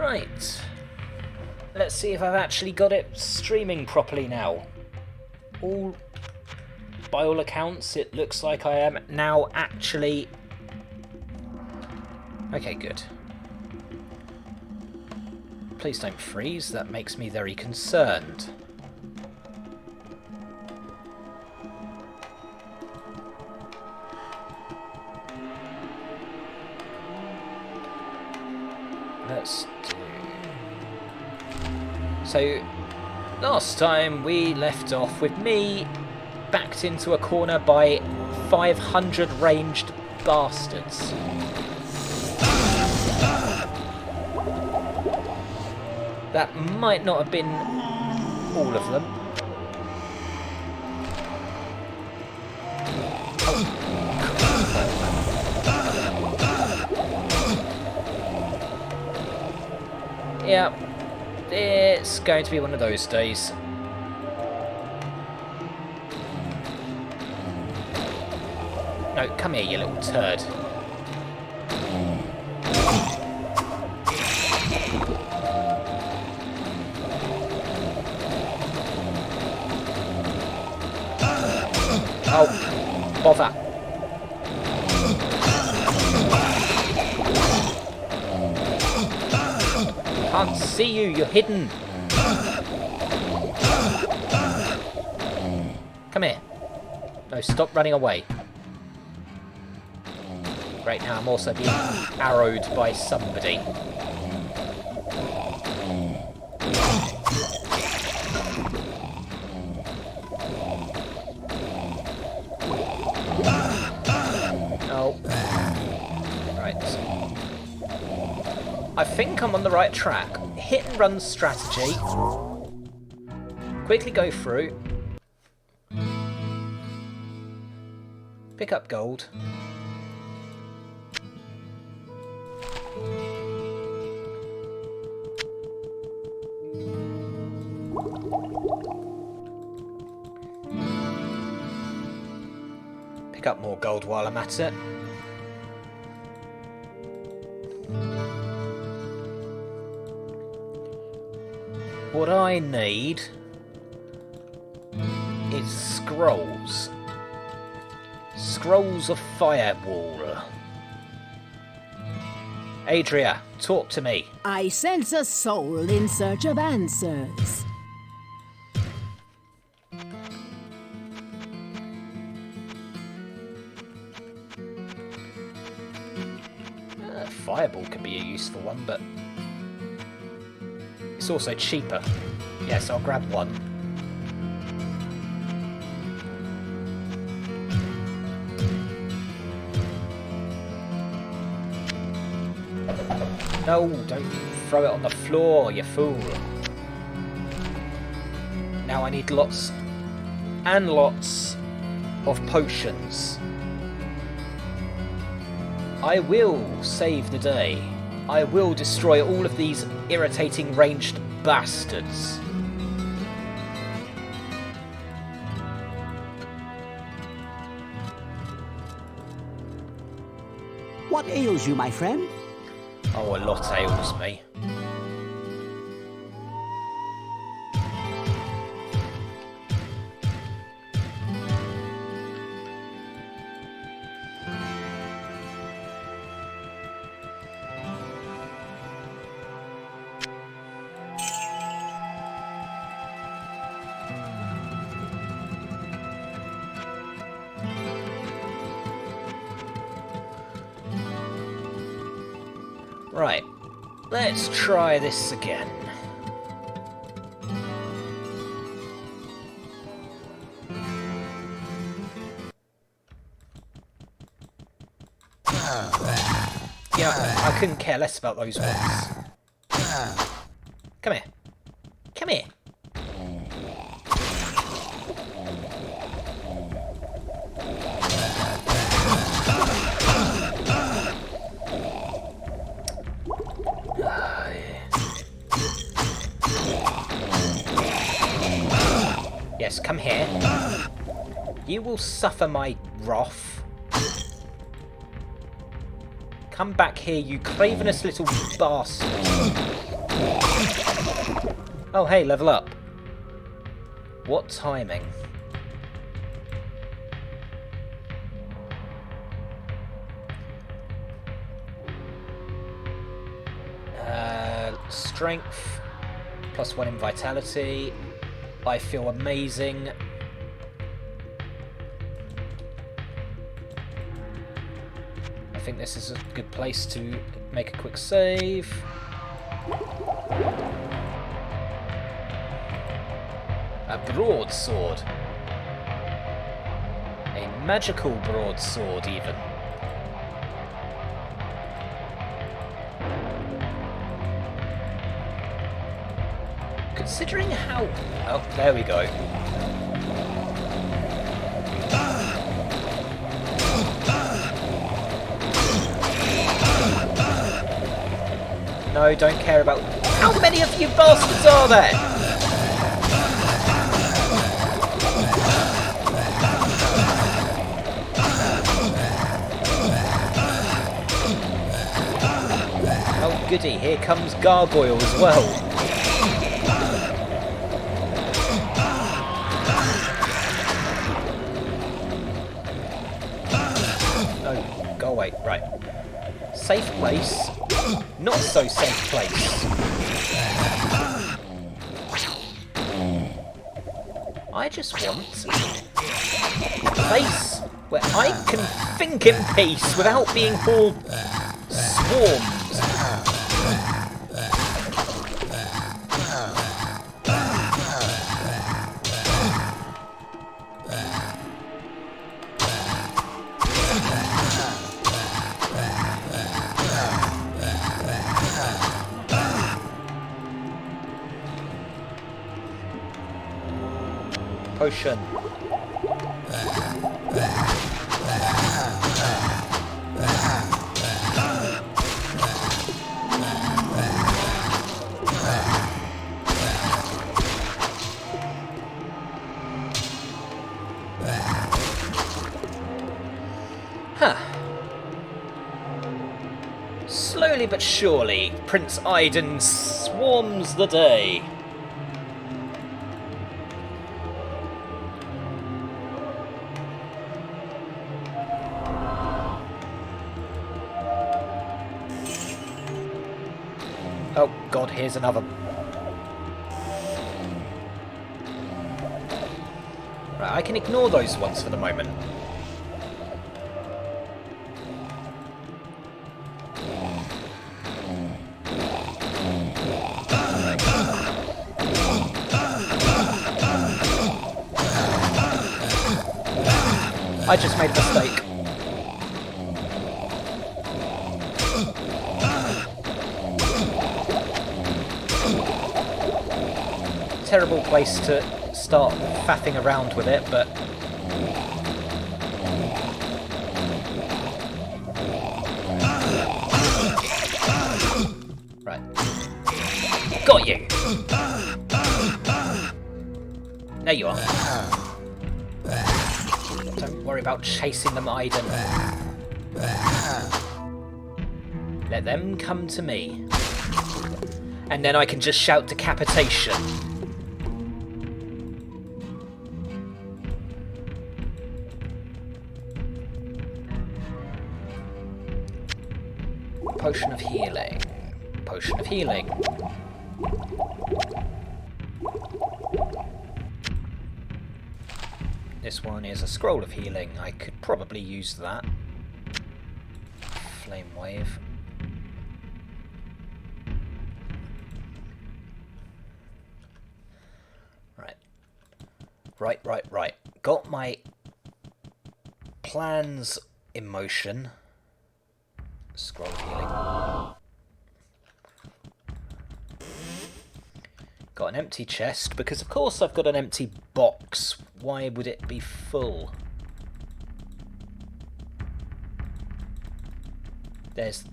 Right. Let's see if I've actually got it streaming properly now. By all accounts, it looks like I am now actually... Okay, good. Please don't freeze, that makes me very concerned. Let's do... So, last time we left off with me backed into a corner by 500 ranged bastards. That might not have been all of them. Yeah, it's going to be one of those days. No, come here, you little turd. Oh, bother. Can't see you, you're hidden. Come here. No, stop running away. Great, now I'm also being arrowed by somebody. Oh. Right. I think I'm on the right track. Hit and run strategy. Quickly go through. Pick up gold. Pick up more gold while I'm at it. What I need is scrolls. Scrolls of Firewall. Adria, talk to me. I sense a soul in search of answers. Fireball could be a useful one, but it's also cheaper. Yes, I'll grab one. No, don't throw it on the floor, you fool. Now I need lots and lots of potions. I will save the day. I will destroy all of these irritating ranged bastards. What ails you, my friend? Oh, a lot ails me. Right, let's try this again. Yeah, I couldn't care less about those ones. Come here. Come here. Yes, come here. You will suffer my wrath. Come back here, you cravenous little bastard. Oh, hey, level up. What timing? Strength, +1 in vitality. I feel amazing. I think this is a good place to make a quick save. A broadsword. A magical broadsword, even. Considering how... Oh, there we go. No, don't care about... How many of you bastards are there? Oh goody, here comes Gargoyle as well. No, go away, right. Safe place. Not so safe place. I just want a place where I can think in peace without being all swarmed. Potion. Huh. Slowly but surely, Prince Aiden swarms the day. Oh god, here's another. Right, I can ignore those ones for the moment. I just made a mistake. Terrible place to start faffing around with it, but... Right. Got you! There you are. Don't worry about chasing them, Aiden. Let them come to me. And then I can just shout decapitation. Potion of healing. Potion of healing. This one is a scroll of healing. I could probably use that. Flame wave. Right. Got my plans in motion. Scroll of healing. Got an empty chest, because of course I've got an empty box. Why would it be full? There's...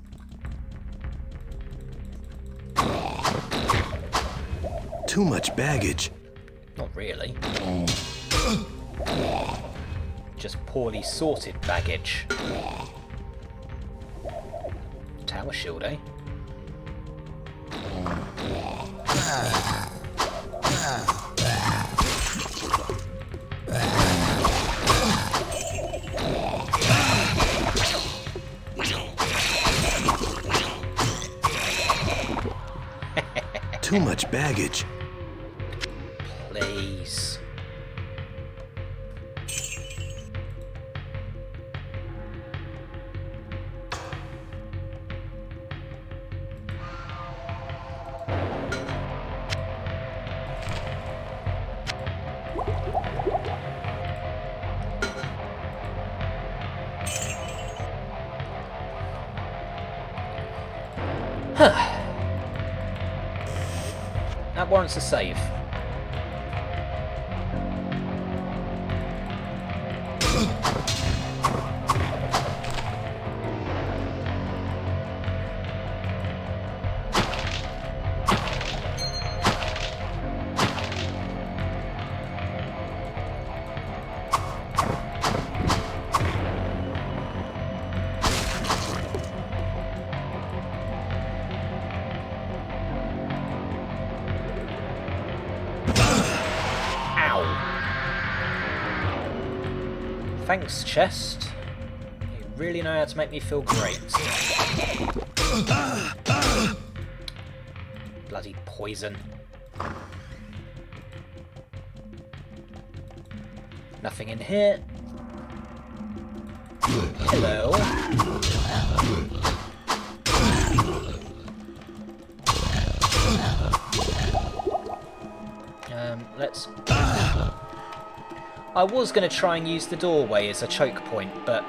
Too much baggage. Not really. Just poorly sorted baggage. Tower shield, eh? Too much baggage. Please. That warrants a save. Thanks, chest. You really know how to make me feel great. Bloody poison. Nothing in here. Hello. Let's... I was going to try and use the doorway as a choke point, but...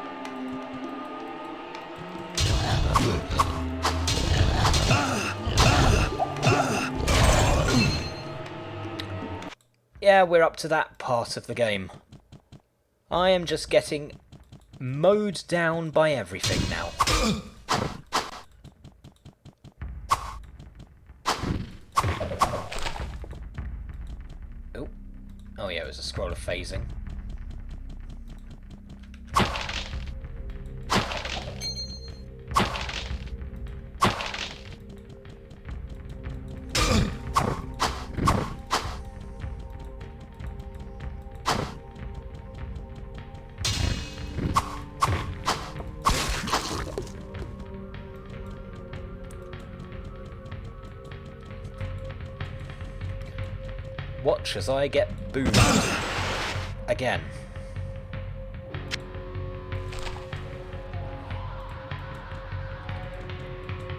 yeah, we're up to that part of the game. I am just getting mowed down by everything now. Oh yeah, it was a scroll of phasing. Watch as I get boomed again.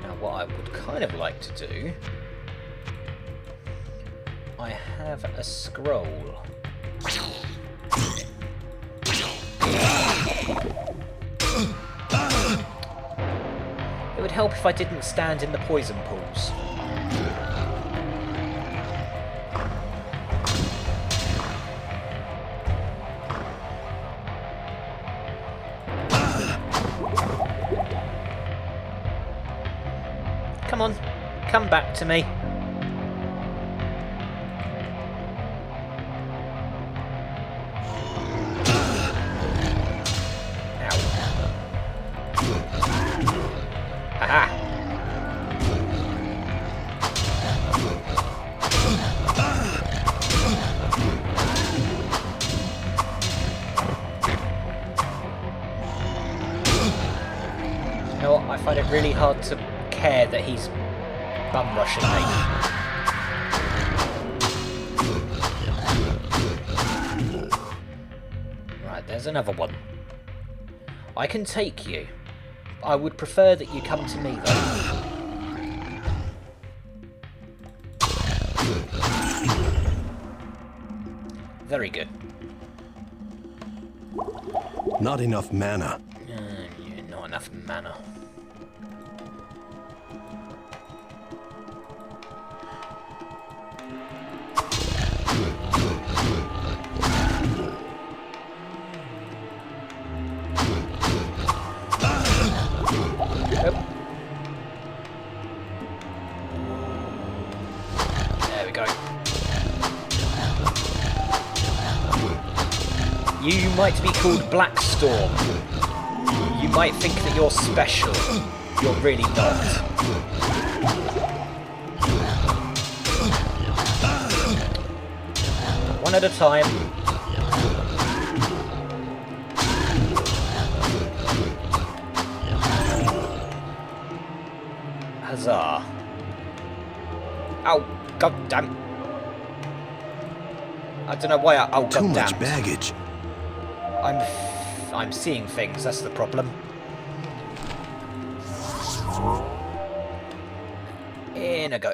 Now what I would kind of like to do, I have a scroll. It would help if I didn't stand in the poison pools. Come on, come back to me. Ow. Haha. You know what, I find it really hard to care that he's bum rushing me. Right, there's another one. I can take you. I would prefer that you come to me though. Very good. Not enough mana. Yeah, not enough mana. There we go. You might be called Blackstorm. You might think that you're special. You're really not. One at a time. Huzzah. Oh, god damn. I don't know why I... Oh, Too god much damn. baggage. I'm seeing things, that's the problem. In I go.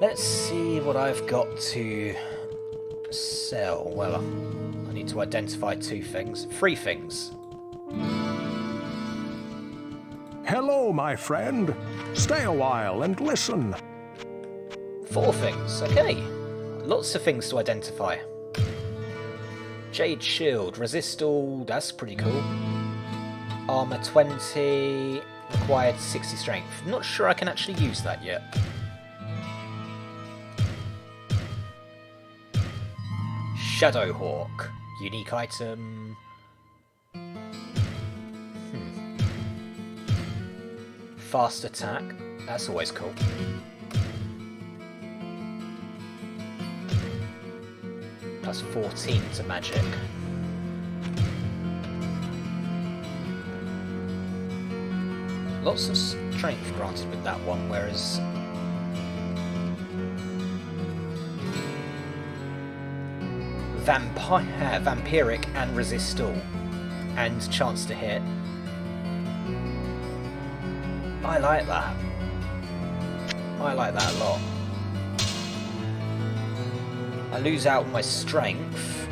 Let's see what I've got to sell. Well, I need to identify 2 things. 3 things. Hello, my friend. Stay a while and listen. 4 things, okay. Lots of things to identify. Jade Shield, resist all, that's pretty cool. Armor 20, required 60 strength. Not sure I can actually use that yet. Shadowhawk, unique item. Fast attack, that's always cool. Plus 14 to magic. Lots of strength granted with that one, whereas vampiric and resist all, and chance to hit. I like that. I like that a lot. I lose out my strength.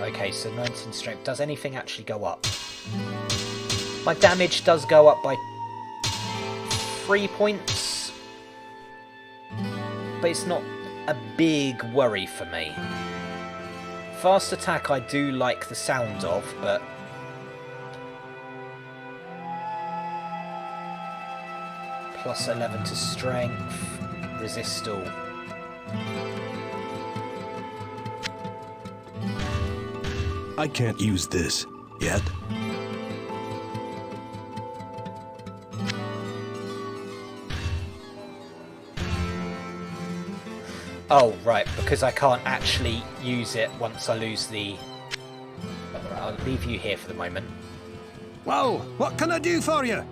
Okay, so 19 strength. Does anything actually go up? My damage does go up by 3 points, but it's not a big worry for me. Fast attack I do like the sound of, but plus 11 to strength, resist all. I can't use this yet. Oh, right, because I can't actually use it once I lose the... I'll leave you here for the moment. Well, what can I do for you?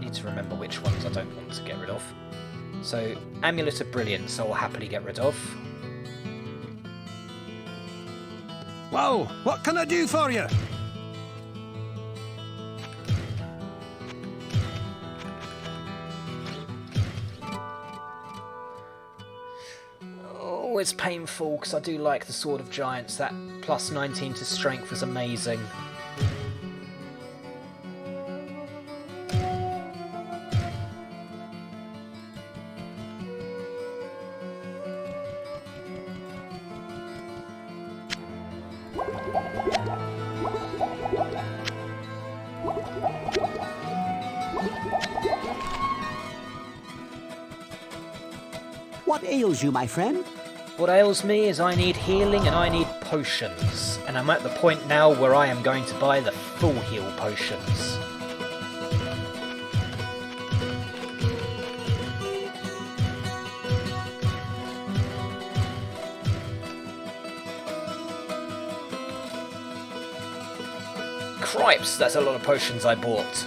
Need to remember which ones I don't want to get rid of. So, Amulet of Brilliance I will happily get rid of. Well, what can I do for you? Oh, it's painful because I do like the Sword of Giants. That plus 19 to strength was amazing. What ails you, my friend? What ails me is I need healing and I need potions. And I'm at the point now where I am going to buy the full heal potions. Cripes, that's a lot of potions I bought.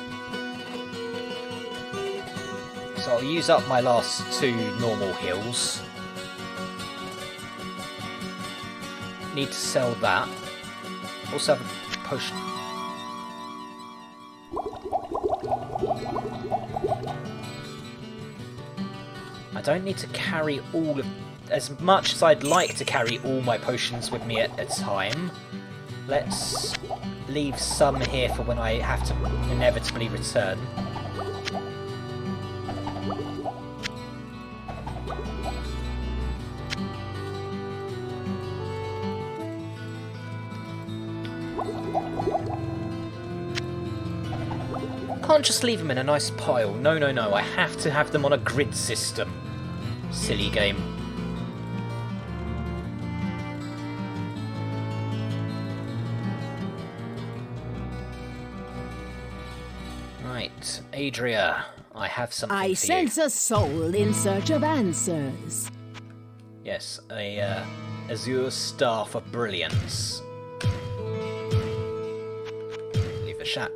So I'll use up my last 2 normal heals. Need to sell that. Also have a potion. I don't need to carry all of... As much as I'd like to carry all my potions with me at a time, let's leave some here for when I have to inevitably return. Can't just leave them in a nice pile. No, no, no. I have to have them on a grid system. Silly game. Right. Adria, I have something I for you. sense a soul in search of answers. Yes, a Azure Staff of Brilliance. Leave a shack.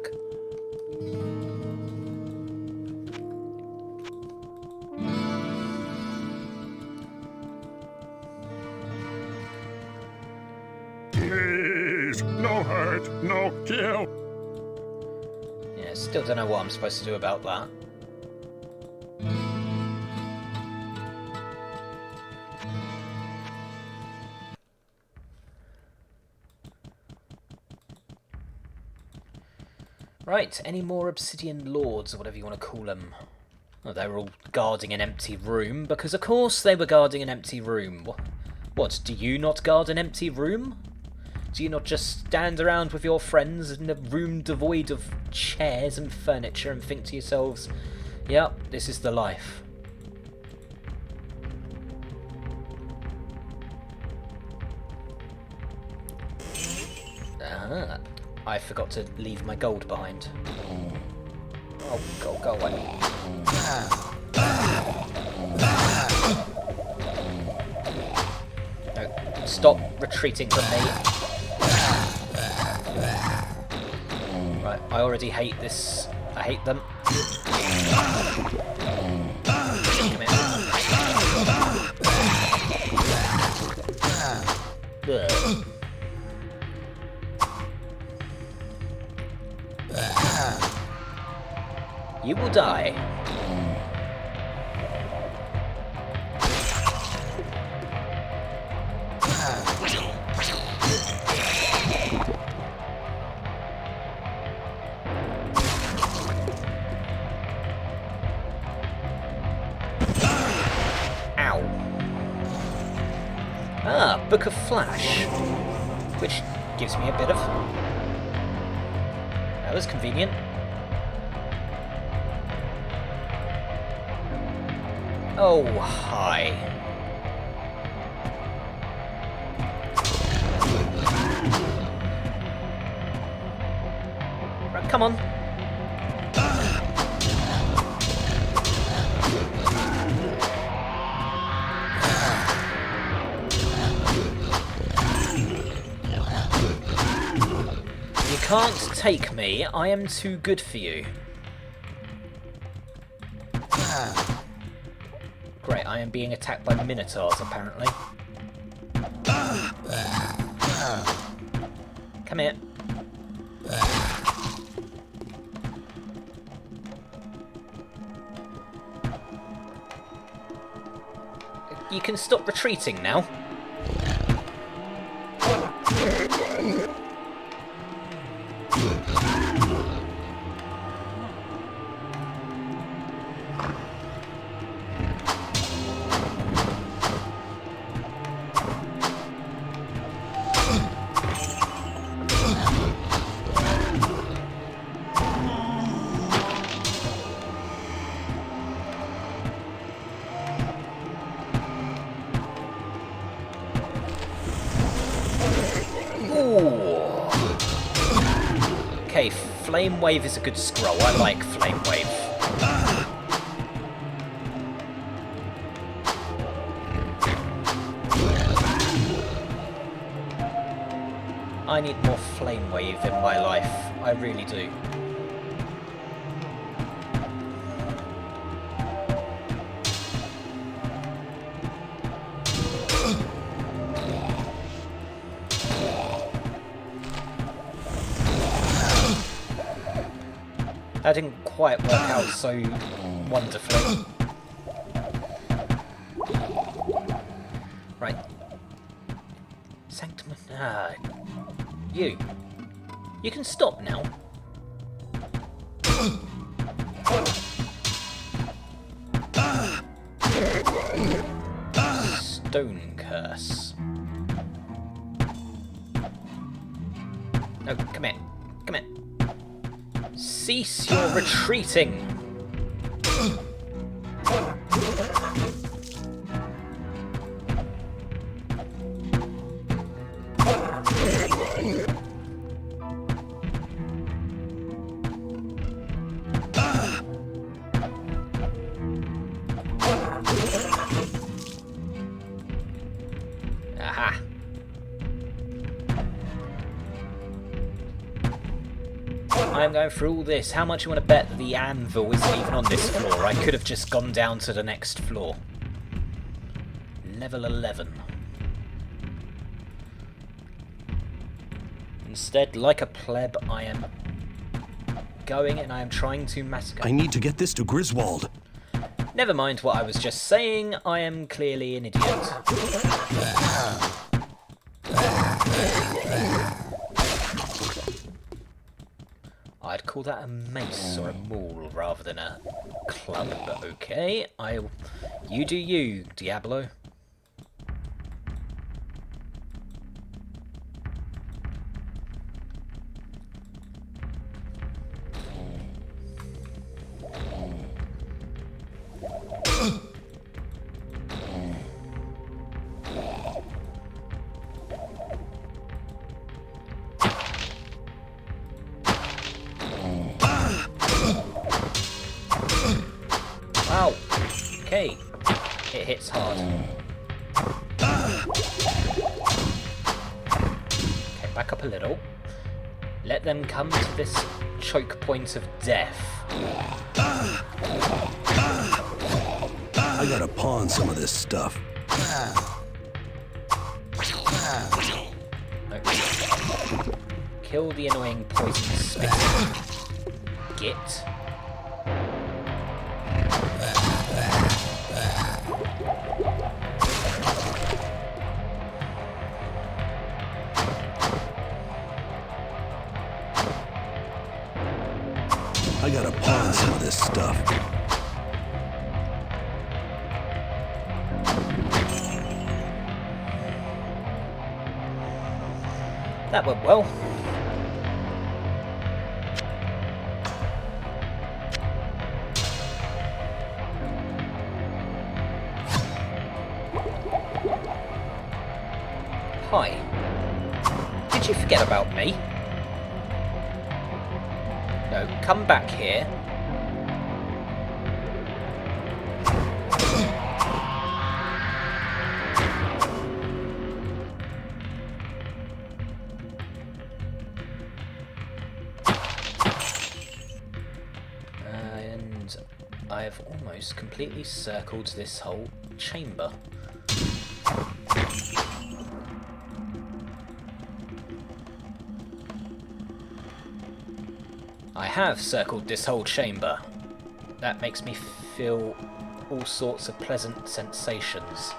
Please, no hurt, no kill. Yeah, still don't know what I'm supposed to do about that. Right, any more Obsidian Lords, or whatever you want to call them? Oh, they were all guarding an empty room, because of course they were guarding an empty room. What, do you not guard an empty room? Do you not just stand around with your friends in a room devoid of chairs and furniture and think to yourselves, yep, this is the life? Ah, I forgot to leave my gold behind. Oh, go away. No, stop retreating from me. Right, I already hate this. I hate them. Come here. Ugh. You will die. Ow. Ah, Book of Flash. Which gives me a bit of... That was convenient. Oh, hi. Right, come on. You can't take me. I am too good for you. Great, I am being attacked by minotaurs, apparently. Come here. You can stop retreating now. Okay, Flame Wave is a good scroll. I like Flame Wave. I need more Flame Wave in my life. I really do. That didn't quite work out so wonderfully. Right. Sanctum... Ah. You. You can stop now. Stone Curse. No, come here. Come here. Cease your retreating! I'm going through all this. How much you want to bet that the anvil isn't even on this floor? I could have just gone down to the next floor. Level 11. Instead, like a pleb, I am going and I am trying to massacre. I need to get this to Griswold. Never mind what I was just saying. I am clearly an idiot. I'd call that a mace or a maul rather than a club, but okay. You do you, Diablo. Wow. Okay. It hits hard. Okay, back up a little. Let them come to this choke point of death. I gotta pawn some of this stuff. Okay. Kill the annoying poison spitting git. I gotta pawn some of this stuff. That went well. Hi. Did you forget about me? No, come back here. And I've almost completely circled this whole chamber. I have circled this whole chamber. That makes me feel all sorts of pleasant sensations.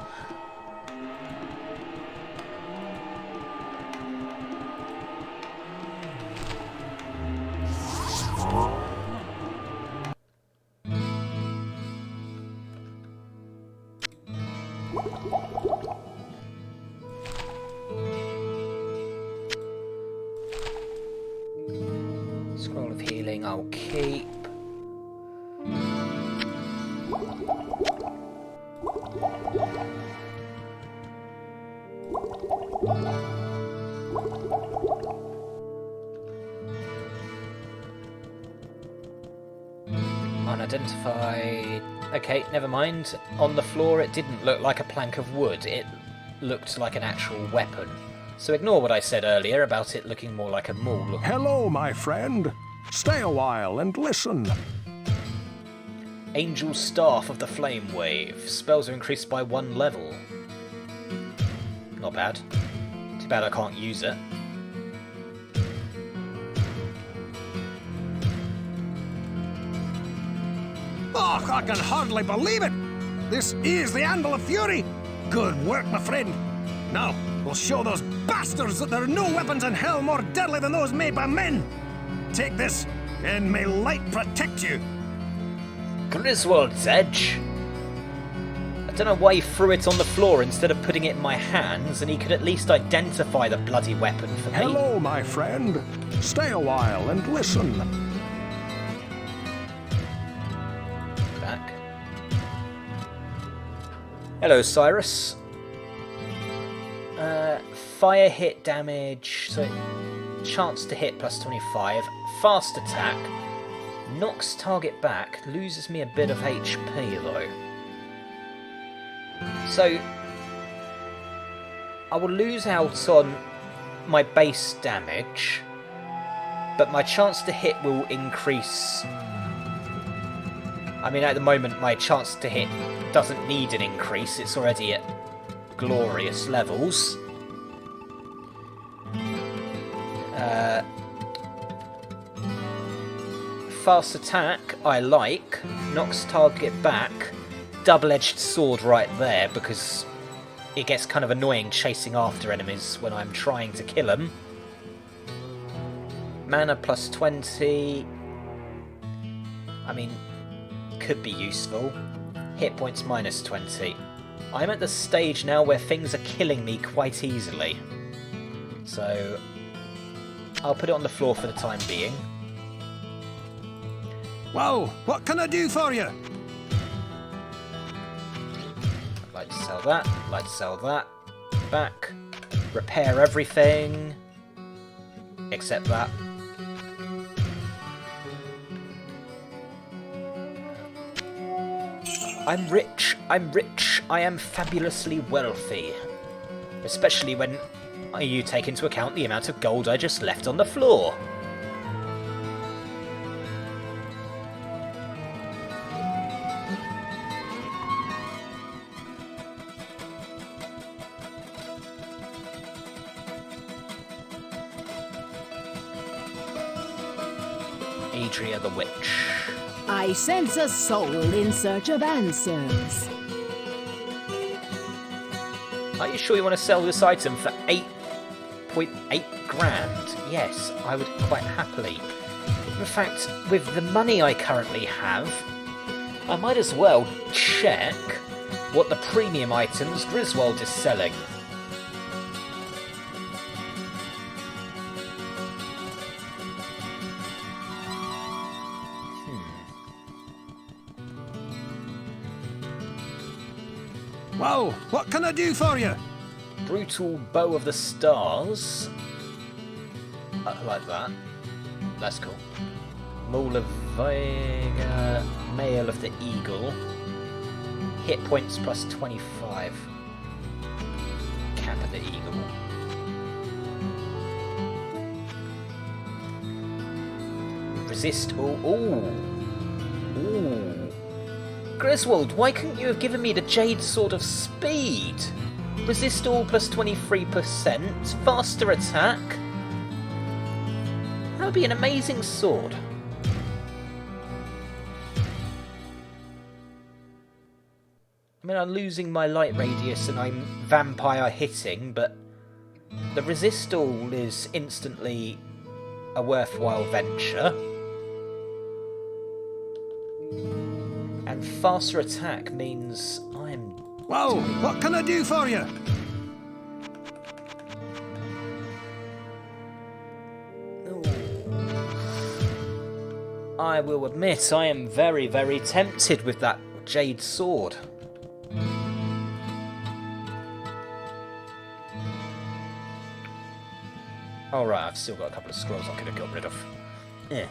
Scroll of healing I'll keep. Unidentified. Okay, never mind. On the floor it didn't look like a plank of wood. It looked like an actual weapon. So ignore what I said earlier about it looking more like a maul. Hello, my friend. Stay a while and listen. Angel Staff of the Flame Wave. Spells are increased by 1 level. Not bad. Too bad I can't use it. Oh, I can hardly believe it. This is the Anvil of Fury. Good work, my friend. Now, we'll show those bastards that there are no weapons in hell more deadly than those made by men. Take this, and may light protect you. Griswold's Edge? I don't know why he threw it on the floor instead of putting it in my hands, and he could at least identify the bloody weapon for me. Hello, my friend. Stay a while and listen. Back. Hello, Cyrus. Fire hit damage, so chance to hit plus 25. Fast attack. Knocks target back, loses me a bit of HP though. So, I will lose out on my base damage, but my chance to hit will increase. I mean, at the moment, my chance to hit doesn't need an increase. It's already at glorious levels. Fast attack, I like. Knocks target back. Double-edged sword right there, because it gets kind of annoying chasing after enemies when I'm trying to kill them. Mana plus 20. I mean, could be useful. Hit points minus 20. I'm at the stage now where things are killing me quite easily. So, I'll put it on the floor for the time being. Whoa, what can I do for you? I'd like to sell that, I'd like to sell that. Back. Repair everything. Except that. I'm rich, I am fabulously wealthy. Especially when you take into account the amount of gold I just left on the floor. Adria the Witch. I sense a soul in search of answers. Are you sure you want to sell this item for 8.8 grand? Yes, I would quite happily. In fact, with the money I currently have, I might as well check what the premium items Griswold is selling. Whoa, what can I do for you? Brutal Bow of the Stars. I like that. That's cool. Maul of Vega, Mail of the Eagle. Hit points plus 25. Cap of the Eagle. Resist all. Ooh. Ooh. Griswold, why couldn't you have given me the Jade Sword of Speed? Resist all plus 23%, faster attack. That would be an amazing sword. I mean, I'm losing my light radius and I'm vampire hitting, but the resist all is instantly a worthwhile venture. And faster attack means I'm... Whoa, what can I do for you? I will admit, I am very, very tempted with that Jade Sword. Alright, I've still got a couple of scrolls I could have got rid of. Eh.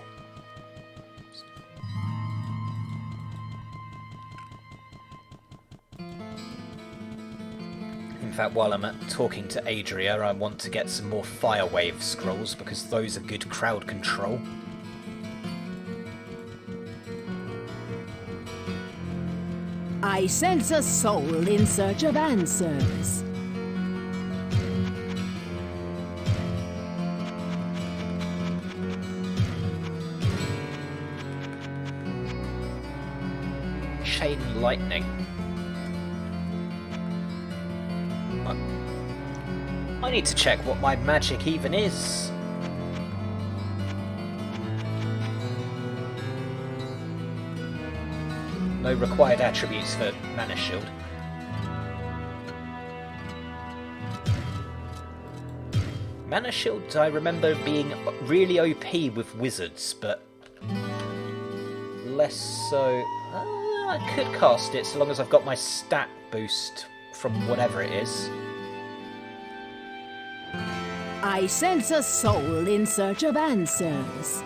In fact, while I'm talking to Adria, I want to get some more Firewave scrolls, because those are good crowd control. I sense a soul in search of answers. Chain Lightning. I need to check what my magic even is. No required attributes for Mana Shield. Mana Shield, I remember being really OP with wizards, but less so. I could cast it so long as I've got my stat boost from whatever it is. I sense a soul in search of answers.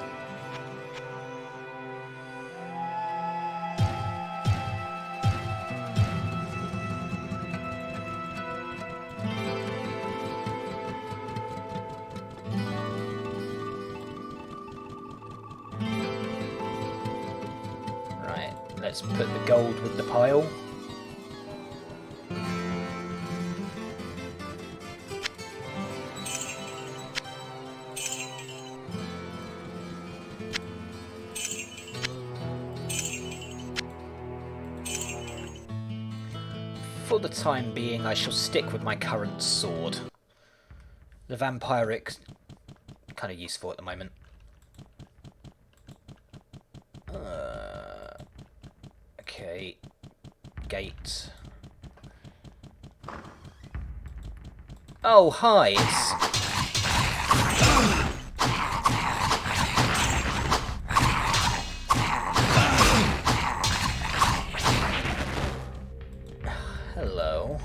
Let's put the gold with the pile. For the time being, I shall stick with my current sword. The vampiric, kind of useful at the moment. Okay, gate. Oh, hi, hello.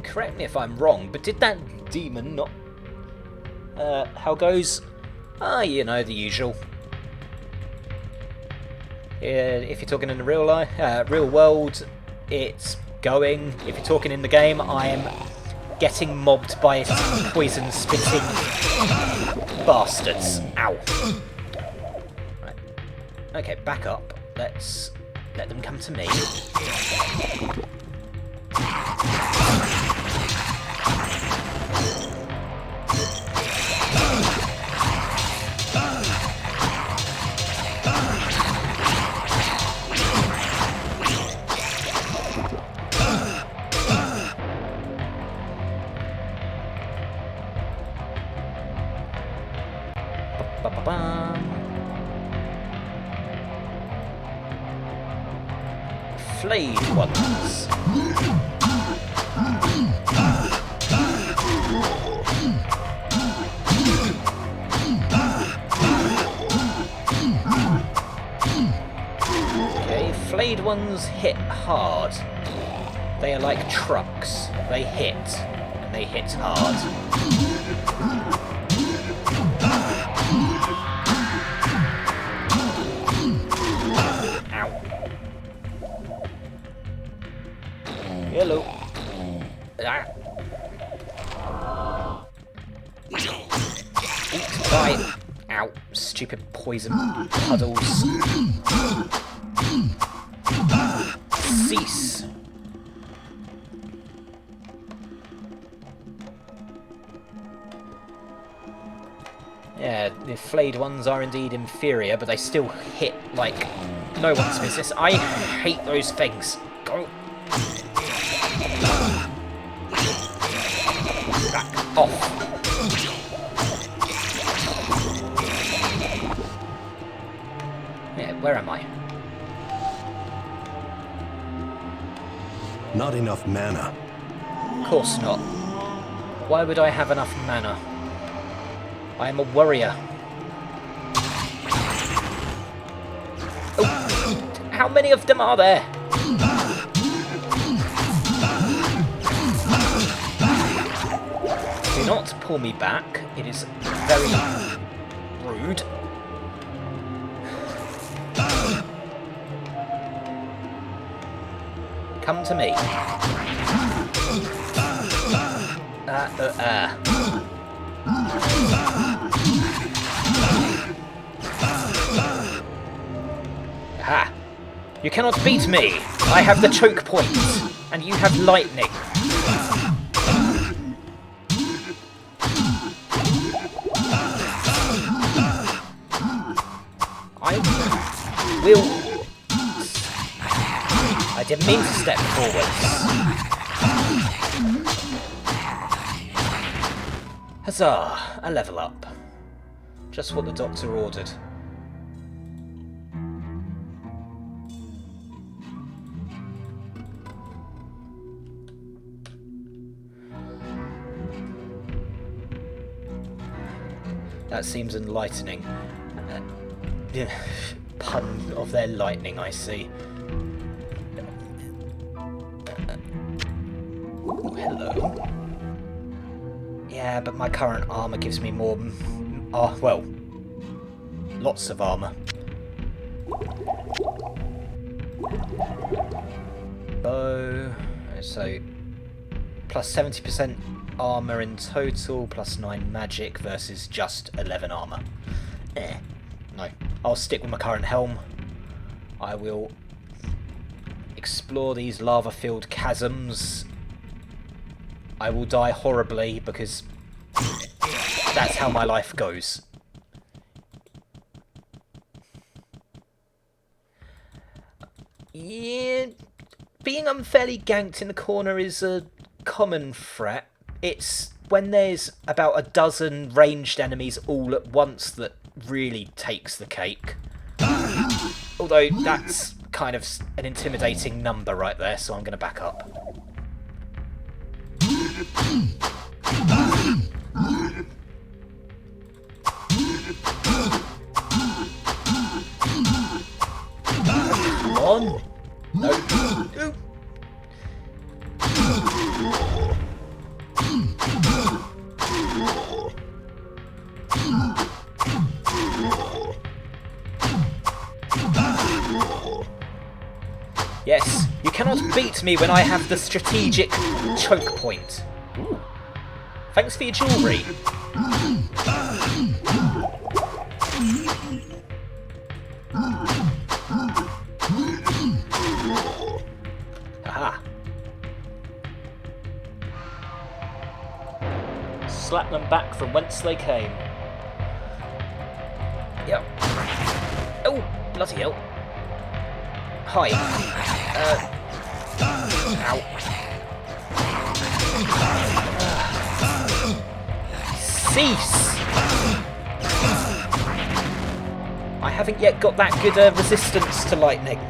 Correct me if I'm wrong, but did that demon not... how goes? You know, the usual. If you're talking in the real life, real world, it's going. If you're talking in the game, I am getting mobbed by poison-spitting bastards. Ow. Right. Okay, back up. Let's let them come to me. Flayed ones. Okay, flayed ones hit hard. They are like trucks. They hit, and they hit hard. Hello. Eat, bite. Ow. Stupid poison puddles. Cease. Yeah, the flayed ones are indeed inferior, but they still hit like no one's business. I hate those things. Go. Back off. Yeah, where am I? Not enough mana. Of course not. Why would I have enough mana? I am a warrior. Oh, how many of them are there? Do not pull me back. It is very rude. Come to me. Aha! You cannot beat me! I have the choke point, and you have lightning. I didn't mean to step forwards. Huzzah! A level up. Just what the doctor ordered. That seems enlightening. Pun of their lightning, I see. Oh, hello. Yeah, but my current armour gives me more... well, lots of armour. Bow... So... plus 70% armor in total, plus 9 magic versus just 11 armor. No. I'll stick with my current helm. I will explore these lava-filled chasms. I will die horribly because that's how my life goes. Yeah, being unfairly ganked in the corner is a common threat. It's when there's about a dozen ranged enemies all at once that really takes the cake. Although that's kind of an intimidating number right there, so I'm going to back up. Come on! No. Ooh. Yes, you cannot beat me when I have the strategic choke point. Ooh. Thanks for your jewellery. Aha. Slap them back from whence they came. Yep. Oh, bloody hell. Hi. Ow. Cease! I haven't yet got that good resistance to lightning.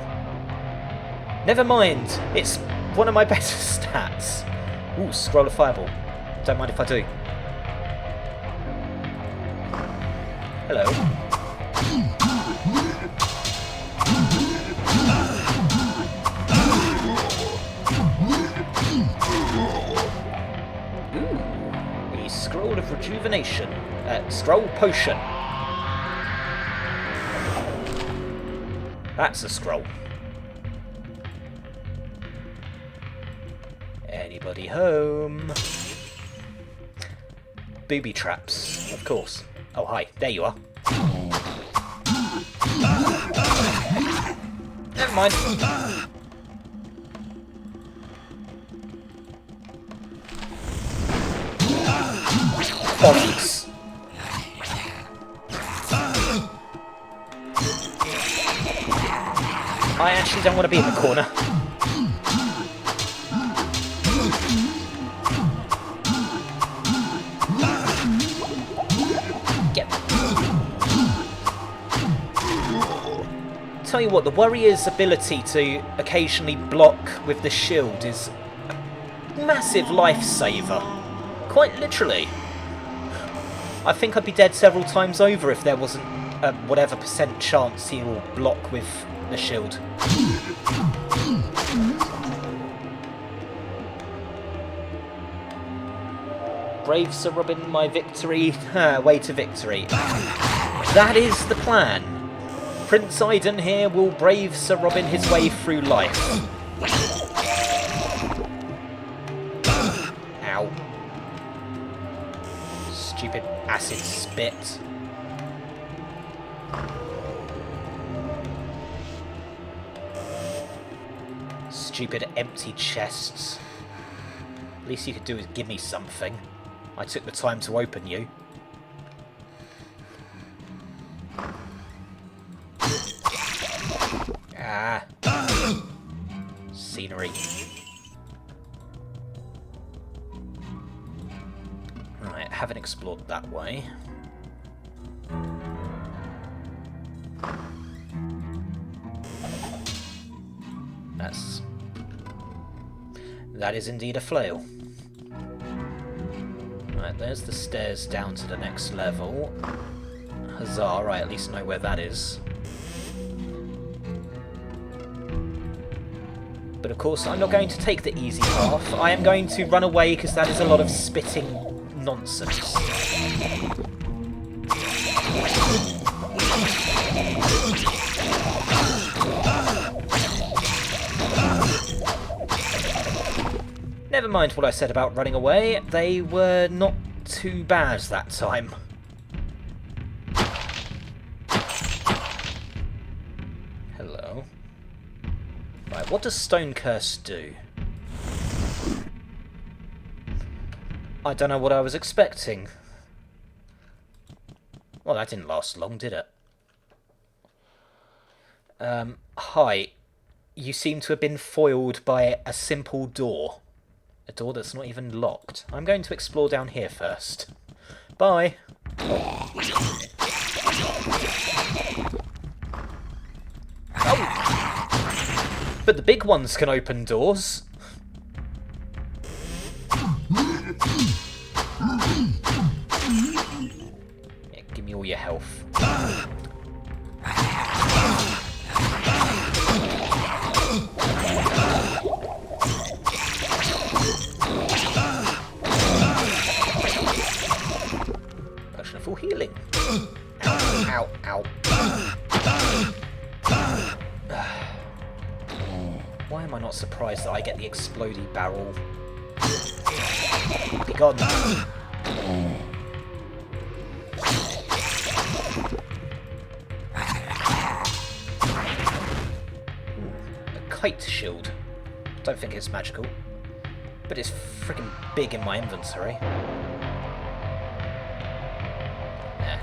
Never mind, it's one of my better stats. Ooh, scroll of fireball. Don't mind if I do. Hello. Ooh, a scroll of rejuvenation. Scroll potion. That's a scroll. Anybody home? Booby traps, of course. Oh, hi. There you are. Never mind. Bollocks. I actually don't want to be in the corner. Tell you what, the warrior's ability to occasionally block with the shield is a massive lifesaver. Quite literally. I think I'd be dead several times over if there wasn't a whatever % chance he'll block with the shield. Brave Sir Robin, my victory. Way to victory. That is the plan. Prince Aiden here will brave Sir Robin his way through life. Ow. Stupid acid spit. Stupid empty chests. Least you could do is give me something. I took the time to open you. Ah. Scenery. Right, haven't explored that way. That is indeed a flail. Right, there's the stairs down to the next level. Huzzah, I at least know where that is. But of course, I'm not going to take the easy path. I am going to run away because that is a lot of spitting nonsense. Never Never mind what I said about running away. They were not too bad that time. Hello. Right, what does Stone Curse do? I don't know what I was expecting. Well, that didn't last long, did it? Hi. You seem to have been foiled by a simple door. A door that's not even locked. I'm going to explore down here first. Bye. Oh! But the big ones can open doors. Yeah, give me all your health. Potion of full healing. Ow, ow, ow. Why am I not surprised that I get the explodey barrel? Be gone. A kite shield. Don't think it's magical, but it's freaking big in my inventory. Nah.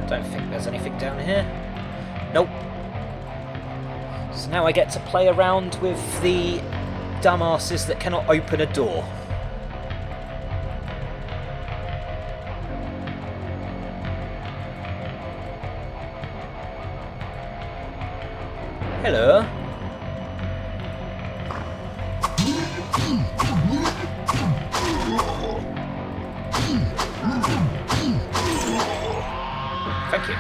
Don't think there's anything down here. Nope. So now I get to play around with the dumbasses that cannot open a door. Hello. Thank you.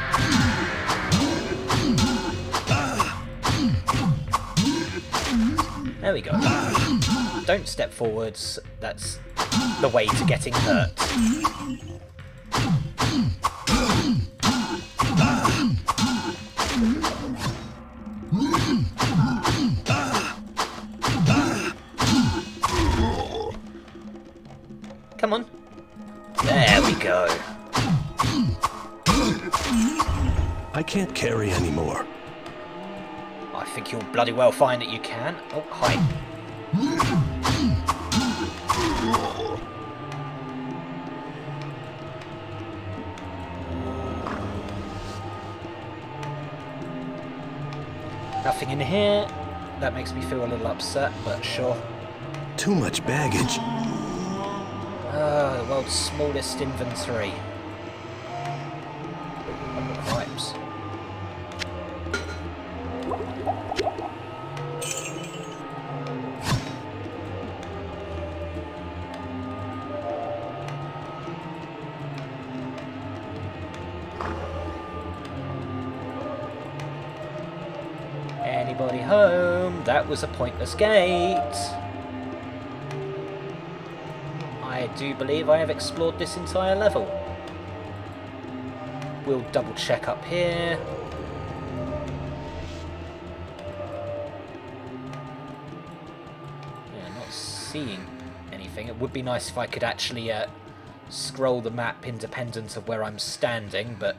There we go. Don't step forwards. That's the way to getting hurt. Come on. There we go. I can't carry anymore. I think you'll bloody well find that you can. Oh, hi. Nothing in here. That makes me feel a little upset, but sure. Too much baggage. The world's smallest inventory. Cripes. Anybody home? That was a pointless gate. I do believe I have explored this entire level. We'll double check up here. Yeah, not seeing anything. It would be nice if I could actually scroll the map independent of where I'm standing, but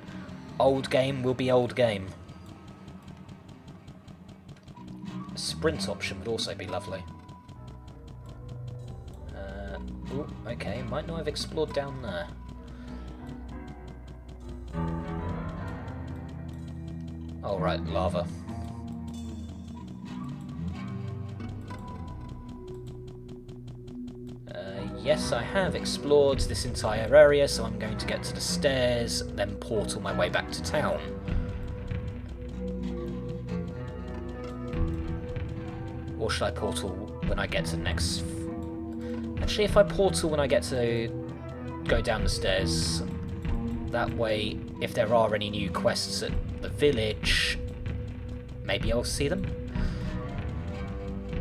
old game will be old game. A sprint option would also be lovely. Ooh, okay, might not have explored down there. Oh, right, lava. Yes, I have explored this entire area, so I'm going to get to the stairs, then portal my way back to town. Or should I portal when I get to the next... Actually, if I portal when I get to go down the stairs, that way, if there are any new quests at the village, maybe I'll see them.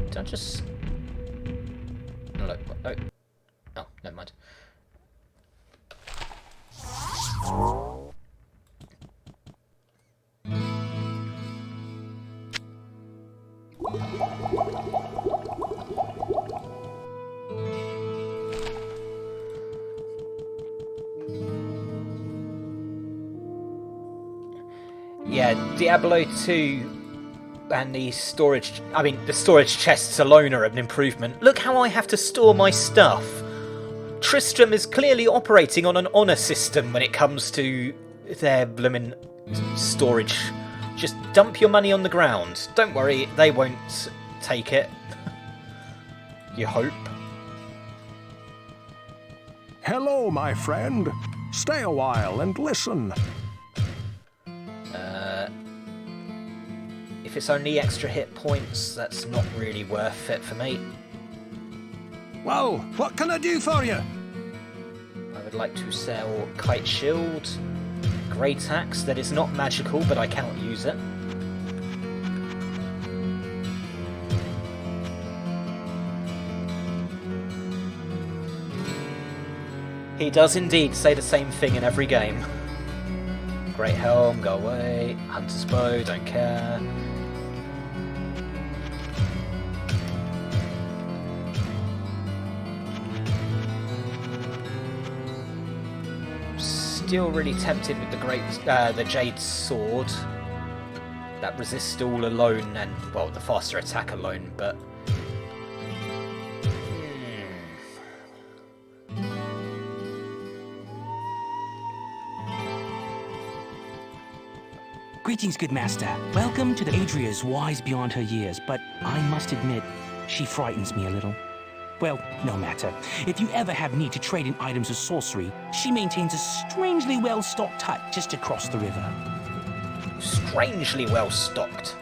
Did I just... Look, never mind. Yeah, Diablo 2 and the storage chests alone are an improvement. Look how I have to store my stuff. Tristram is clearly operating on an honour system when it comes to their bloomin' storage. Just dump your money on the ground. Don't worry, they won't take it. You hope. Hello, my friend. Stay a while and listen. If it's only extra hit points, that's not really worth it for me. Well, what can I do for you? I would like to sell Kite Shield, Great Axe, that is not magical, but I cannot use it. He does indeed say the same thing in every game. Great Helm, go away. Hunter's Bow, don't care. Still really tempted with the Jade Sword. That resists all alone and, well, the faster attack alone, but... Greetings, good master. Welcome to the Adria's wise beyond her years, but I must admit, she frightens me a little. Well, no matter. If you ever have need to trade in items of sorcery, she maintains a strangely well-stocked hut just across the river. Strangely well stocked.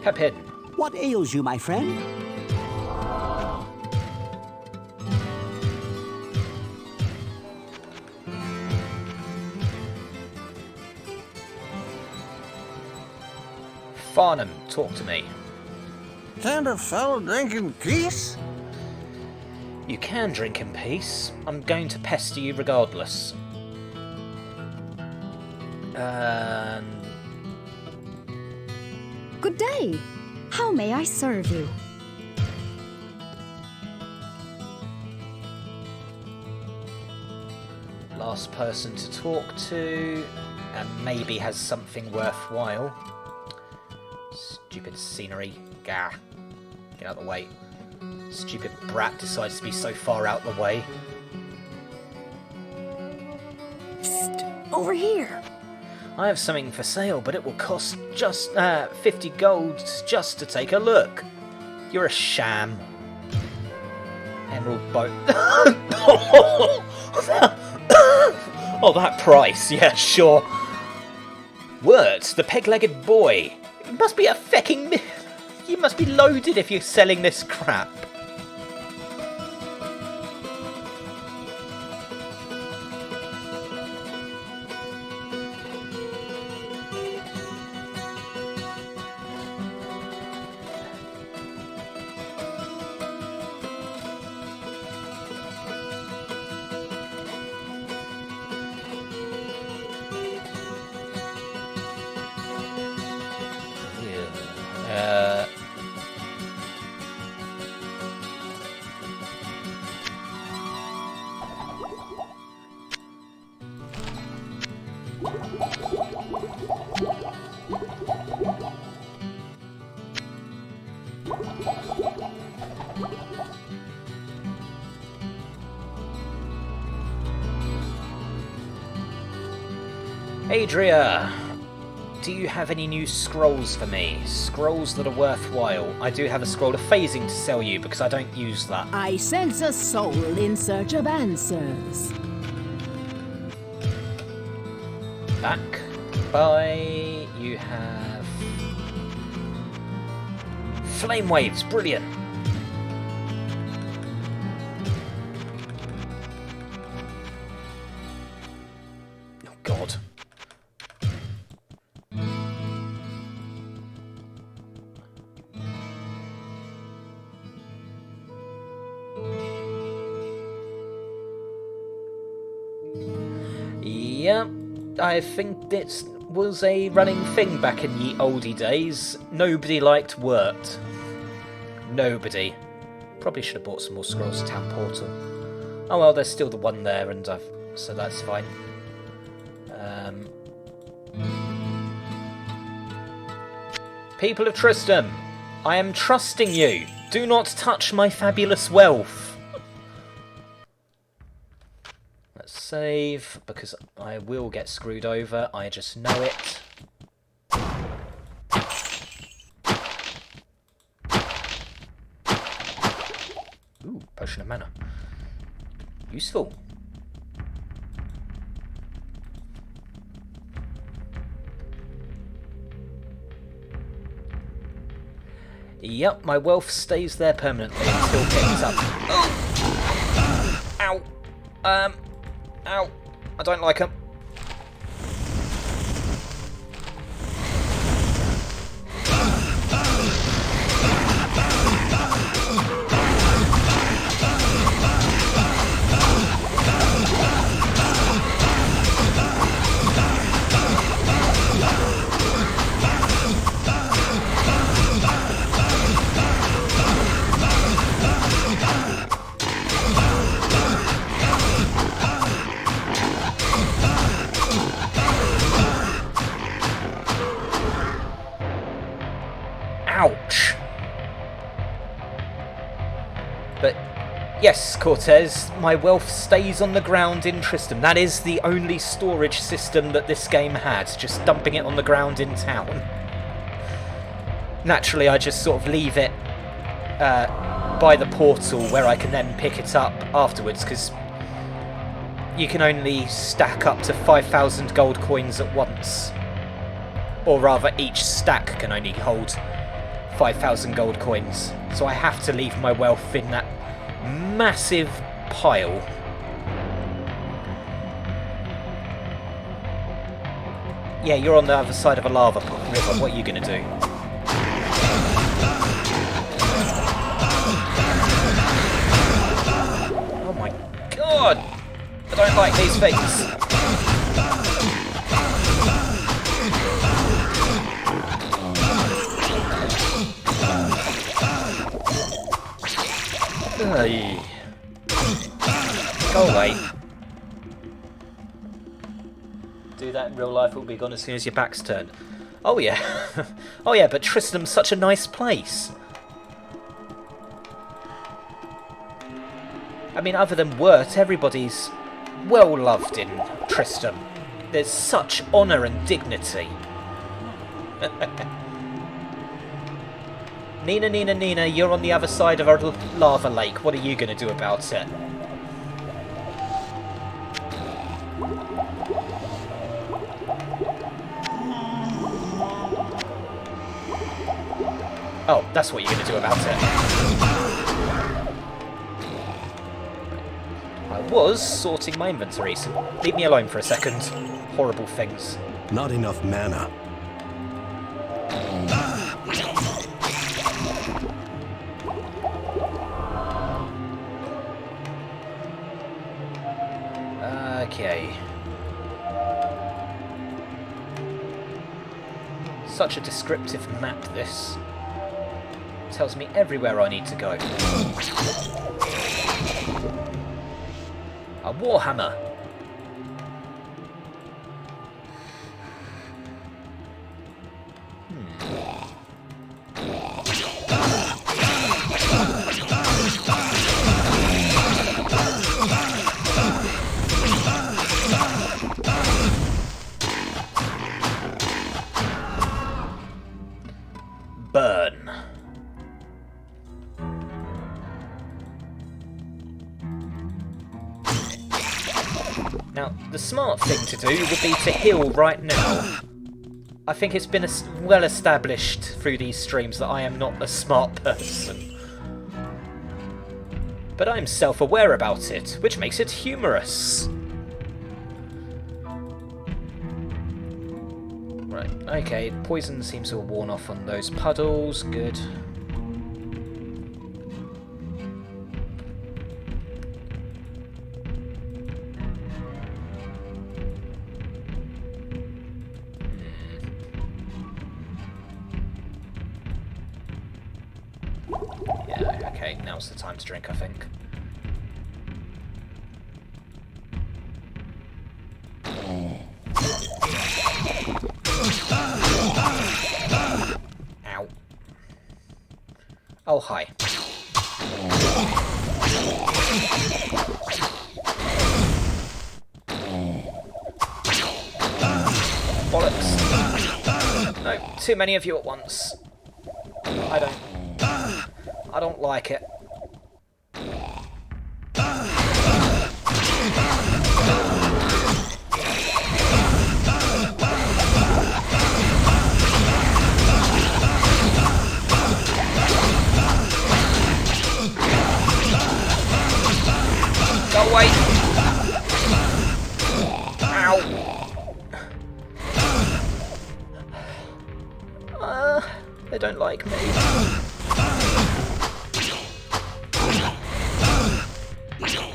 Pepin. What ails you, my friend? Farnham, talk to me. Can't a fellow drink in peace? You can drink in peace. I'm going to pester you regardless. Good day. How may I serve you? Last person to talk to, and maybe has something worthwhile. Stupid scenery. Gah. Get out of the way. Stupid brat decides to be so far out the way. Psst, over here. I have something for sale, but it will cost just 50 gold just to take a look. You're a sham. Emerald boat. Oh, that price. Yeah, sure. Wirt, the peg-legged boy. It must be a fecking... You must be loaded if you're selling this crap. Adria, do you have any new scrolls for me? Scrolls that are worthwhile. I do have a scroll of phasing to sell you because I don't use that. I sense a soul in search of answers. Back by you have flame waves, brilliant. Oh god. Yeah, I think it was a running thing back in ye oldie days. Nobody liked Wirt. Nobody. Probably should have bought some more scrolls to Town Portal. Oh well, there's still the one there, and so that's fine. People of Tristram, I am trusting you. Do not touch my fabulous wealth. Let's save, because I will get screwed over. I just know it. Ooh, Potion of Mana. Useful. Yep, my wealth stays there permanently until picked up. Oh! Ow! Ow! I don't like them. Ouch! But yes, Cortez, my wealth stays on the ground in Tristram. That is the only storage system that this game had, just dumping it on the ground in town. Naturally, I just sort of leave it by the portal where I can then pick it up afterwards, because you can only stack up to 5,000 gold coins at once. Or rather, each stack can only hold 5,000 gold coins. So I have to leave my wealth in that massive pile. Yeah, you're on the other side of a lava river. What are you going to do? Oh my god! I don't like these things. Hey. Go away. Do that in real life, it'll be gone as soon as your back's turned. Oh yeah. Oh yeah, but Tristram's such a nice place. I mean, other than Wirt, everybody's well loved in Tristram. There's such honour and dignity. Nina, you're on the other side of our lava lake. What are you going to do about it? Oh, that's what you're going to do about it. I was sorting my inventory, so leave me alone for a second. Horrible things. Not enough mana. Okay. Such a descriptive map, this. Tells me everywhere I need to go. A warhammer. Burn. Now, the smart thing to do would be to heal right now. I think it's been well established through these streams that I am not a smart person. But I'm self-aware about it, which makes it humorous. Right, okay, poison seems to have worn off on those puddles, good. Okay, now's the time to drink, I think. Ow. Oh, hi. Bollocks. No, too many of you at once. I don't like it. Go away! Ow! They don't like me.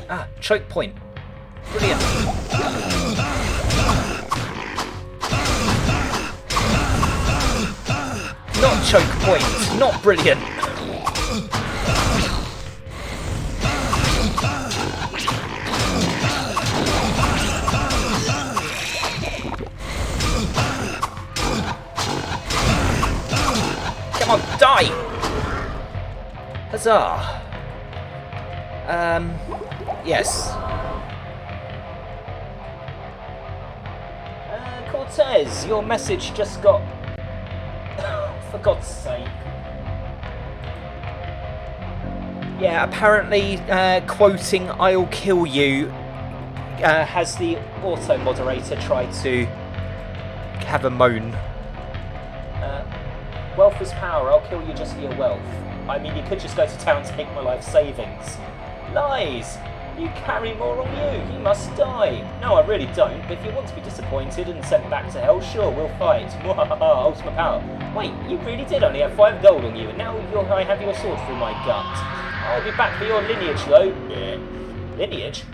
Ah, choke point. Brilliant. Not choke point, not brilliant. Come on, die! Huzzah! Yes. Cortez, your message just got... For God's sake. Yeah, apparently quoting "I'll kill you" has the auto-moderator tried to have a moan. Wealth is power, I'll kill you just for your wealth. I mean, you could just go to town to take my life savings. Lies! You carry more on you, you must die. No, I really don't, but if you want to be disappointed and sent back to hell, sure, we'll fight. Ultimate power. Wait, you really did only have 5 gold on you, and now I have your sword through my gut. I'll be back for your lineage, though. Lineage?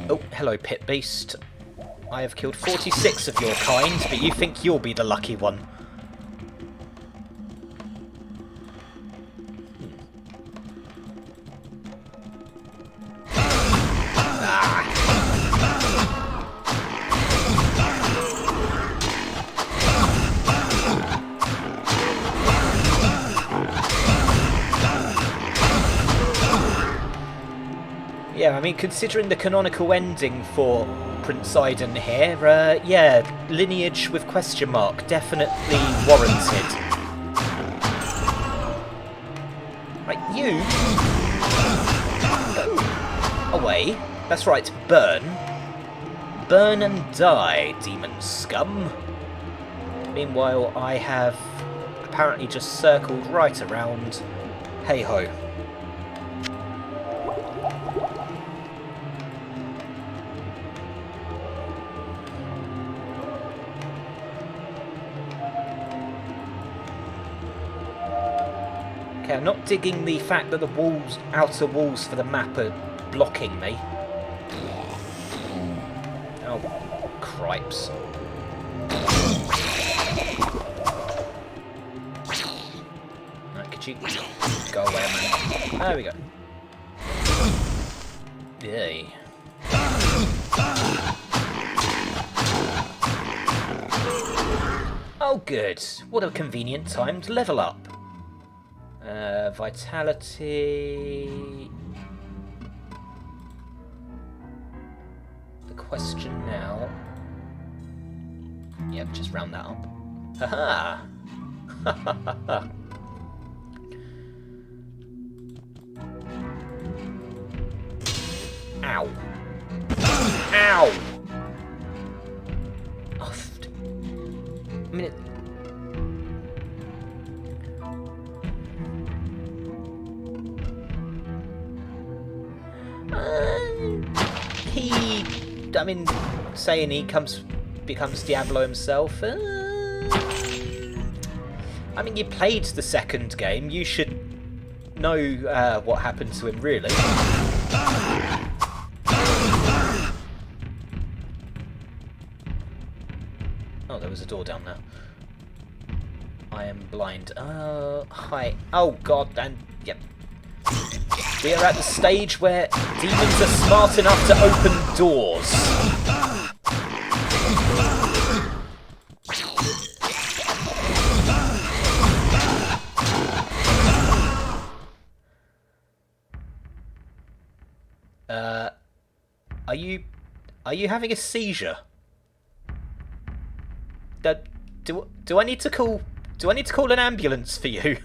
Oh, hello, Pit Beast. I have killed 46 of your kind, but you think you'll be the lucky one. Yeah, I mean, considering the canonical ending for Prince Aiden here, yeah, lineage with question mark, definitely warranted. Right, you... Go away. That's right, burn. Burn and die, demon scum. Meanwhile, I have apparently just circled right around. Hey-ho. Okay, I'm not digging the fact that the walls, outer walls for the map are blocking me. Oh, cripes. Right, could you go away a minute? There we go. Yay. Oh, good. What a convenient time to level up. Vitality... The question now... Yep, just round that up. Haha! Ha! Ow! Ow! Oh, I mean, I mean, saying he becomes Diablo himself. I mean, you played the second game. You should know what happened to him, really. Oh, there was a door down there. I am blind. Hi. Oh god, and yep. We are at the stage where demons are smart enough to open doors. Are you having a seizure? Do I need to call an ambulance for you?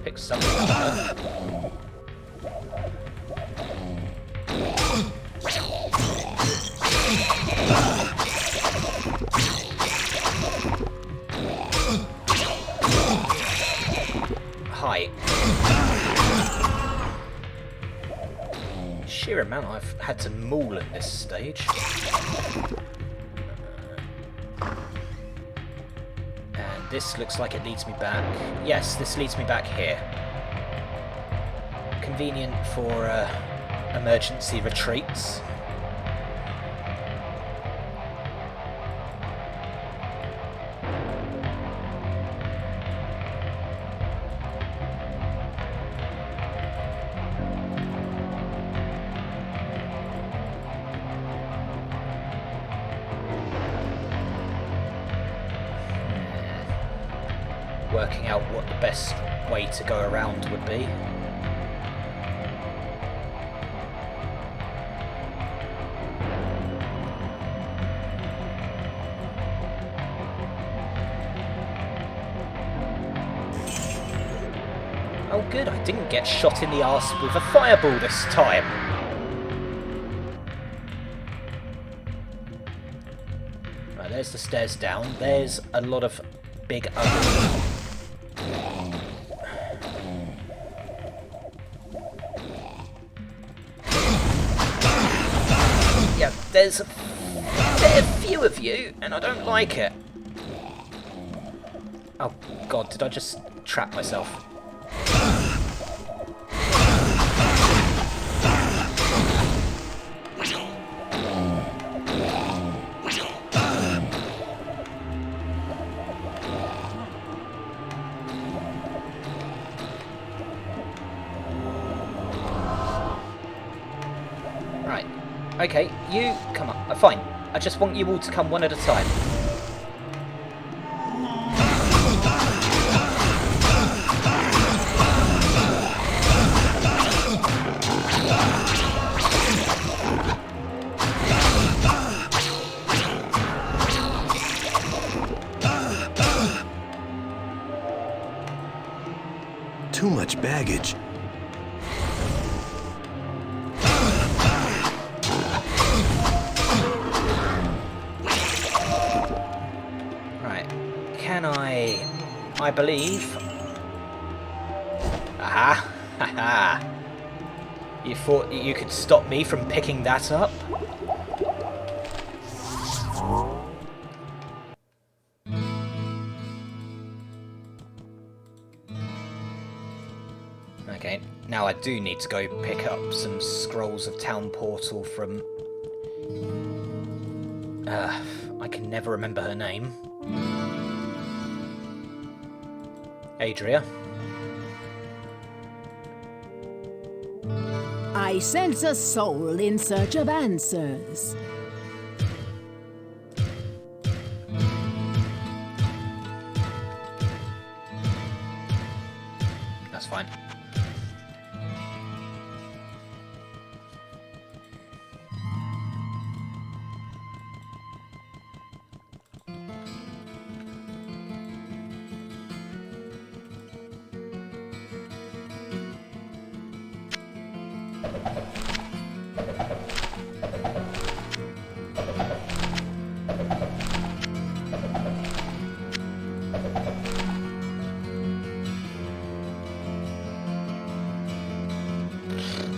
Pick something up. Hi. Sheer amount I've had to maul at this stage. And this looks like it leads me back. Yes, this leads me back here. Convenient for emergency retreats. Working out what the best way to go around would be. Oh good, I didn't get shot in the arse with a fireball this time. Right, there's the stairs down. There's a lot of big ugly. Yeah, there's a fair few of you, and I don't like it. Oh god, did I just trap myself? Right. Okay, you come on. Fine. I just want you all to come one at a time. Too much baggage. I believe. Aha! Haha! You thought you could stop me from picking that up? Okay, now I do need to go pick up some scrolls of Town Portal from... I can never remember her name. Adria. I sense a soul in search of answers. That's fine.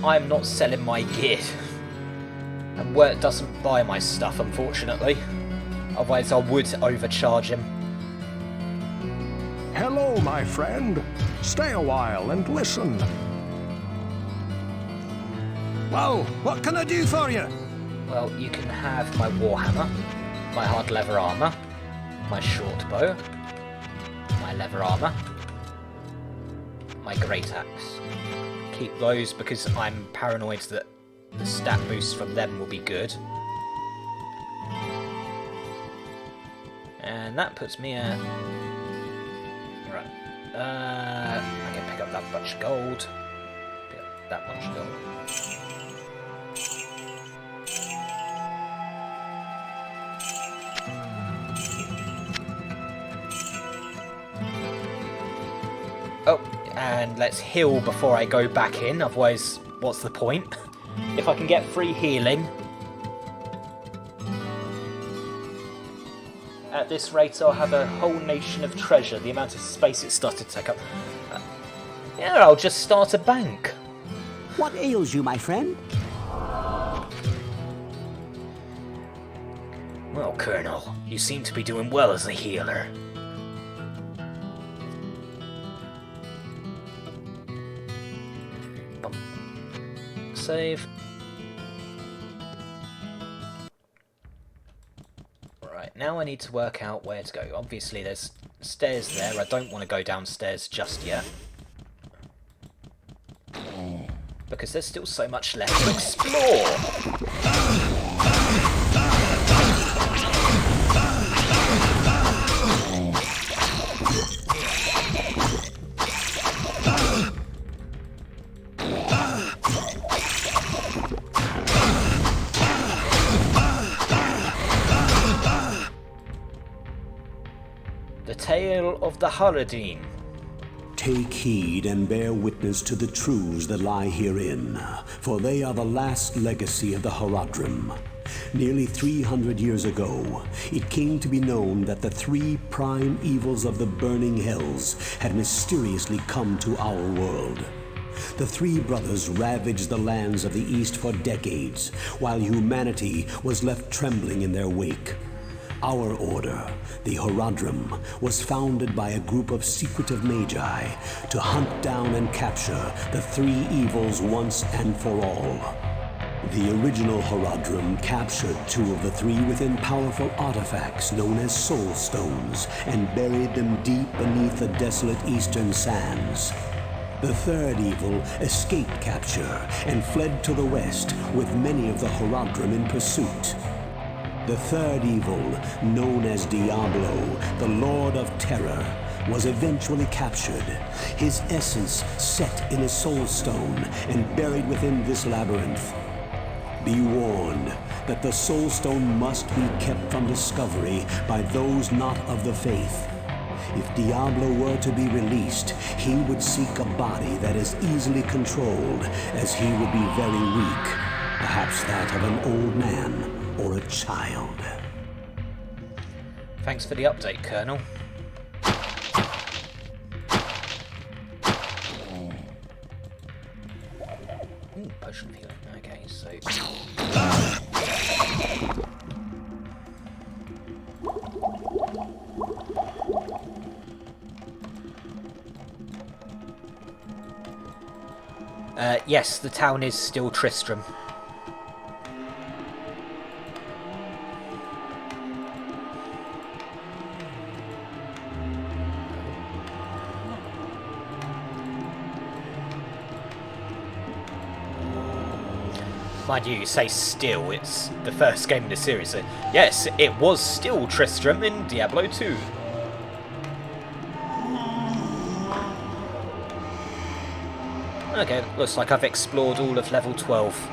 I'm not selling my gear. And Wirt doesn't buy my stuff, unfortunately. Otherwise I would overcharge him. Hello, my friend. Stay a while and listen. Well, what can I do for you? Well, you can have my warhammer, my hard leather armour, my short bow, my leather armour, my great axe. Keep those because I'm paranoid that the stat boost from them will be good. And that puts me at... Right. I can pick up that much gold. Pick up that much gold. Oh, and let's heal before I go back in, otherwise what's the point? If I can get free healing... At this rate I'll have a whole nation of treasure, the amount of space it started to take up. Yeah, I'll just start a bank. What ails you, my friend? Well, Colonel, you seem to be doing well as a healer. Save. Right, now I need to work out where to go. Obviously there's stairs there, I don't want to go downstairs just yet. Because there's still so much left to explore! The Tale of the Haradin. Take heed and bear witness to the truths that lie herein, for they are the last legacy of the Haradrim. Nearly 300 years ago, it came to be known that the three prime evils of the burning hells had mysteriously come to our world. The three brothers ravaged the lands of the East for decades, while humanity was left trembling in their wake. Our order, the Haradrim, was founded by a group of secretive magi to hunt down and capture the three evils once and for all. The original Haradrim captured two of the three within powerful artifacts known as Soul Stones and buried them deep beneath the desolate eastern sands. The third evil escaped capture and fled to the west with many of the Haradrim in pursuit. The third evil, known as Diablo, the Lord of Terror, was eventually captured, his essence set in a soul stone and buried within this labyrinth. Be warned that the soul stone must be kept from discovery by those not of the faith. If Diablo were to be released, he would seek a body that is easily controlled, as he would be very weak, perhaps that of an old man or a child. Thanks for the update, Colonel. Ooh, potion of healing. Okay, so... yes, the town is still Tristram. Mind you, you say still, it's the first game in the series, so yes, it was still Tristram in Diablo 2. Okay, looks like I've explored all of level 12.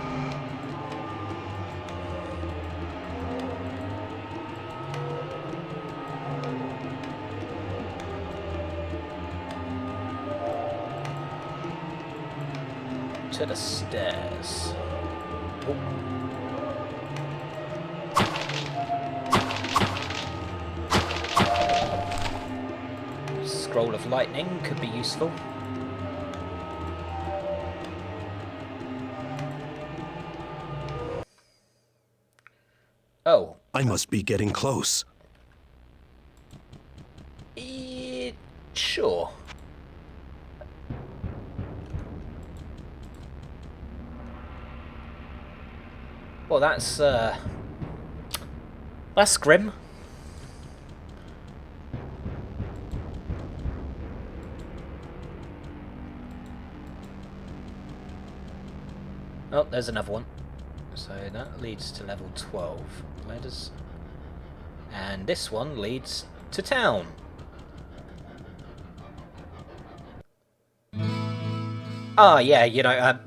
To the stairs. Scroll of lightning could be useful. Oh. I must be getting close. Sure. Well, that's grim. Oh, there's another one. So that leads to level 12. Where does... And this one leads to town. Ah, yeah, you know,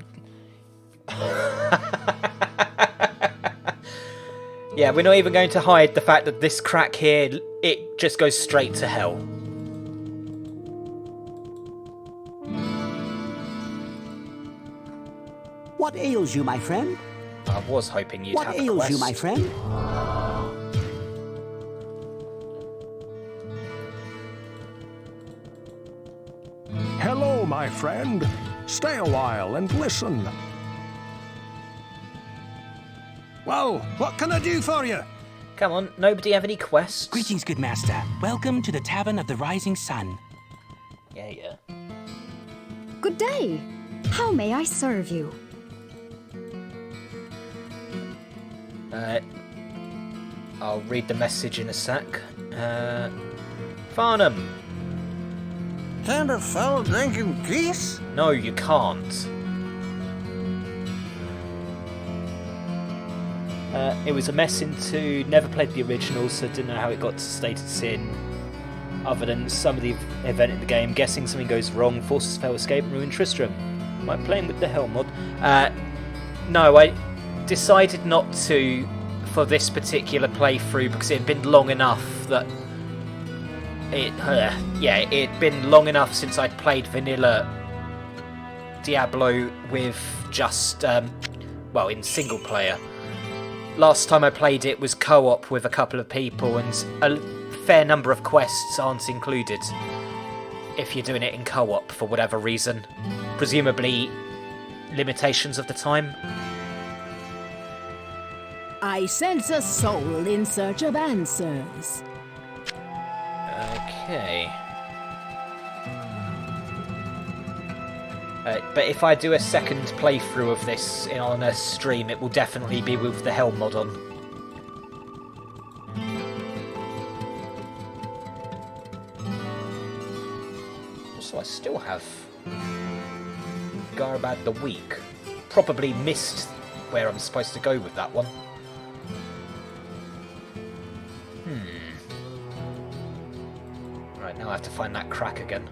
yeah, we're not even going to hide the fact that this crack here, it just goes straight to hell. What ails you, my friend? I was hoping you'd have a quest. What ails you, my friend? Hello, my friend. Stay a while and listen. Well, what can I do for you? Come on, nobody have any quests? Greetings, good master. Welcome to the Tavern of the Rising Sun. Yeah. Good day. How may I serve you? I'll read the message in a sec. Farnham. Can't a fellow drink in peace? No, you can't. It was a mess into... Never played the original, so didn't know how it got to status in. Other than some of the event in the game. Guessing something goes wrong, forces fail escape, ruin Tristram. Am I playing with the hell mod? No, I decided not to for this particular playthrough because it had been long enough that... it'd been long enough since I'd played vanilla Diablo with just, well, in single player. Last time I played it was co-op with a couple of people, and a fair number of quests aren't included if you're doing it in co-op for whatever reason. Presumably limitations of the time. I sense a soul in search of answers. Okay. But if I do a second playthrough of this on a stream, it will definitely be with the Hell mod on. Also, I still have Garabad the Weak. Probably missed where I'm supposed to go with that one. Right, now I have to find that crack again.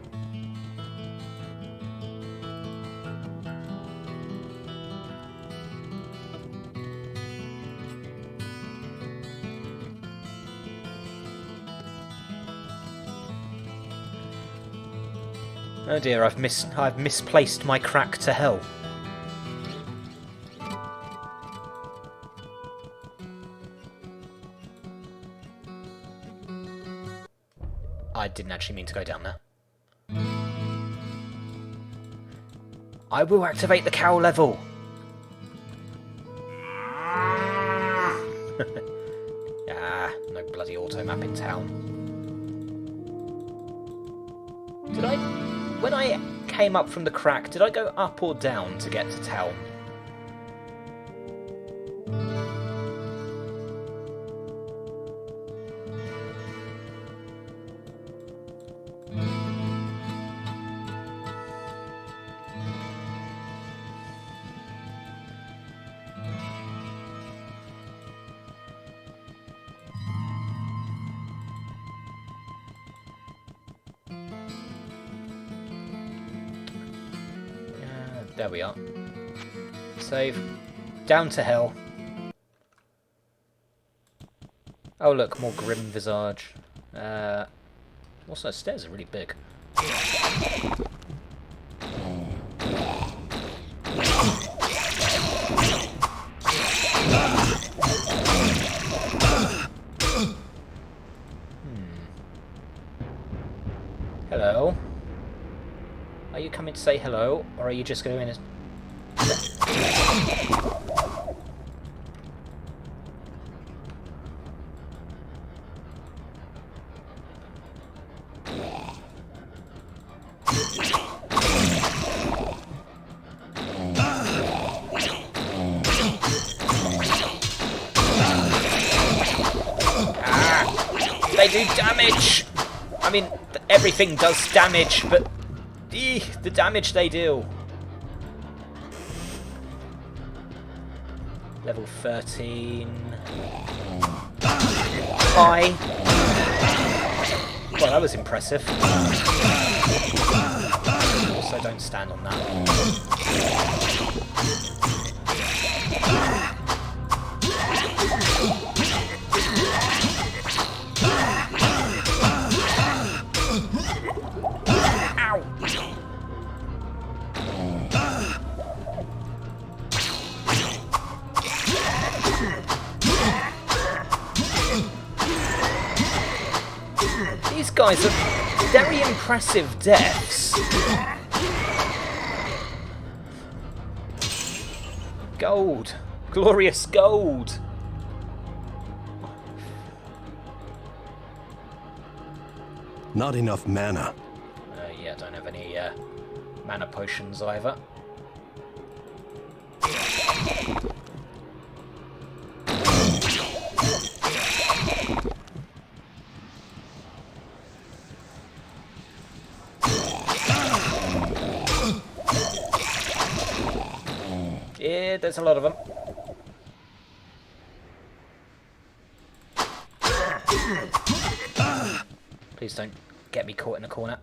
Oh dear, I've misplaced my crack to hell. I didn't actually mean to go down there. I will activate the cow level! No bloody auto map in town. Did I... When I came up from the crack, did I go up or down to get to town? There we are. Save. Down to hell. Oh look, more grim visage. Also, the stairs are really big. Hello. Are you coming to say hello, or are you just going to... they do damage! I mean, everything does damage, but the damage they deal. Level 13. Hi. Well, that was impressive. Also, don't stand on that. Ow! These guys are very impressive deaths. Gold. Glorious gold. Not enough mana. Yeah, don't have any mana potions either. Yeah, there's a lot of them. Please don't get me caught in a corner.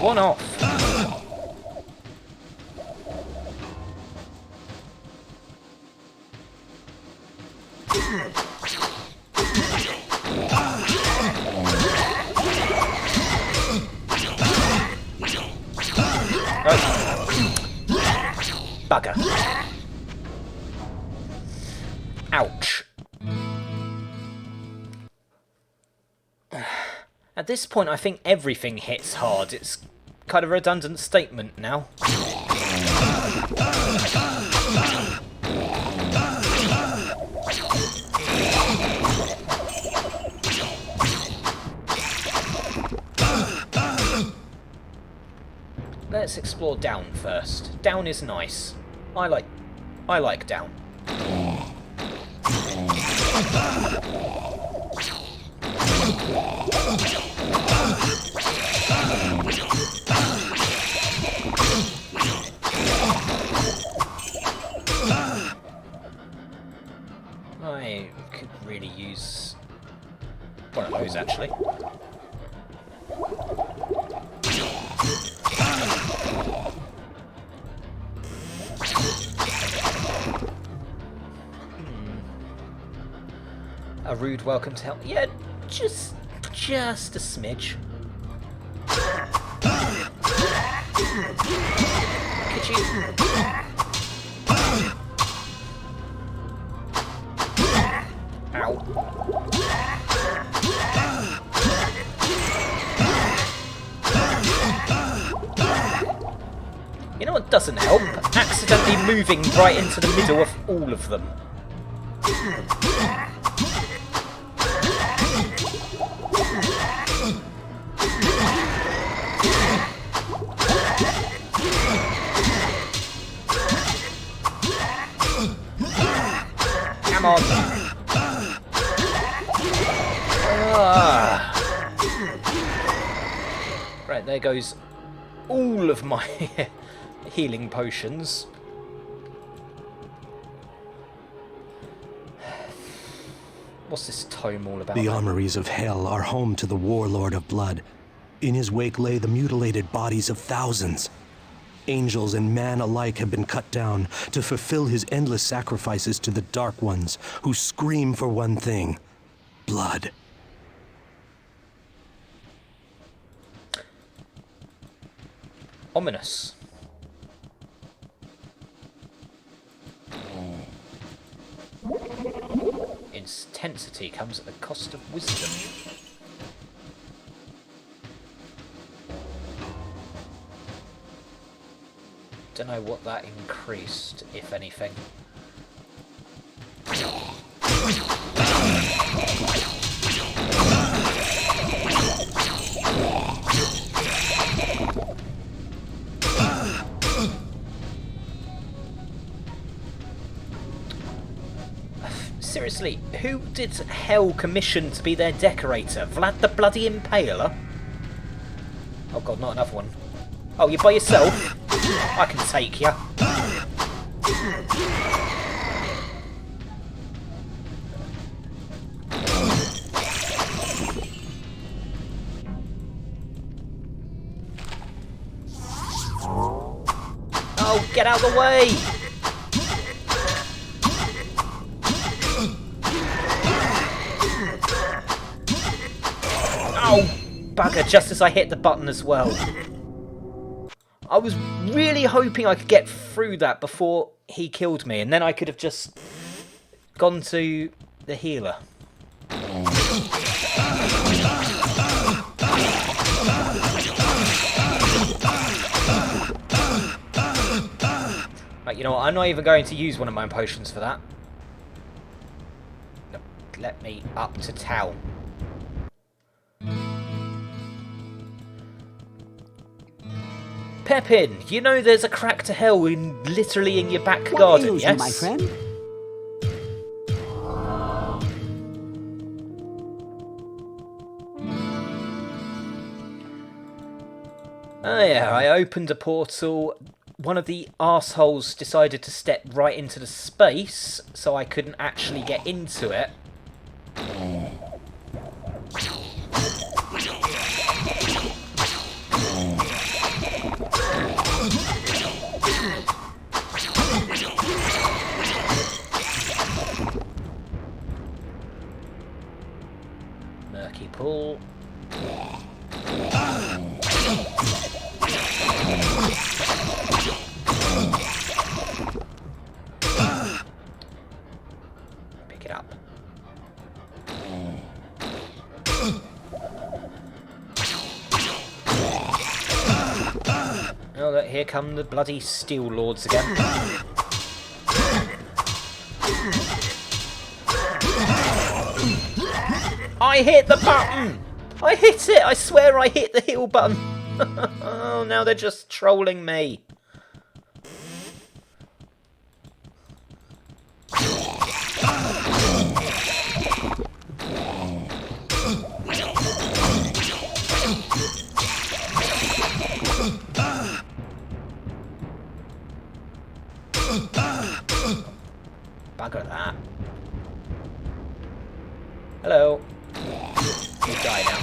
One off. Bugger. Ouch. At this point, I think everything hits hard. It's kind of a redundant statement now. Let's explore down first. Down is nice. I like down. I could really use one of those actually. A rude welcome to help. Yeah, just a smidge. Could you? Ow. You know what doesn't help? Accidentally moving right into the middle of all of them. Come on. Right, there goes all of my healing potions. What's this tome all about? The armories of hell are home to the warlord of blood. In his wake lay the mutilated bodies of thousands. Angels and man alike have been cut down to fulfill his endless sacrifices to the Dark Ones, who scream for one thing: blood. Ominous. Intensity comes at the cost of wisdom. Don't know what that increased, if anything. Firstly, who did Hell commission to be their decorator? Vlad the Bloody Impaler? Oh god, not another one. Oh, you're by yourself? I can take you. Oh, get out of the way! Oh, bugger, just as I hit the button as well. I was really hoping I could get through that before he killed me, and then I could have just gone to the healer. Right, you know what, I'm not even going to use one of my own potions for that. No, let me up to town. Pepin, you know there's a crack to hell literally in your back garden, ails yes? you, my friend? Oh yeah, I opened a portal. One of the arseholes decided to step right into the space, so I couldn't actually get into it. Murky pool. Pick it up. Oh, look, here come the bloody Steel Lords again. I hit the button! I hit it! I swear I hit the heal button! Oh, now they're just trolling me. Bugger that. Hello. You die now.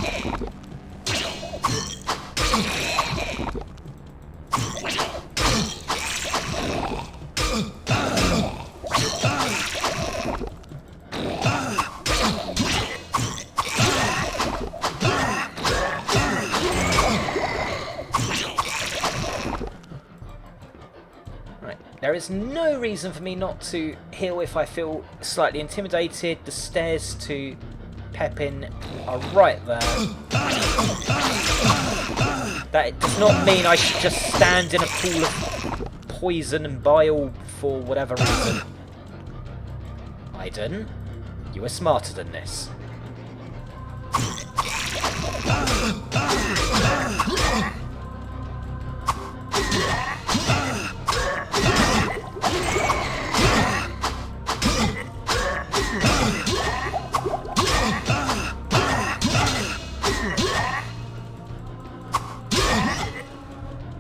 Right, there is no reason for me not to heal if I feel slightly intimidated. The stairs to Pepin are right there. That does not mean I should just stand in a pool of poison and bile for whatever reason. Aiden, you are smarter than this.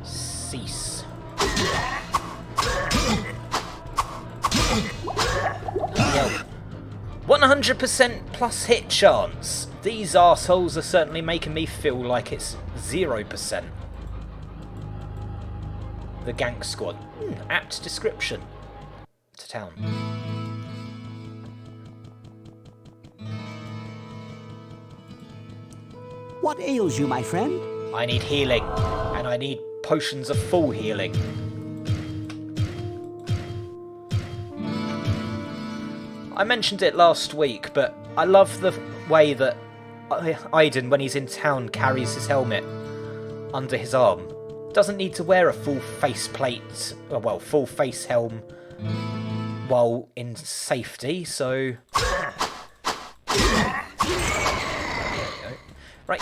Cease. 100% plus hit chance. These arseholes are certainly making me feel like it's 0%. The Gank Squad. Apt description. To town. What ails you, my friend? I need healing, and I need potions of full healing. I mentioned it last week, but I love the way that Aiden, when he's in town, carries his helmet under his arm. Doesn't need to wear a full face plate, well, full face helm while in safety, so... There we go. Right.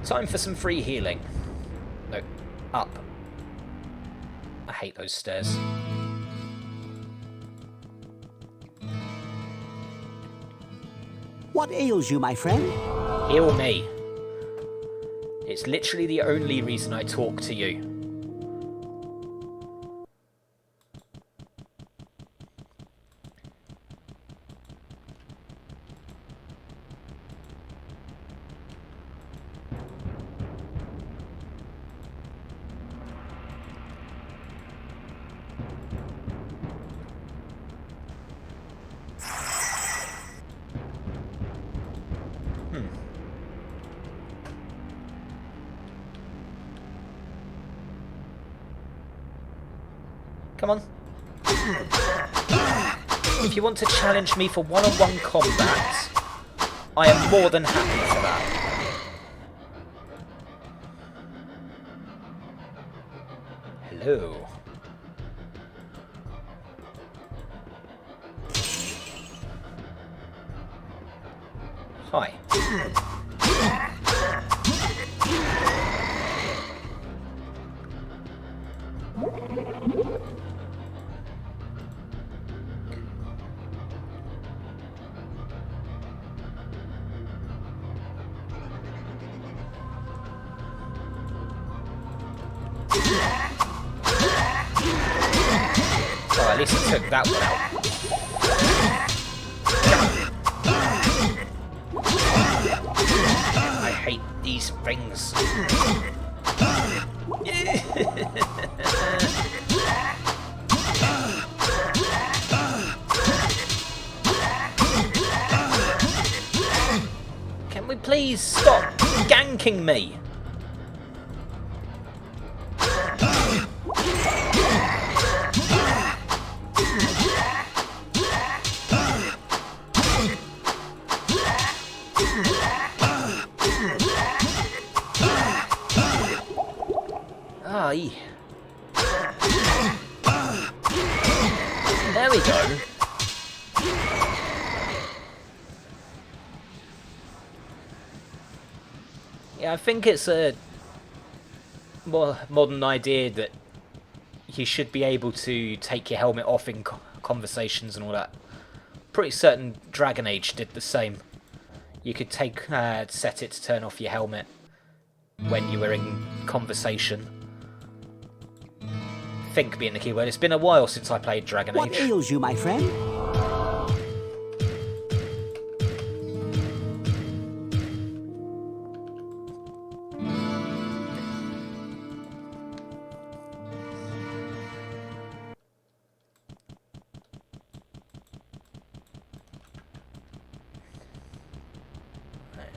Time for some free healing. No, up. I hate those stairs. What ails you, my friend? Heal me. It's literally the only reason I talk to you. Come on. If you want to challenge me for one-on-one combat, I am more than happy for that. Hello. Hi. Well, at least I took that one out. I hate these things. Can we please stop ganking me? Aye. There we go. Yeah, I think it's a more modern idea that you should be able to take your helmet off in conversations and all that. Pretty certain Dragon Age did the same. You could set it to turn off your helmet when you were in conversation. Think being the keyword. It's been a while since I played Dragon Age. What ails you, my friend?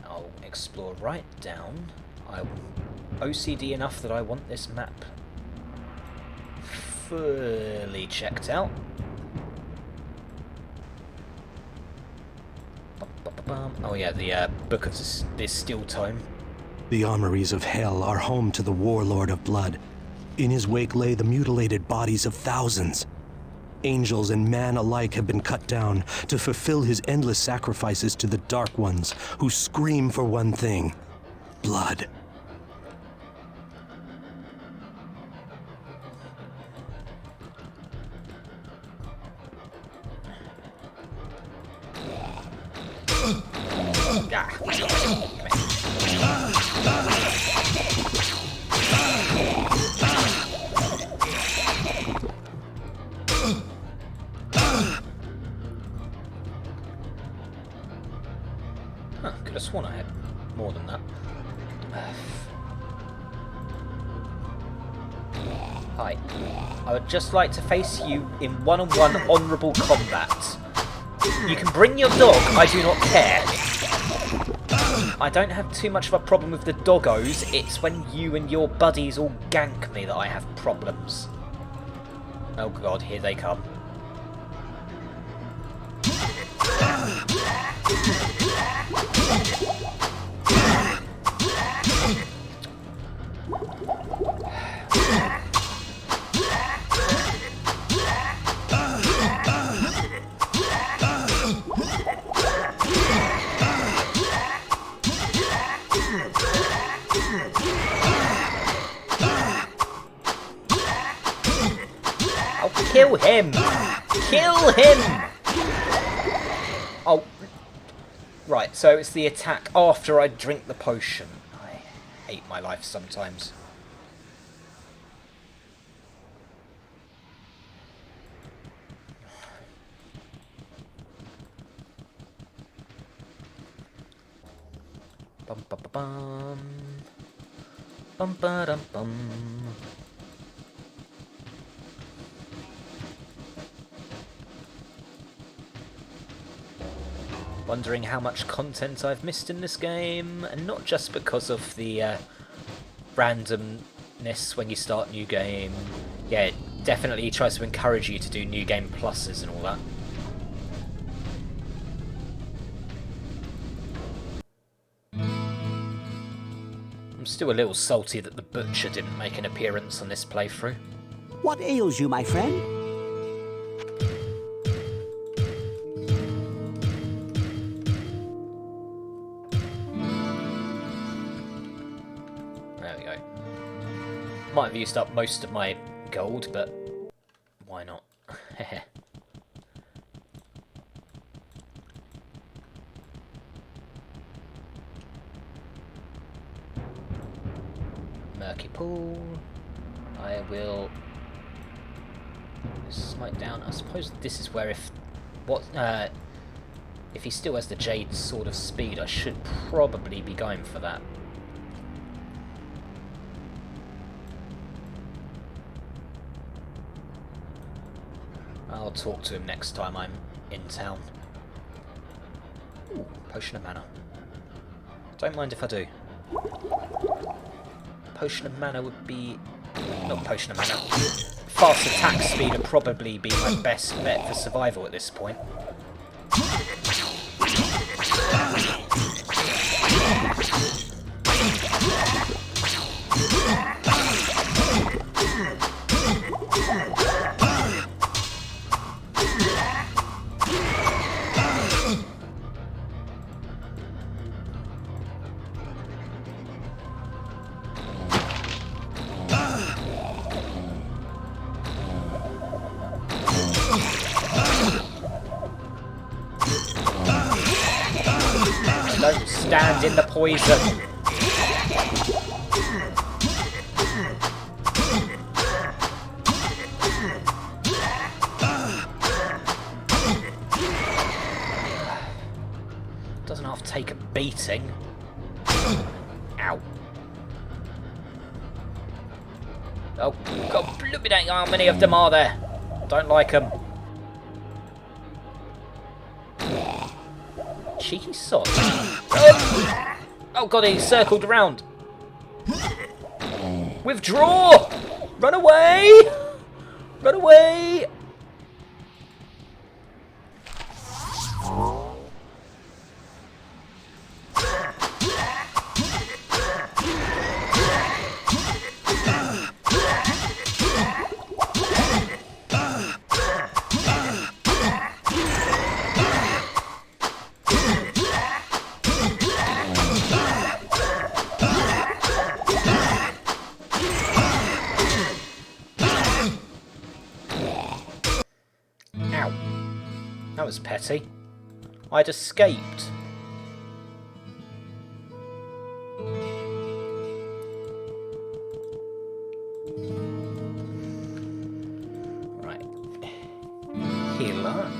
I'll explore right down. I'm OCD enough that I want this map fully checked out. Oh yeah, the Book of this Steel Tome. The armories of hell are home to the warlord of blood. In his wake lay the mutilated bodies of thousands. Angels and man alike have been cut down to fulfill his endless sacrifices to the Dark Ones, who scream for one thing: blood. Could have sworn I had more than that. Hi. I would just like to face you in one-on-one honourable combat. You can bring your dog, I do not care. I don't have too much of a problem with the doggos, it's when you and your buddies all gank me that I have problems. Oh god, here they come. Kill him! Kill him! Oh. Right, so it's the attack after I drink the potion. I hate my life sometimes. Bum bum bum bum bum bum bum. Wondering how much content I've missed in this game, and not just because of the randomness when you start new game. Yeah, it definitely tries to encourage you to do new game pluses and all that. I'm still a little salty that the Butcher didn't make an appearance on this playthrough. What ails you, my friend? There we go. Might have used up most of my gold, but why not? Murky pool. I will smite down. I suppose this is where if he still has the Jade Sword of Speed, I should probably be going for that. I'll talk to him next time I'm in town. Ooh, Potion of Mana. Don't mind if I do. Potion of Mana would be... not Potion of Mana. Fast attack speed would probably be my best bet for survival at this point. Don't stand in the poison. Doesn't have to take a beating. Ow. Oh, God, blooming how many of them are there? Don't like them. Cheeky sod. Oh God, he circled around. Withdraw! Run away! Run away! Ow. That was petty. I'd escaped. Right. Healer.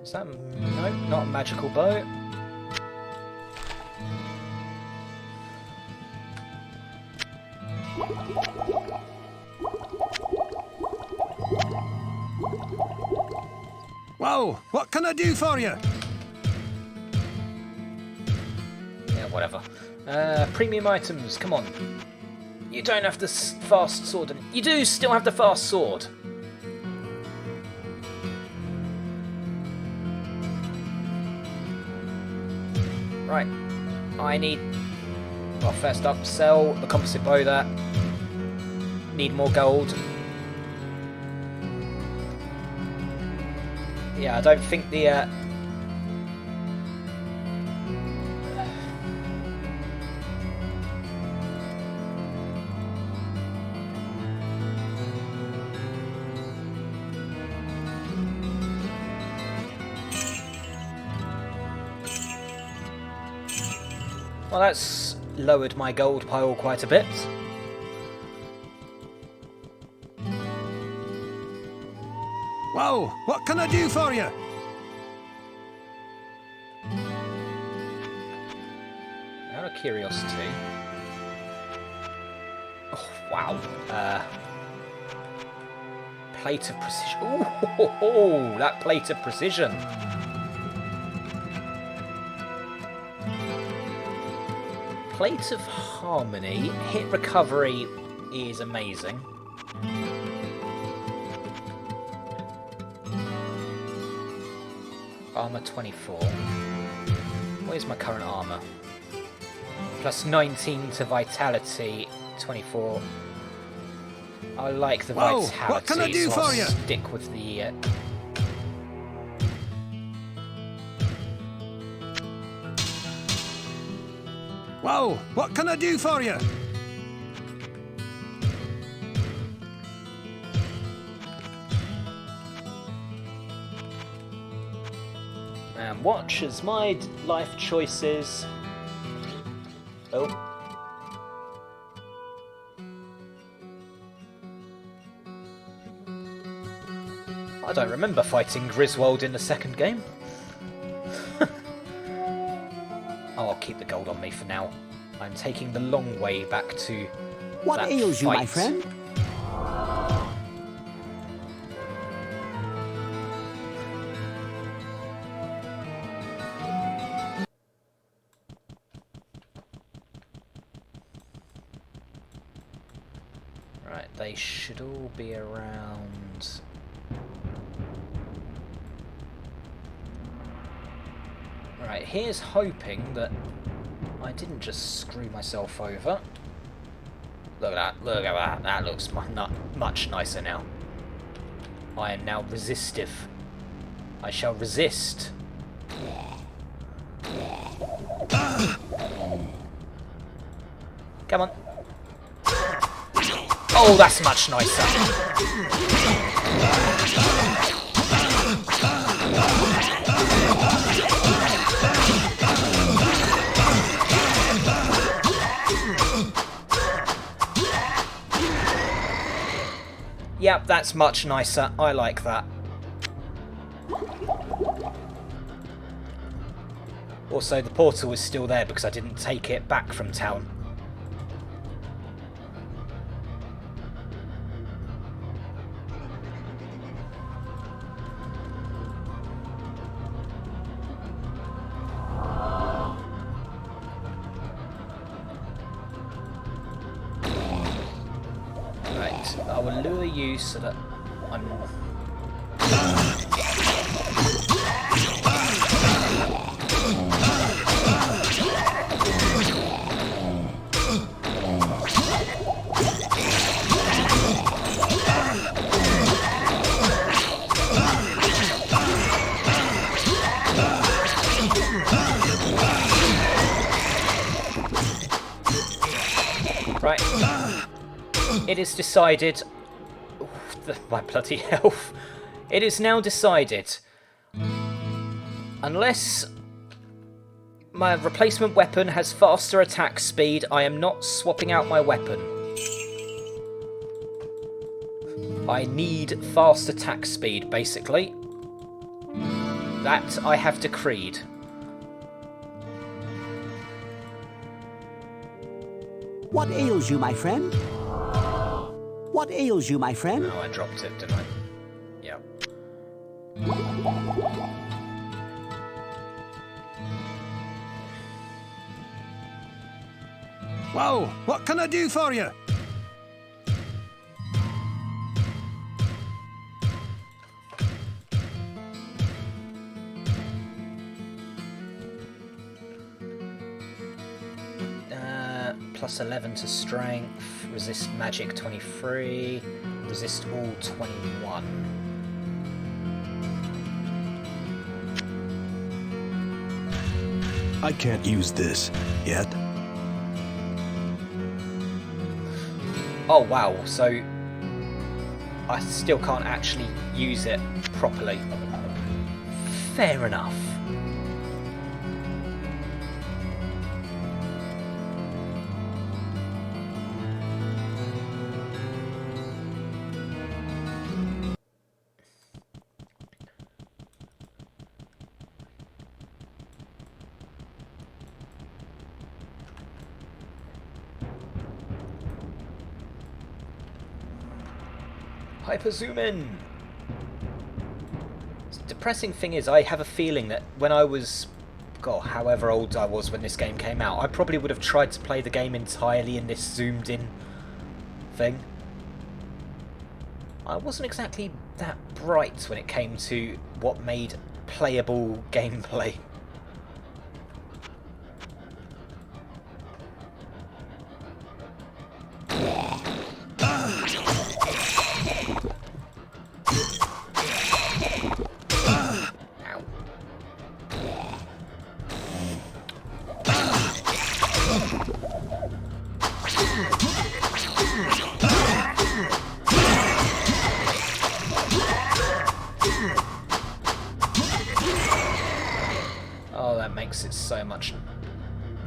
Is that... nope, not a magical bow. Whoa, what can I do for you? Yeah, whatever. Premium items, come on. You don't have the fast sword. You do still have the fast sword. Right. I need... well, first up, sell the composite bow there. Need more gold. Yeah, I don't think the Well, that's lowered my gold pile quite a bit. Whoa, what can I do for you? Out of curiosity. Oh, wow. Plate of precision. Ooh, that plate of precision. Plate of harmony. Hit recovery is amazing. Armor 24. Where's my current armor? Plus 19 to vitality, 24. I like the Whoa, vitality, what can I do so for I'll you? stick with the... Whoa, what can I do for you? And watch as my life choices... Oh. I don't remember fighting Griswold in the second game. I'll keep the gold on me for now. I'm taking the long way back to What that ails you, my fight. friend? Right, they should all be around... Right, here's hoping that I didn't just screw myself over. Look at that, look at that, that looks much nicer now. I am now resistive. I shall resist. Come on. Oh, that's much nicer. Yep, that's much nicer. I like that. Also, the portal is still there because I didn't take it back from town. Right, I will lure you so that I'm... Right. It is decided... my bloody health. It is now decided. Unless my replacement weapon has faster attack speed, I am not swapping out my weapon. I need fast attack speed, basically. That I have decreed. What ails you, my friend? What ails you, my friend? Oh, I dropped it, didn't I? Yeah. Whoa, what can I do for you? Plus 11 to strength, resist magic 23, resist all 21. I can't use this yet. Oh wow, so I still can't actually use it properly. Fair enough. Hyper zoom in! The depressing thing is, I have a feeling that when I was, God, however old I was when this game came out, I probably would have tried to play the game entirely in this zoomed in thing. I wasn't exactly that bright when it came to what made playable gameplay. Oh, that makes it so much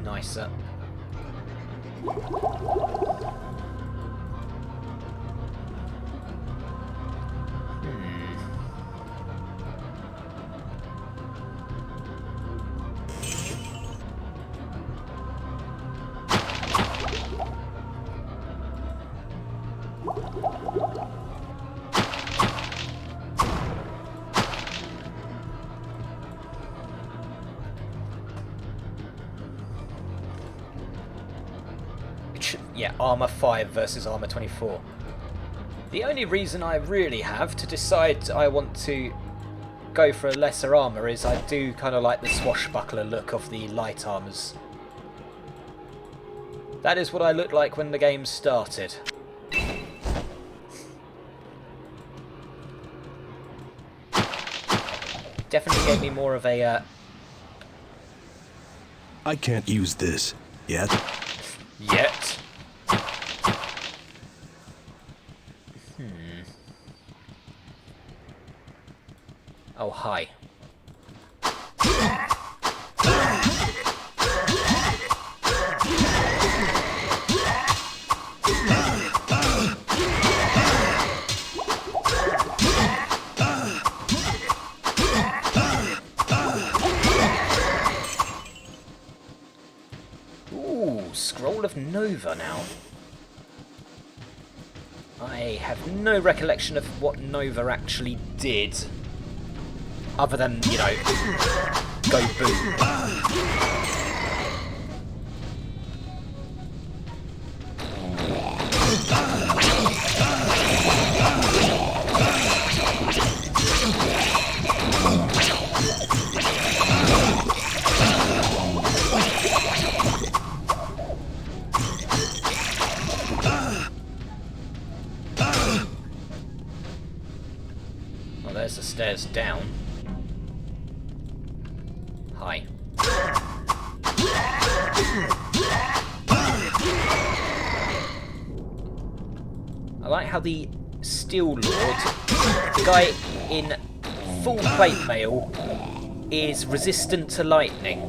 nicer. Yeah, armor 5 versus armor 24. The only reason I really have to decide I want to go for a lesser armor is I do kind of like the swashbuckler look of the light armors. That is what I looked like when the game started. Definitely gave me more of a I can't use this yet. Yet. Oh, hi. Ooh, Scroll of Nova now. I have no recollection of what Nova actually did. Other than, you know, go boom. Well, there's the stairs down. Hi. I like how the Steel Lord, the guy in full plate mail, is resistant to lightning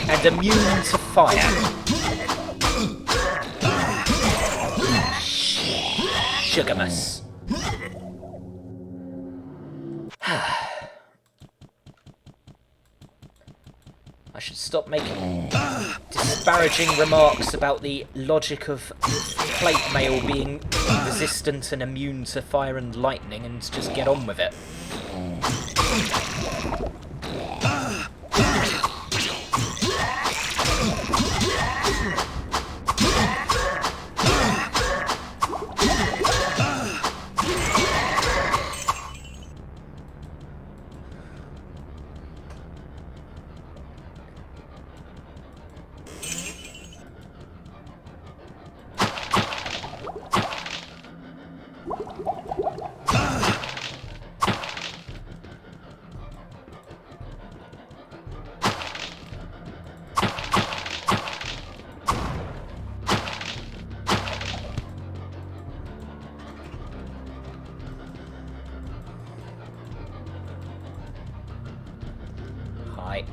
and immune to fire. Sugarmus. I should stop making disparaging remarks about the logic of plate mail being resistant and immune to fire and lightning and just get on with it. Hi.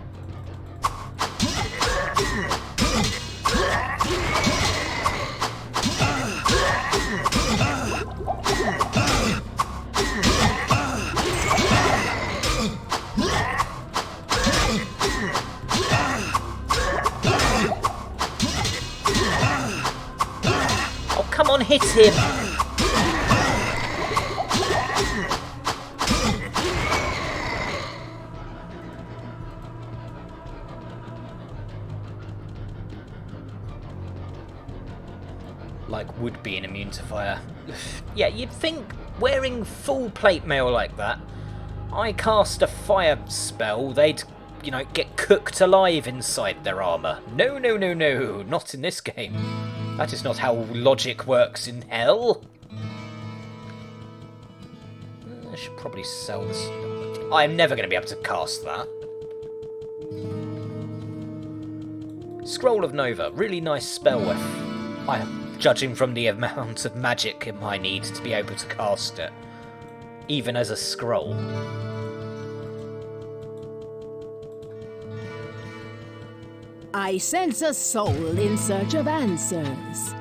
Oh, come on, hit him! would be an immune to fire. Yeah, you'd think wearing full plate mail like that, I cast a fire spell, they'd, you know, get cooked alive inside their armour. No, no, no, no, not in this game. That is not how logic works in hell. I should probably sell this. I'm never going to be able to cast that. Scroll of Nova, really nice spell with. I'm judging from the amount of magic I need to be able to cast it, even as a scroll. I sense a soul in search of answers.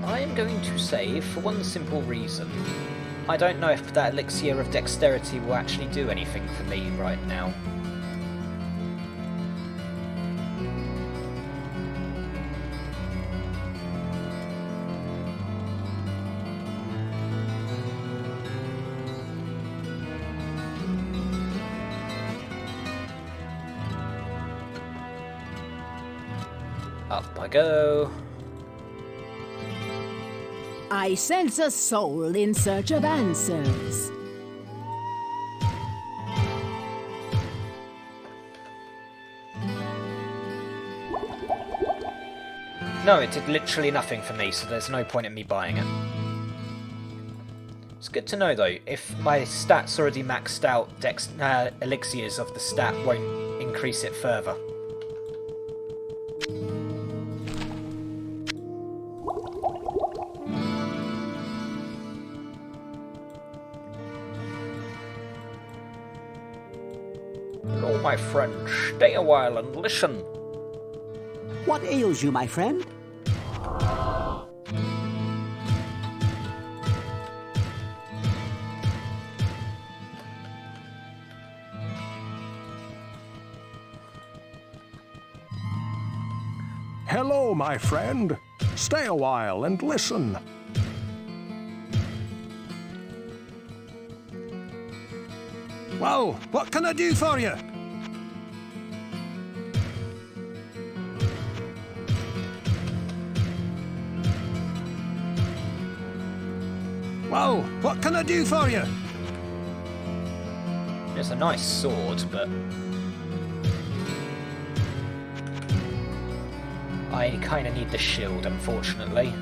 I'm going to save for one simple reason. I don't know if that elixir of dexterity will actually do anything for me right now. Up I go. I sense a soul in search of answers. No, it did literally nothing for me, so there's no point in me buying it. It's good to know, though, if my stat's already maxed out, elixirs of the stat won't increase it further. Hello, my friend. Stay a while and listen. What ails you, my friend? Hello, my friend. Stay a while and listen. Well, what can I do for you? Well, what can I do for you? It's a nice sword, but I kind of need the shield, unfortunately.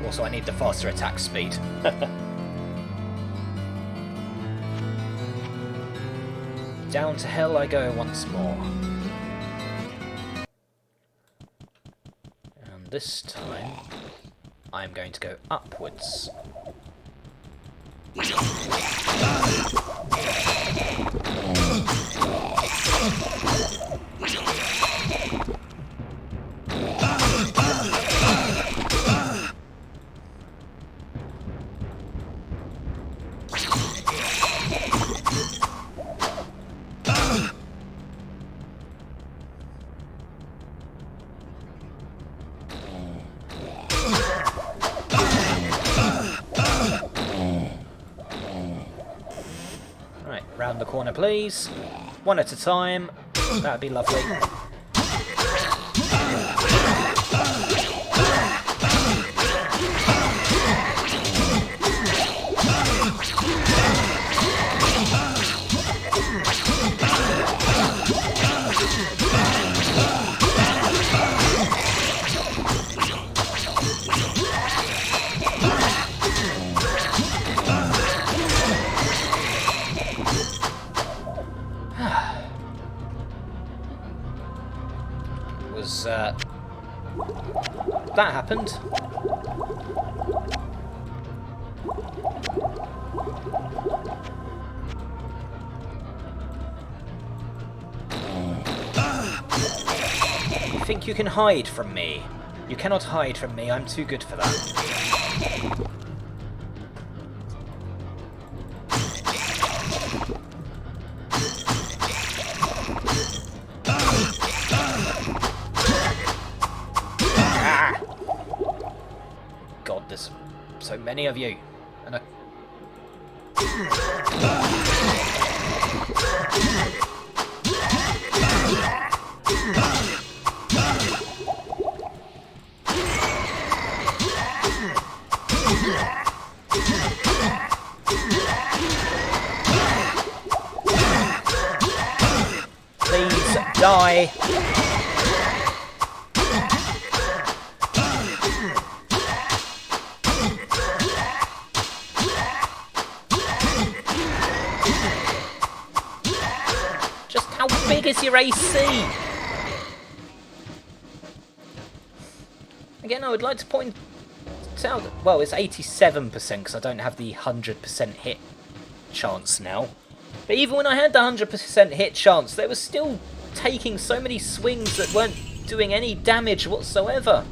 Also, I need the faster attack speed. Down to hell I go once more. And this time, I'm going to go upwards. Right, round the corner please. One at a time. That'd be lovely. That happened. think you can hide from me? You cannot hide from me, I'm too good for that. Ah! God, there's so many of you. And I... Please die. Just how big is your AC? Again, I would like to point out that, well, it's 87% because I don't have the 100% hit chance now. But even when I had the 100% hit chance, they were still taking so many swings that weren't doing any damage whatsoever.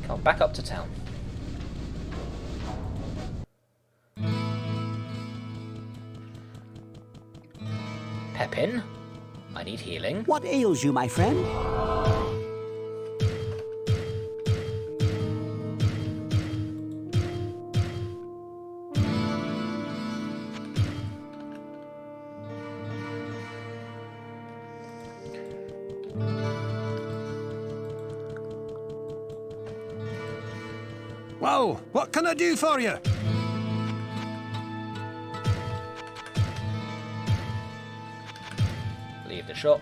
Come on, back up to town. Pepin, I need healing. What ails you, my friend? Well, what can I do for you? Leave the shop.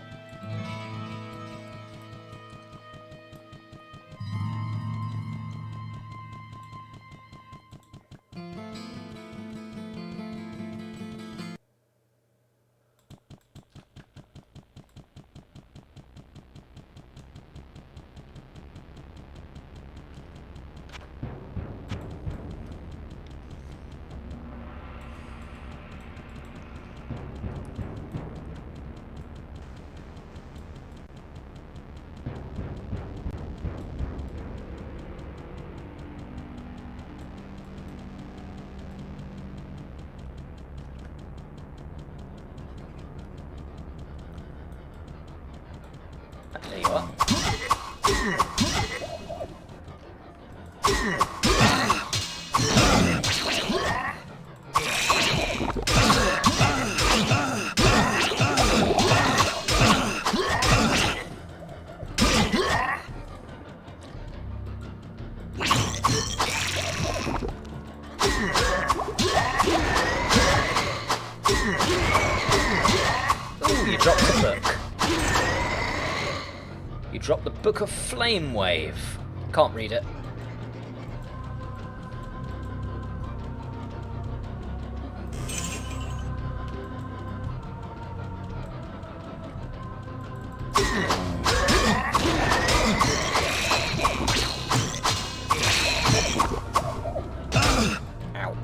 There you are. Ooh, you dropped the book. You dropped the Book of Flame Wave. Can't read it. Ow.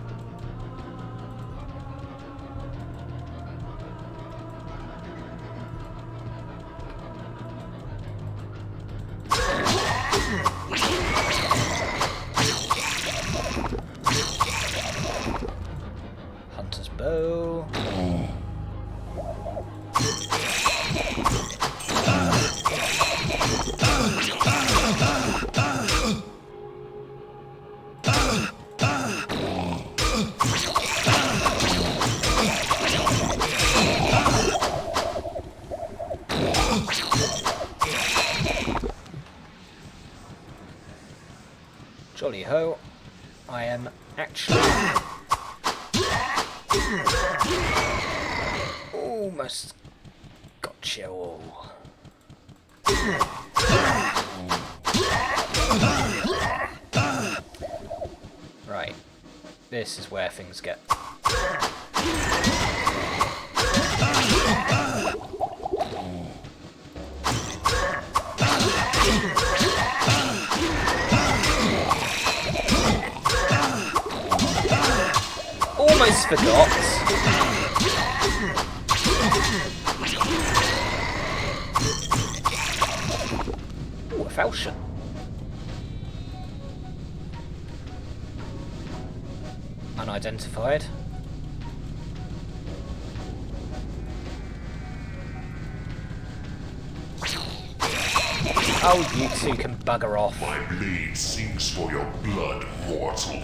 Hunter's bow. Jolly ho. I am actually almost got you all. Right. This is where things get almost forgot. Falchion. Unidentified. Oh, you two can bugger off. My blade sings for your blood, mortal.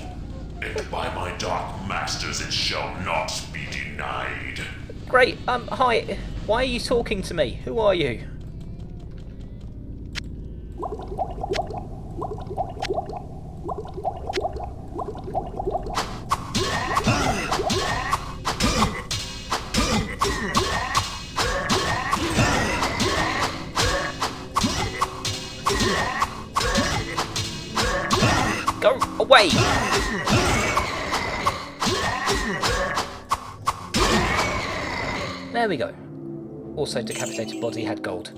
And by my dark masters it shall not be denied. Great, hi. Why are you talking to me? Who are you? Go away! There we go. Also, decapitated body had gold.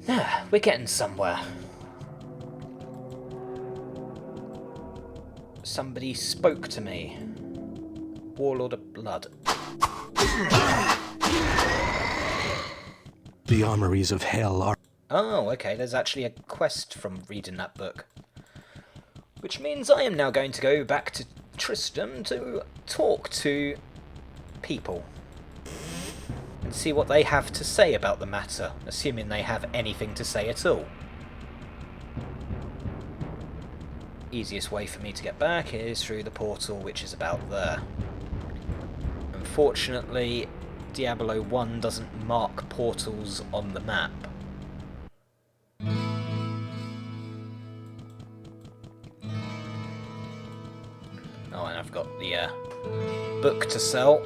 Ah, we're getting somewhere. Somebody spoke to me. Warlord of Blood. The armories of hell are... Oh, okay, there's actually a quest from reading that book. Which means I am now going to go back to Tristram to talk to people. And see what they have to say about the matter, assuming they have anything to say at all. Easiest way for me to get back is through the portal, which is about there. Unfortunately, Diablo 1 doesn't mark portals on the map. Oh, and I've got the book to sell.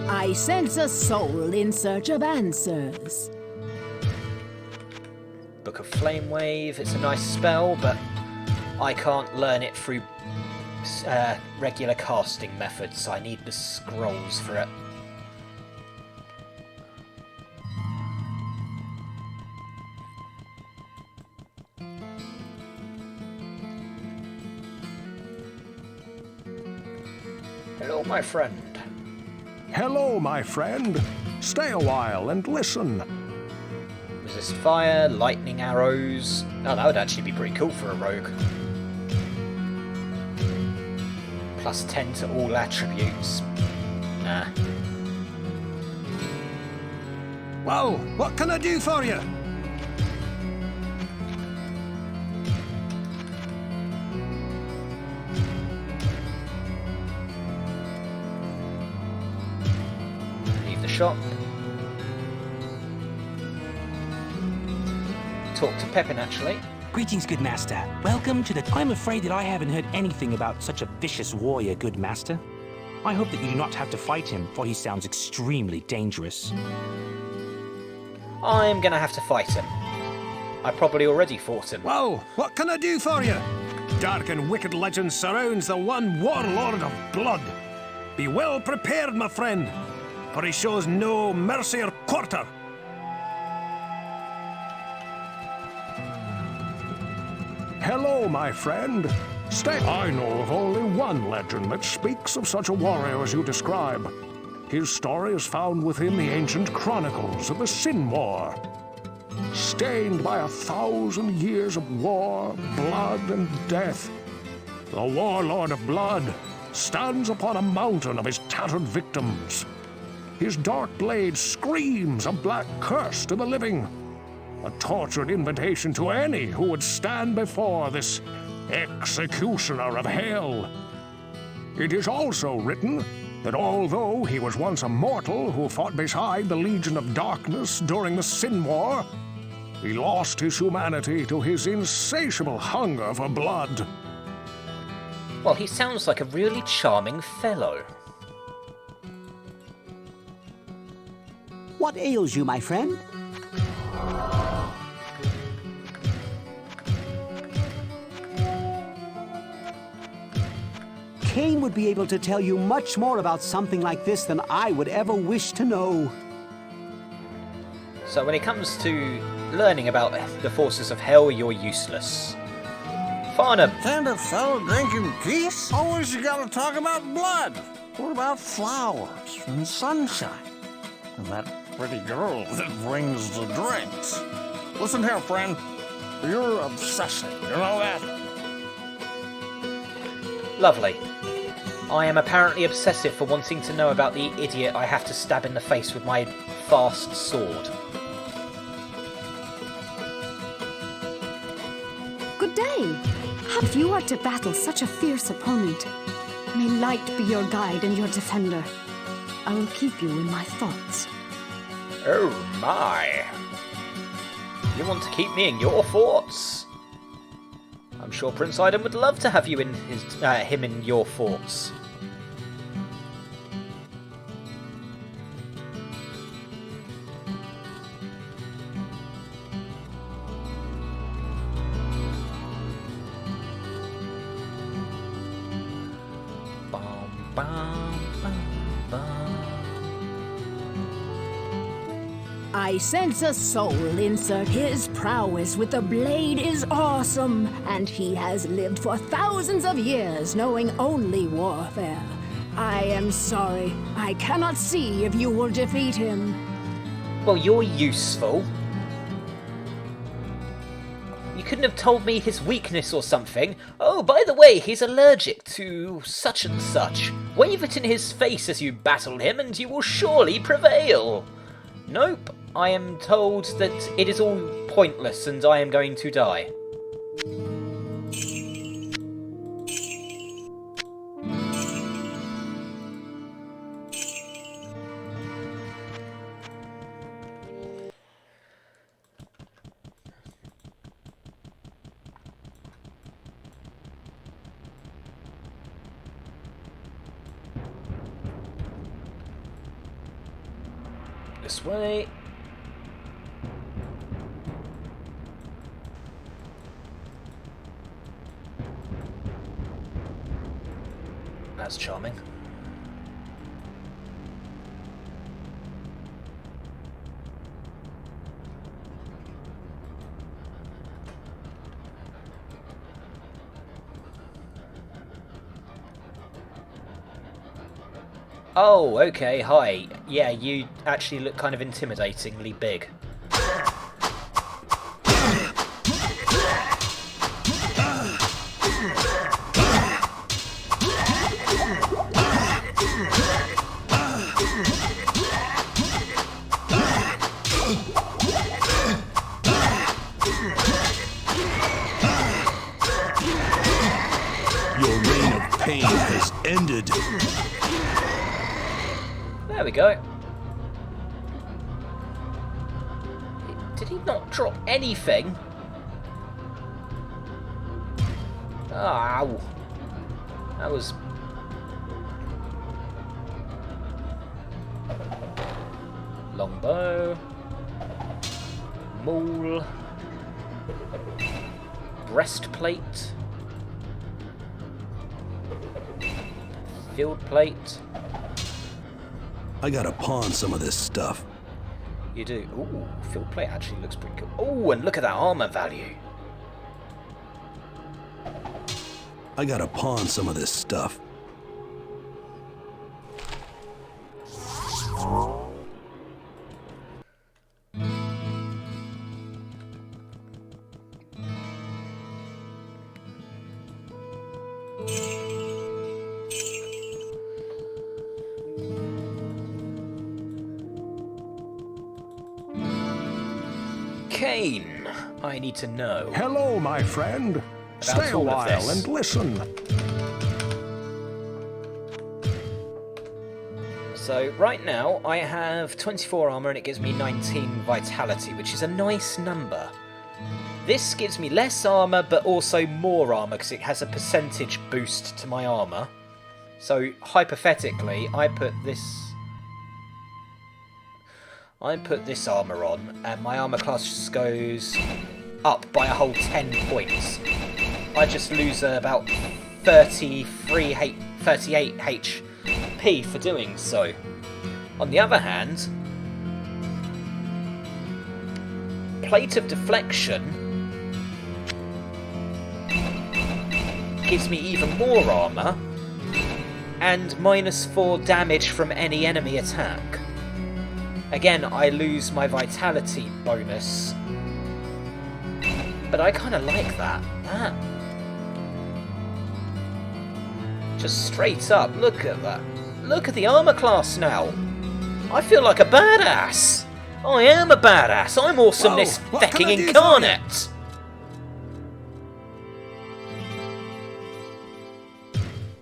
I sense a soul in search of answers. Book of Flame Wave, it's a nice spell, but I can't learn it through regular casting methods, so I need the scrolls for it. Hello, my friend. Hello, my friend. Stay a while and listen. Resist fire, lightning arrows. Oh, that would actually be pretty cool for a rogue. Plus 10 to all attributes. Nah. Well, what can I do for you? Leave the shop. Talk to Pepin, actually. Greetings, good master. Welcome to the... I'm afraid that I haven't heard anything about such a vicious warrior, good master. I hope that you do not have to fight him, for he sounds extremely dangerous. I'm gonna have to fight him. I probably already fought him. Well, what can I do for you? Dark and wicked legend surrounds the one warlord of blood. Be well prepared, my friend, for he shows no mercy or quarter. Hello, my friend. I know of only one legend that speaks of such a warrior as you describe. His story is found within the ancient chronicles of the Sin War. Stained by 1,000 years of war, blood, and death, the Warlord of Blood stands upon a mountain of his tattered victims. His dark blade screams a black curse to the living, a tortured invitation to any who would stand before this executioner of hell. It is also written that although he was once a mortal who fought beside the Legion of Darkness during the Sin War, he lost his humanity to his insatiable hunger for blood. Well, he sounds like a really charming fellow. What ails you, my friend? Cain would be able to tell you much more about something like this than I would ever wish to know. So when it comes to learning about the forces of hell, you're useless. Farnham. Kind of fellow drinking peace? Always you gotta talk about blood. What about flowers and sunshine? And that pretty girl that brings the drinks. Listen here, friend. You're obsessive, you know that? Lovely. I am apparently obsessive for wanting to know about the idiot I have to stab in the face with my fast sword. Good day. If you are to battle such a fierce opponent, may light be your guide and your defender. I will keep you in my thoughts. Oh my. You want to keep me in your thoughts? I'm sure Prince Iden would love to have you in him in your thoughts. I sense a soul insert. His prowess with the blade is awesome, and he has lived for thousands of years knowing only warfare. I am sorry. I cannot see if you will defeat him. Well, you're useful. You couldn't have told me his weakness or something. Oh, by the way, he's allergic to such and such. Wave it in his face as you battle him and you will surely prevail. Nope, I am told that it is all pointless and I am going to die. This way. That's charming. Oh, okay, hi. Yeah, you actually look kind of intimidatingly big. Your reign of pain has ended. There we go. Did he not drop anything? Ow. That was... Longbow. Maul. Breastplate. Field plate. I gotta pawn some of this stuff. You do. Ooh, field plate actually looks pretty cool. Ooh, and look at that armor value. I gotta pawn some of this stuff. Kane, I need to know. Hello, my friend. Stay a all of while this. and listen. So right now I have 24 armor and it gives me 19 vitality, which is a nice number. This gives me less armor but also more armor because it has a percentage boost to my armor. So hypothetically I put this armor on and my armor class just goes up by a whole 10 points. I just lose about 38 HP for doing so. On the other hand, Plate of Deflection gives me even more armour, and -4 damage from any enemy attack. Again, I lose my vitality bonus, but I kind of like that. Just straight up, look at that. Look at the armour class now. I feel like a badass. I am a badass. I'm awesomeness fucking incarnate.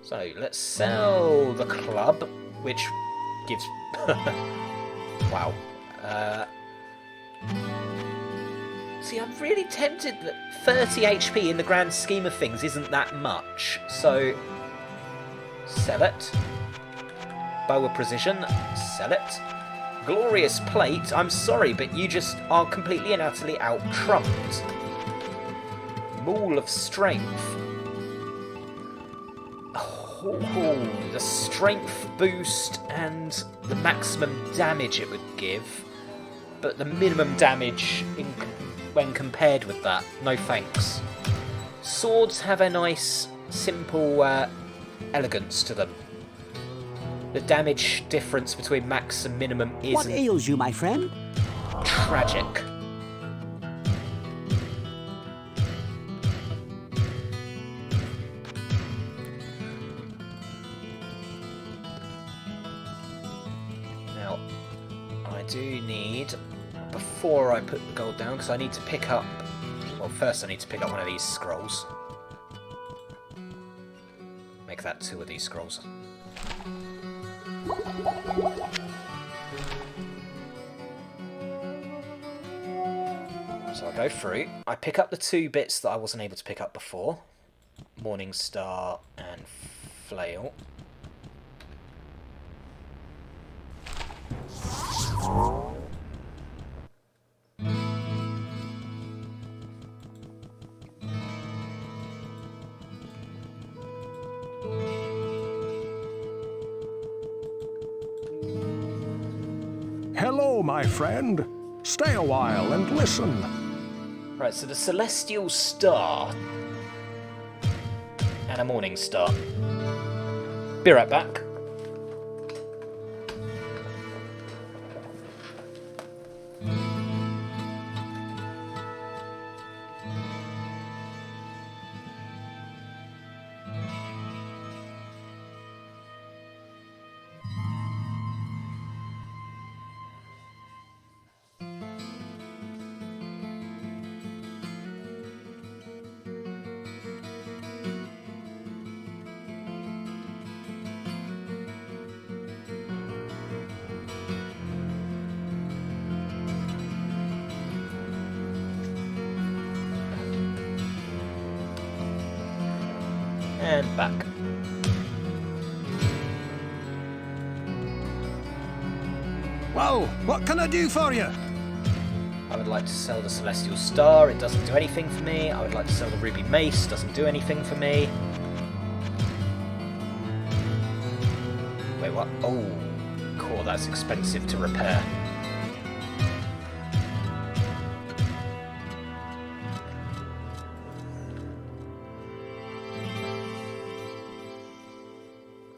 So let's sell the club, which gives... wow. See, I'm really tempted that 30 HP in the grand scheme of things isn't that much. So, sell it. Bow of Precision, sell it. Glorious Plate, I'm sorry, but you just are completely and utterly out-trumped. Maul of Strength. Oh, the strength boost and the maximum damage it would give, but the minimum damage when compared with that, no thanks. Swords have a nice, simple elegance to them. The damage difference between max and minimum isn't... What ails you, my friend? Tragic. Now, I do need, before I put the gold down, because I need to pick up... Well, first I need to pick up one of these scrolls. Make that 2 of these scrolls. So I go through, I pick up the 2 bits that I wasn't able to pick up before. Morning Star and Flail. Hello, my friend. Stay a while and listen. Right, so the Celestial Star and a Morning Star. Be right back. And back. Well, what can I do for you? I would like to sell the Celestial Star, it doesn't do anything for me. I would like to sell the Ruby Mace, doesn't do anything for me. Wait, what? Oh, cool, that's expensive to repair.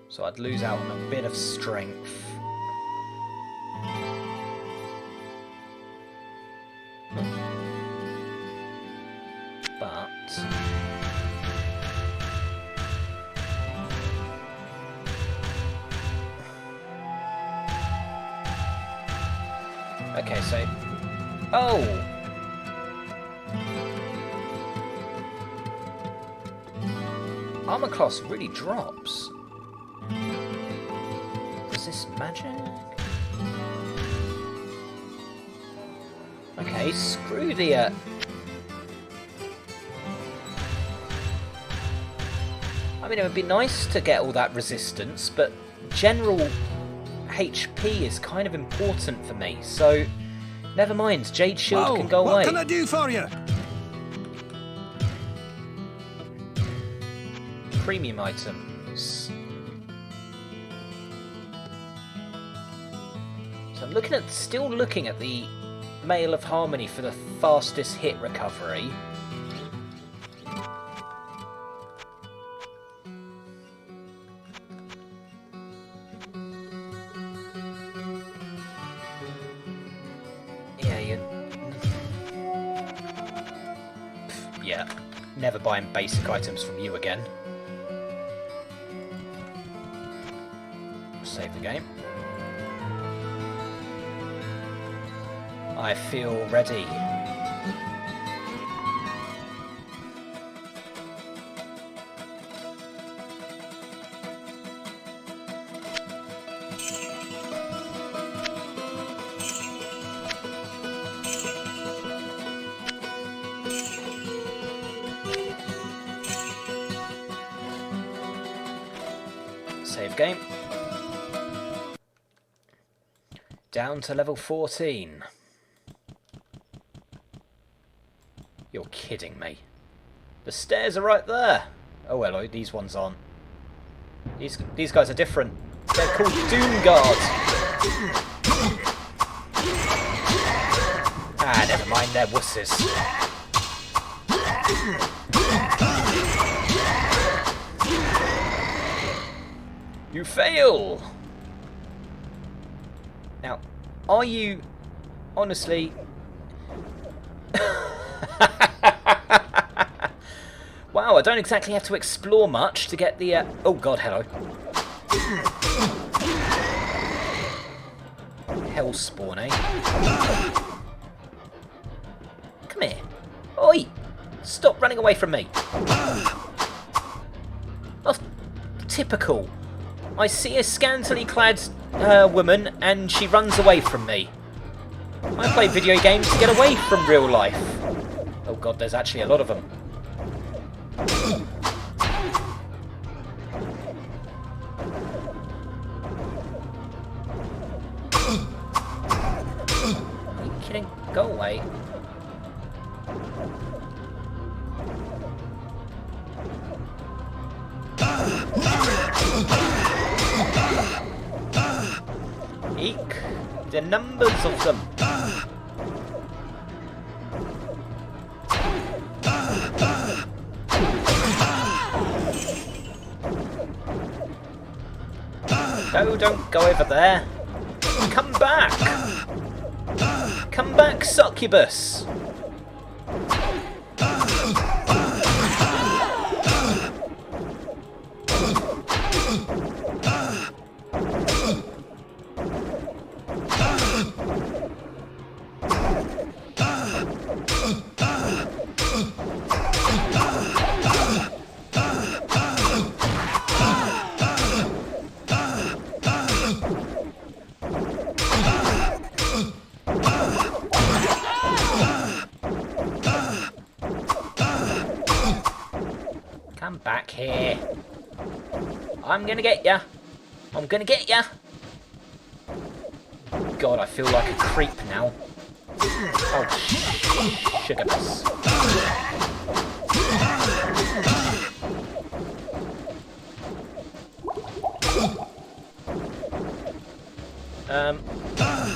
So I'd lose out on a bit of strength. But... okay, so... oh! Armor class really drops. Is this magic? Okay, screw the... I mean, it would be nice to get all that resistance, but general HP is kind of important for me, so never mind, Jade Shield can go away. What can I do for you? Premium items. So I'm still looking at the Mail of Harmony for the fastest hit recovery. Yeah, never buying basic items from you again. Save the game. I feel ready. Save game. Down to level 14. You're kidding me. The stairs are right there. Oh hello, these ones aren't. These guys are different. They're called Doom Guards. Ah, never mind, they're wusses. You fail! Now, are you honestly... Wow, I don't exactly have to explore much to get the... Oh god, hello. Hellspawn, eh? Come here. Oi! Stop running away from me. Oh, typical. I see a scantily clad woman and she runs away from me. I play video games to get away from real life. Oh god, there's actually a lot of them. Are you kidding? Go away. Eek, the numbers of them. No, don't go over there. Come back. Come back, succubus. Come back here. I'm gonna get ya. I'm gonna get ya. God, I feel like a creep now. Oh, sugar bus.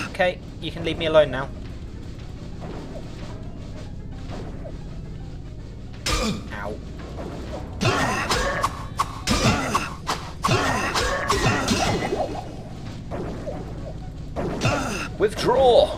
Okay, you can leave me alone now. Ow. Withdraw!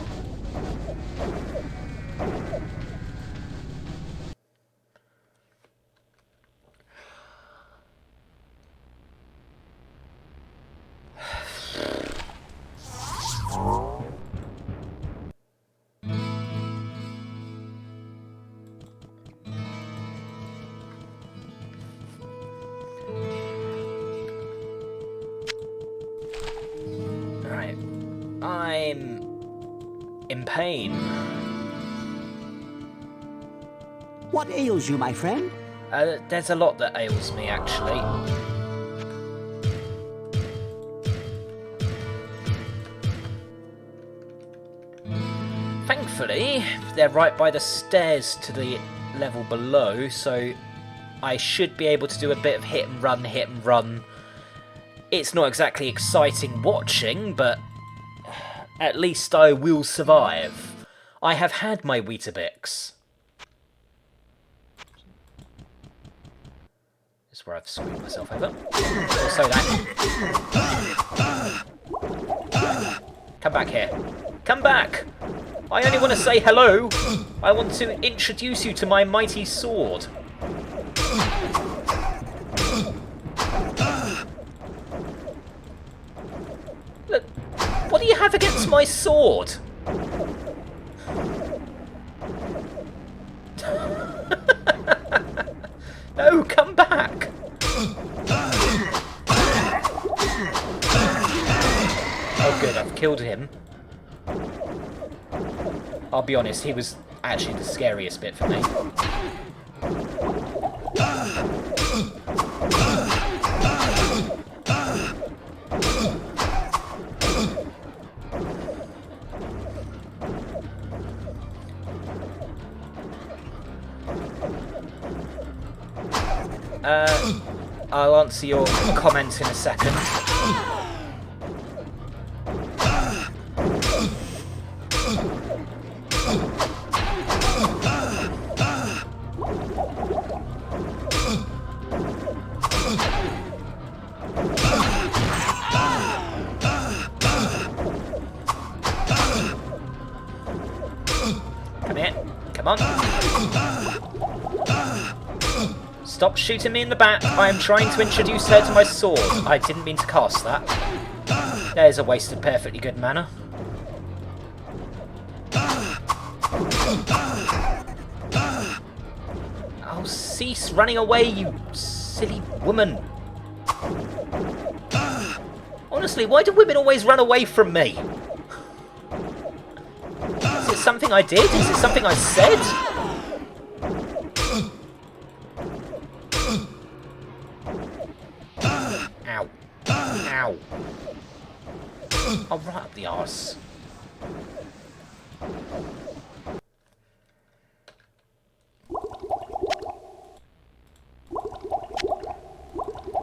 Right. I'm in pain. What ails you, my friend? There's a lot that ails me, actually. Thankfully, they're right by the stairs to the level below, so I should be able to do a bit of hit and run. It's not exactly exciting watching, but at least I will survive. I have had my Weetabix. This is where I've screwed myself over. Also that. Come back here. Come back! I only want to say hello. I want to introduce you to my mighty sword. Look, what do you have against my sword? No, come back! Oh good, I've killed him. I'll be honest, he was actually the scariest bit for me. I'll answer your comment in a second. Come here. Come on. Stop shooting me in the back. I am trying to introduce her to my sword. I didn't mean to cast that. There's a waste of perfectly good mana. Oh, cease running away, you silly woman. Honestly, why do women always run away from me? Is it something I did? Is it something I said? Ow. Ow. Oh, right up the arse.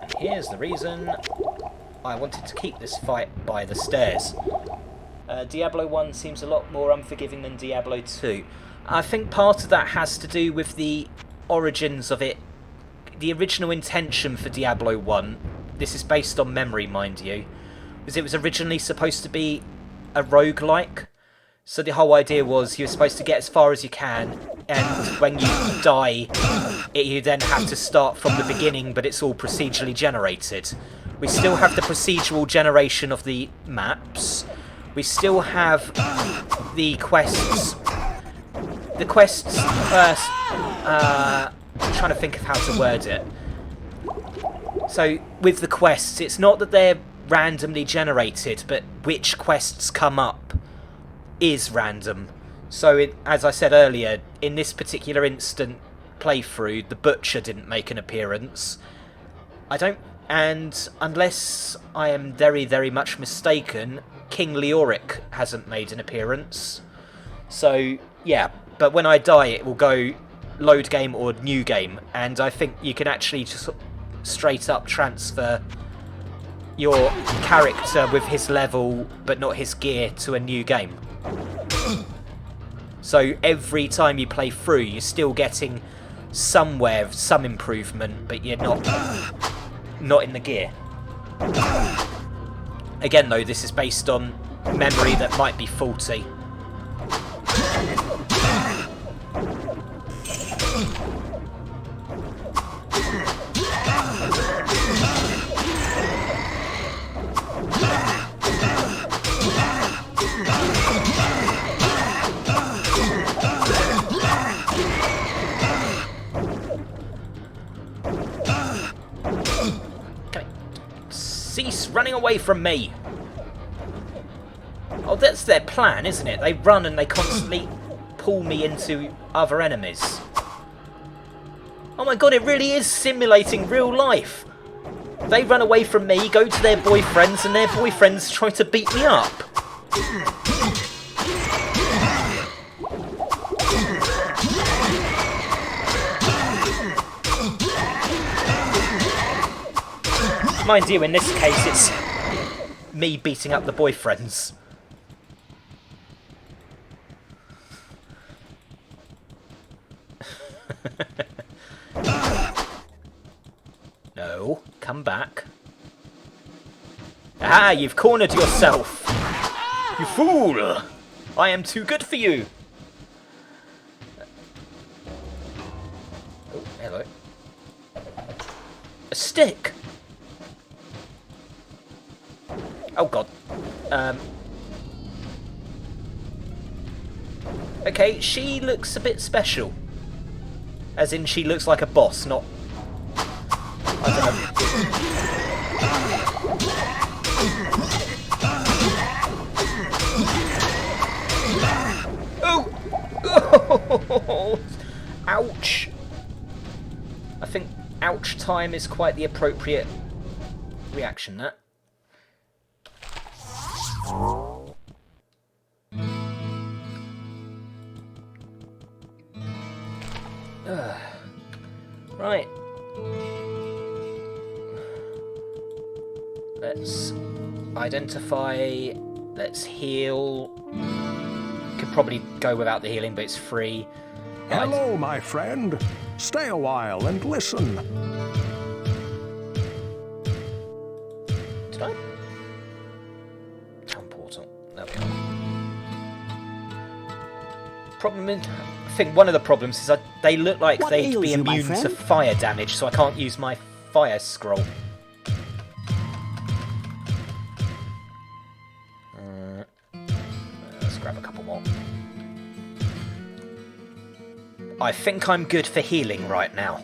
And here's the reason I wanted to keep this fight by the stairs. Diablo 1 seems a lot more unforgiving than Diablo 2. I think part of that has to do with the origins of it. The original intention for Diablo 1, this is based on memory, mind you, was it was originally supposed to be a roguelike. So the whole idea was you're supposed to get as far as you can, and when you die, you then have to start from the beginning, but it's all procedurally generated. We still have the procedural generation of the maps. We still have the quests. The quests first. I'm trying to think of how to word it. So with the quests, it's not that they're randomly generated, but which quests come up is random. So as I said earlier, in this particular instant playthrough, the Butcher didn't make an appearance. And unless I am very, very much mistaken, King Leoric hasn't made an appearance. So yeah, but when I die, it will go load game or new game, and I think you can actually just straight up transfer your character with his level but not his gear to a new game. So every time you play through, you're still getting somewhere some improvement, but you're not in the gear. Again though, this is based on memory that might be faulty. Cease running away from me! Oh, that's their plan, isn't it? They run and they constantly pull me into other enemies. Oh my god, it really is simulating real life! They run away from me, go to their boyfriends, and their boyfriends try to beat me up. Mind you, in this case, it's me beating up the boyfriends. No, come back. Ah, you've cornered yourself! You fool! I am too good for you! Oh, hello. A stick! Oh god. Okay, she looks a bit special. As in, she looks like a boss, not... I don't know. Oh! Ouch! I think ouch time is quite the appropriate reaction, that. Right. Let's identify. Let's heal. Could probably go without the healing, but it's free. Right. Hello, my friend. Stay a while and listen. Did I? Town portal. There we are. Problem is, I think one of the problems is that they look like What they'd ails be you, my immune to friend? fire damage, so I can't use my fire scroll. Let's grab a couple more. I think I'm good for healing right now.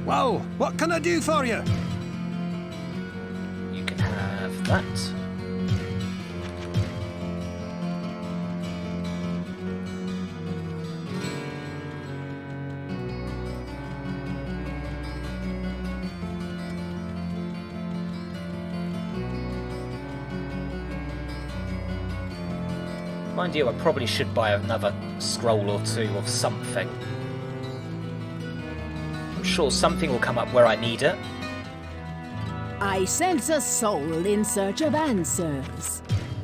Well, what can I do for you? You can have that. Mind you, I probably should buy another scroll or two of something. I'm sure something will come up where I need it. I sense a soul in search of answers.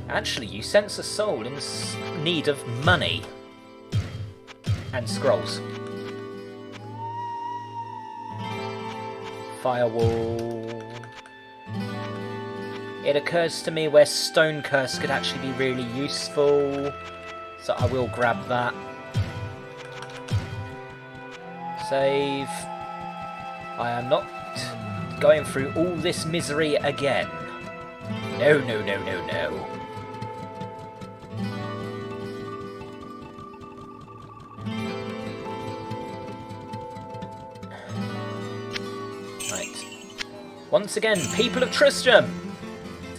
Actually, you sense a soul in need of money. And scrolls. Firewall. It occurs to me where Stone Curse could actually be really useful. So I will grab that. Save. I am not going through all this misery again. No, no, no, no, no. Right. Once again, people of Tristram,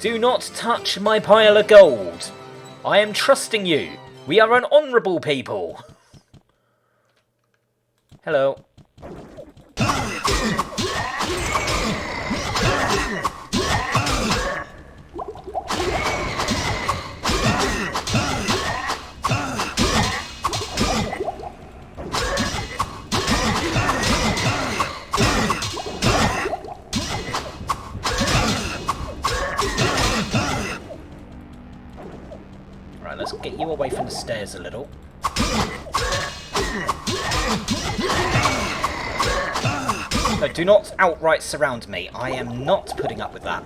do not touch my pile of gold. I am trusting you. We are an honourable people. Hello. Right, let's get you away from the stairs a little. No, do not outright surround me. I am not putting up with that.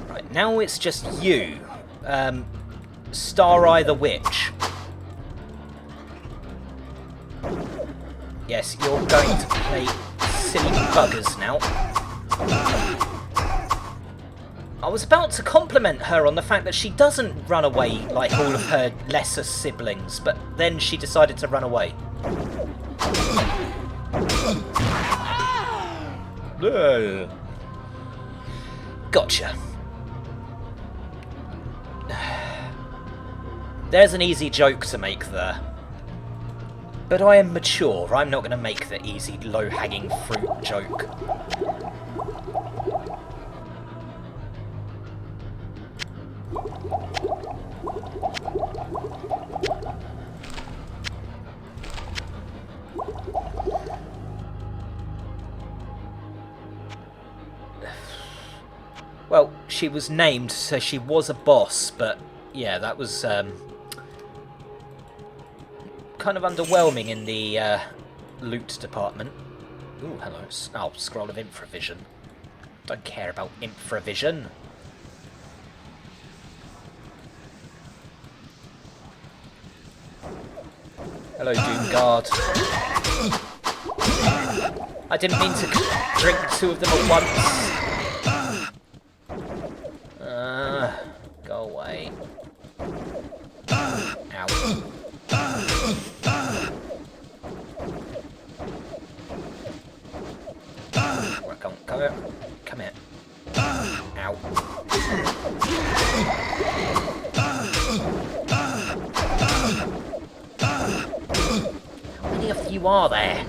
Right, now it's just you. Star Eye the Witch. Yes, you're going to play silly buggers now. I was about to compliment her on the fact that she doesn't run away like all of her lesser siblings, but then she decided to run away. Gotcha. There's an easy joke to make there. But I am mature, I'm not going to make the easy, low-hanging fruit joke. Well, she was named, so she was a boss, but yeah, that was kind of underwhelming in the loot department. Ooh, hello. Oh, scroll of infravision. Don't care about infravision. Hello, Doomguard. I didn't mean to drink two of them at once. Go away. Ow. Come here. Come here. Ow. How many of you are there?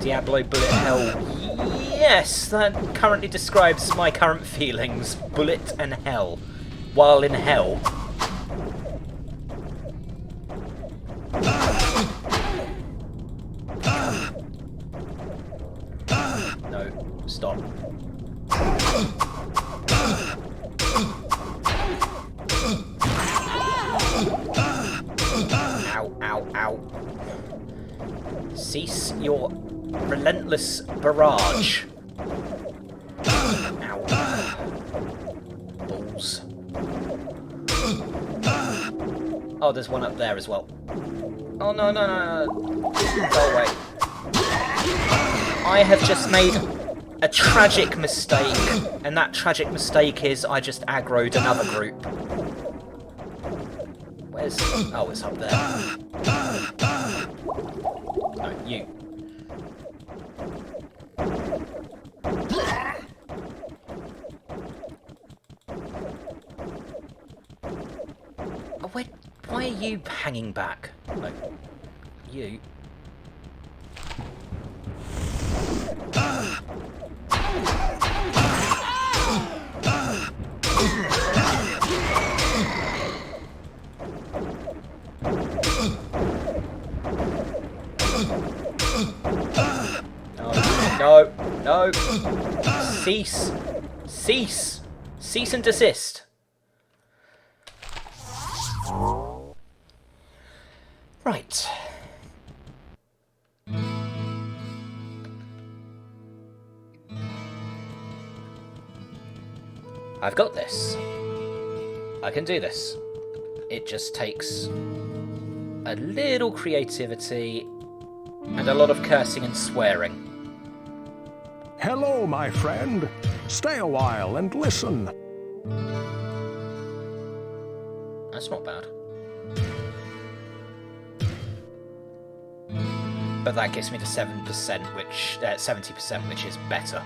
Diablo bullet hell. Yes, that currently describes my current feelings. Bullet and hell. While in hell. No, stop. Ow, ow, ow. Cease your relentless barrage. Ow. Balls. Oh, there's one up there as well. Oh, no, no, no, no. Go away. I have just made a tragic mistake, and that tragic mistake is I just aggroed another group. Where's... Oh, it's up there. No, you. Oh, why are you hanging back? Like, you. No, no, no. Cease. Cease. Cease and desist. Right. I've got this. I can do this. It just takes a little creativity and a lot of cursing and swearing. Hello, my friend. Stay a while and listen. That's not bad. But that gets me to 7%, which 70%, which is better.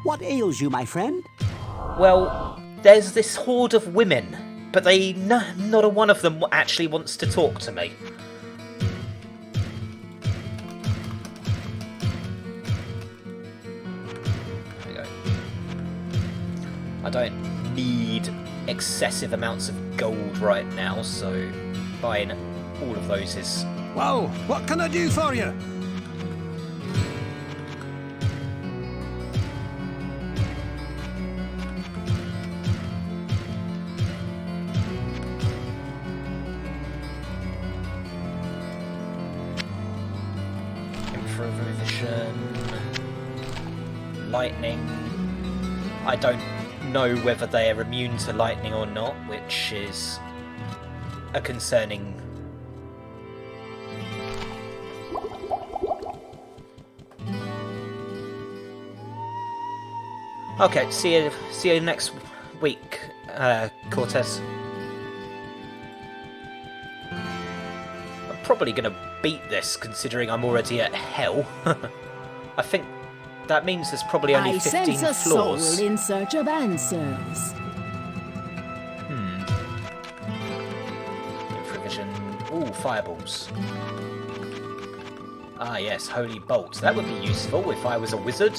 What ails you, my friend? Well, there's this horde of women, but not a one of them actually wants to talk to me. There we go. I don't need excessive amounts of gold right now, so buying all of those is... Well, what can I do for you? Infravision, lightning. I don't know whether they are immune to lightning or not, which is a concerning... Okay, see you next week, Cortez. I'm probably going to beat this, considering I'm already at hell. I think that means there's probably only 15 I sense a floors. soul in search of answers. Provision. Ooh, fireballs. Ah, yes, holy bolts. That would be useful if I was a wizard.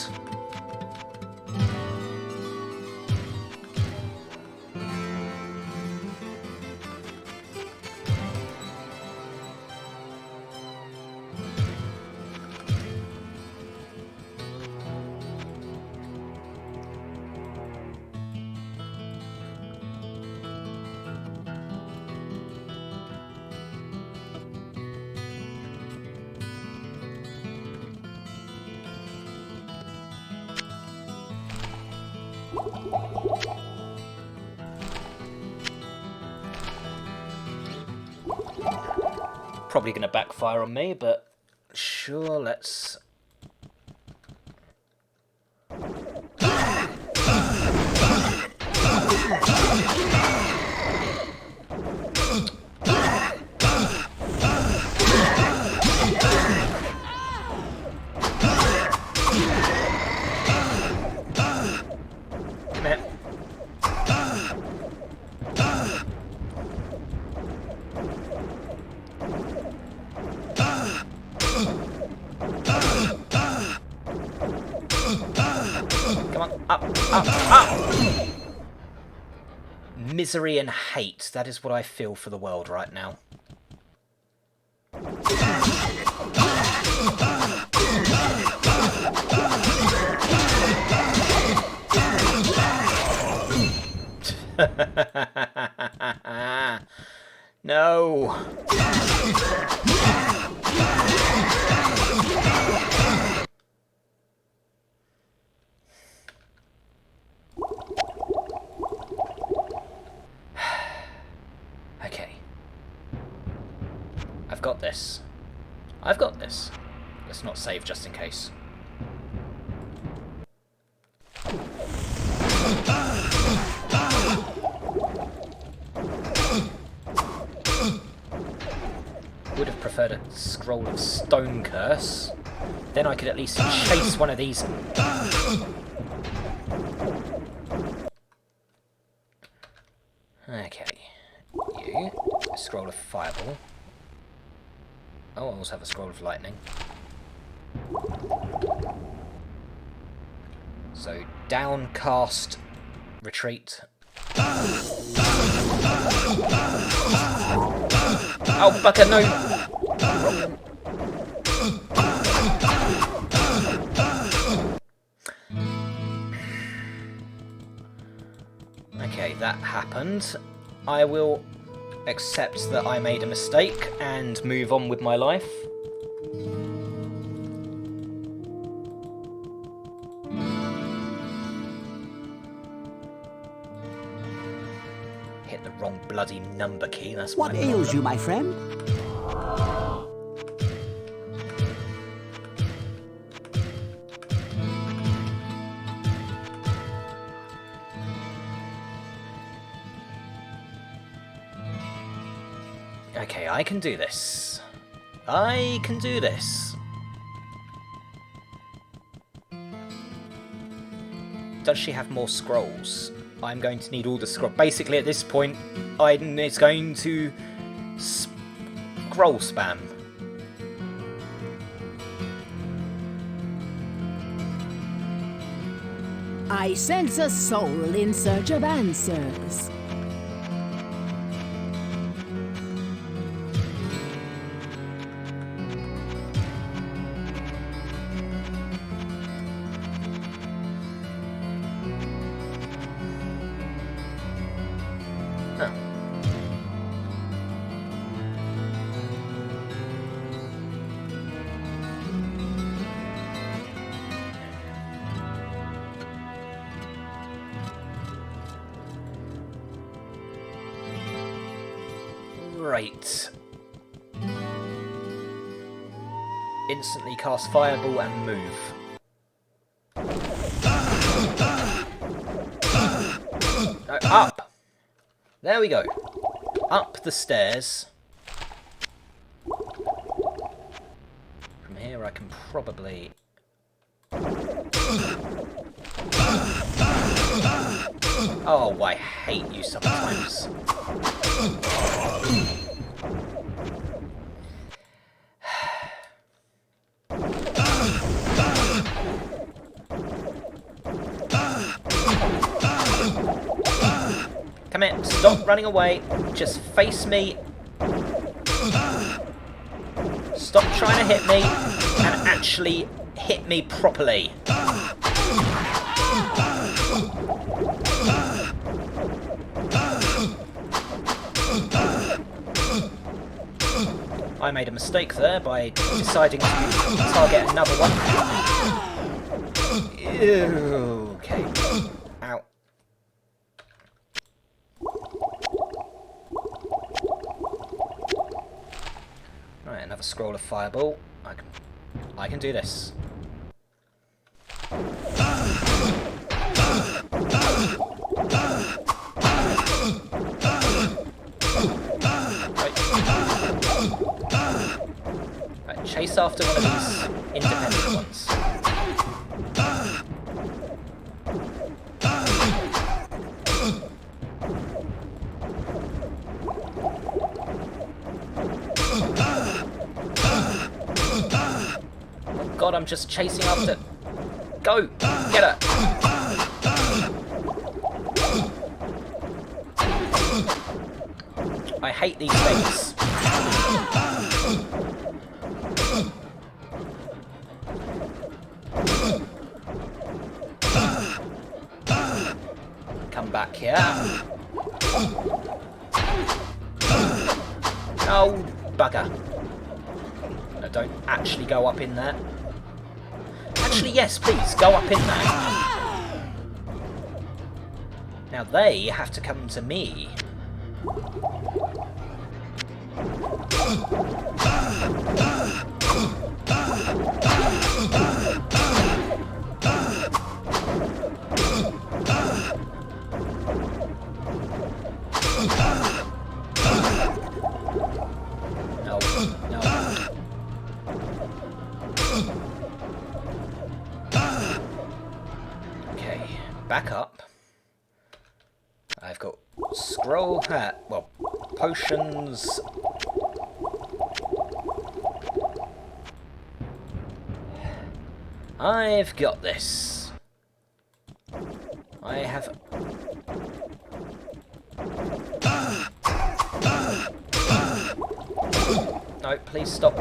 Probably going to backfire on me, but sure, let's... Come here. Come on, up, up, up! Misery and hate, that is what I feel for the world right now. No! Okay. I've got this. I've got this. Let's not save just in case. Would have preferred a scroll of stone curse. Then I could at least chase one of these. Okay. You. A scroll of fireball. Oh, I also have a scroll of lightning. So, downcast, retreat. Oh, bucket, no! Okay, that happened. I will accept that I made a mistake and move on with my life. Hit the wrong bloody number key, that's What ails you, my friend? Okay, I can do this. I can do this. Does she have more scrolls? I'm going to need all the scrolls. Basically, at this point, Aiden is going to scroll spam. I sense a soul in search of answers. Right. Instantly cast Fireball and move. No, up! There we go. Up the stairs. From here I can probably... Oh, I hate you sometimes. Come here, stop running away. Just face me. Stop trying to hit me and actually hit me properly. I made a mistake there by deciding to target another one. Ew, okay. Ow. Right, another scroll of fireball. I can do this. Right, chase after one of these independent ones. Oh God, I'm just chasing after. Go! Get her! I hate these things. Come back here. Oh, bugger. No, don't actually go up in there. Actually, yes, please, go up in there. Now they have to come to me. No, no. Okay, back up. I've got scroll hat, well, potions. I've got this. I have... No, please stop.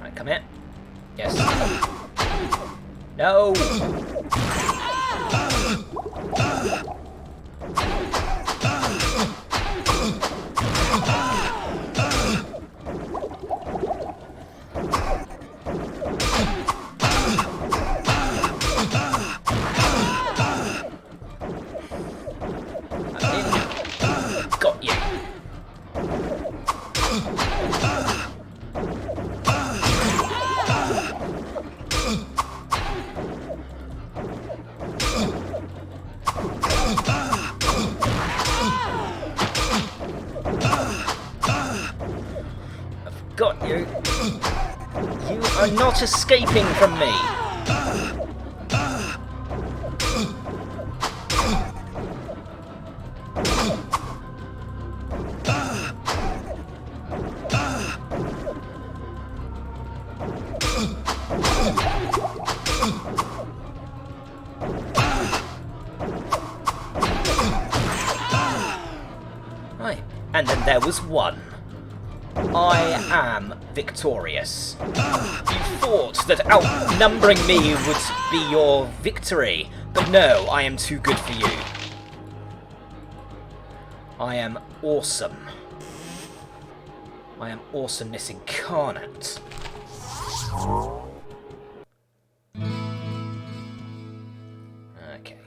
Right, come here. Yes. No! Got you. I've got you. You are not escaping from me. Right, and then there was one. I am victorious. You thought that outnumbering me would be your victory, but no, I am too good for you. I am awesome. I am awesomeness incarnate. Okay.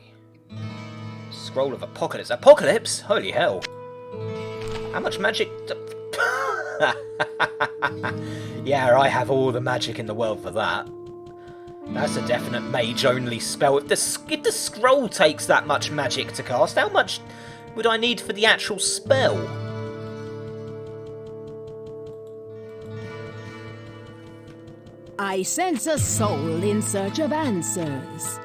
Scroll of Apocalypse. Apocalypse? Holy hell. How much magic... Yeah, I have all the magic in the world for that. That's a definite mage-only spell. If the scroll takes that much magic to cast, how much would I need for the actual spell? I sense a soul in search of answers.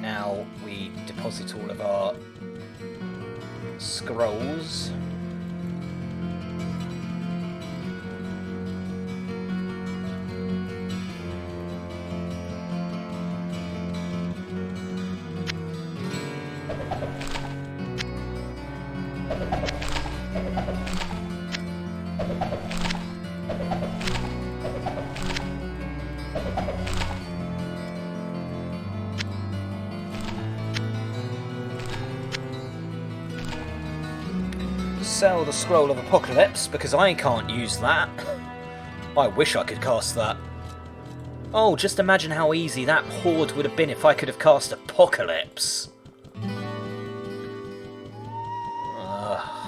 Now we deposit all of our scrolls. Sell the Scroll of Apocalypse, because I can't use that. I wish I could cast that. Oh, just imagine how easy that horde would have been if I could have cast Apocalypse.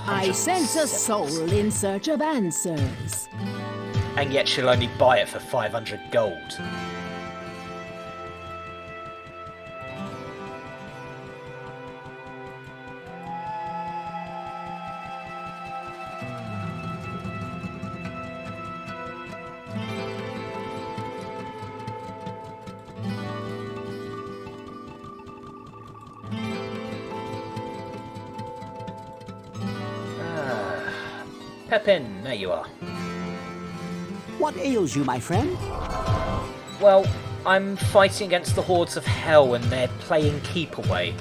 I sense a soul in search of answers. And yet she'll only buy it for 500 gold. Pepin, there you are. What ails you, my friend? Well, I'm fighting against the hordes of hell and they're playing keep away.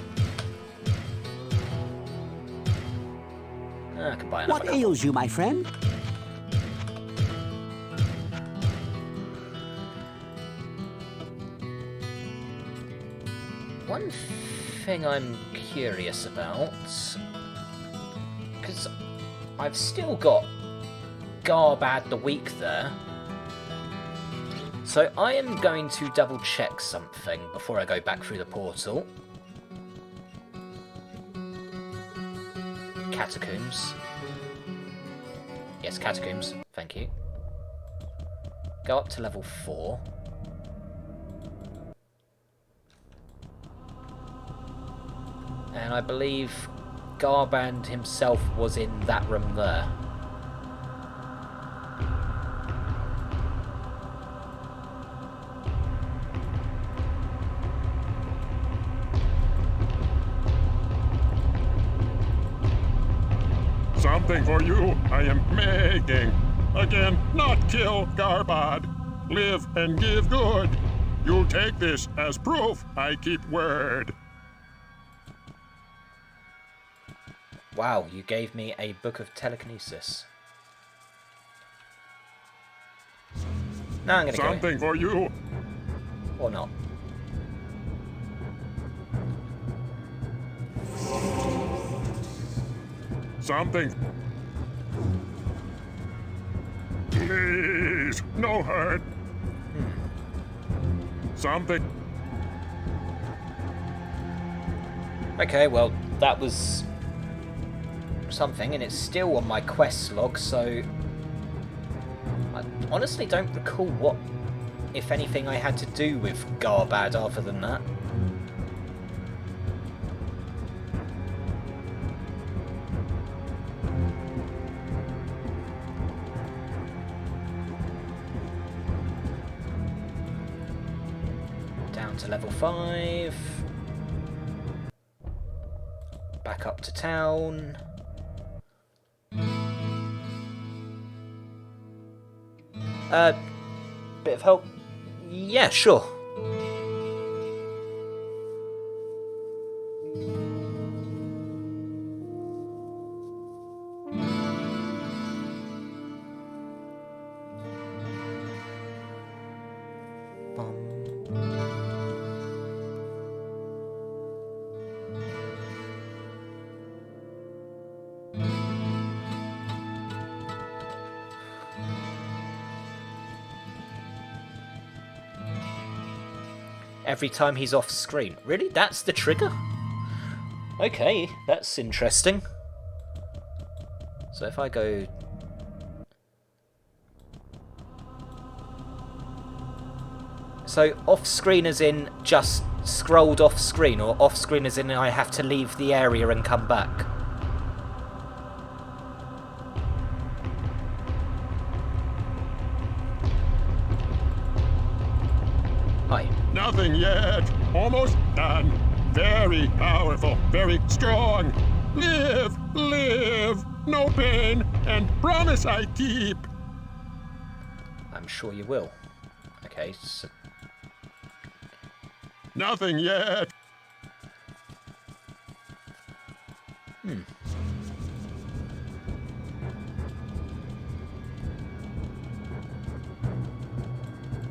I can buy another What ails you, my friend? One thing I'm curious about, because I've still got Garbad the Weak there, so I am going to double check something before I go back through the portal. Catacombs. Yes, catacombs, thank you. Go up to level 4. And I believe Garband himself was in that room there. Something for you I am making. Again, not kill Garbad. Live and give good. You'll take this as proof I keep word. Wow, you gave me a book of telekinesis. Now I'm gonna go. Something for you. Or not. Something. Please, no hurt. Something. Okay, well, that was something, and it's still on my quest log, so I honestly don't recall what, if anything, I had to do with Garbad other than that. Down to level 5. Back up to town. Bit of help? Yeah, sure. every time he's off screen. Really? That's the trigger? Okay, that's interesting. So if I go... So off screen as in just scrolled off screen, or off screen as in I have to leave the area and come back? Hi. Nothing yet. Almost done. Very powerful, very strong. Live, live, no pain, and promise I keep. I'm sure you will. Okay, so... Nothing yet.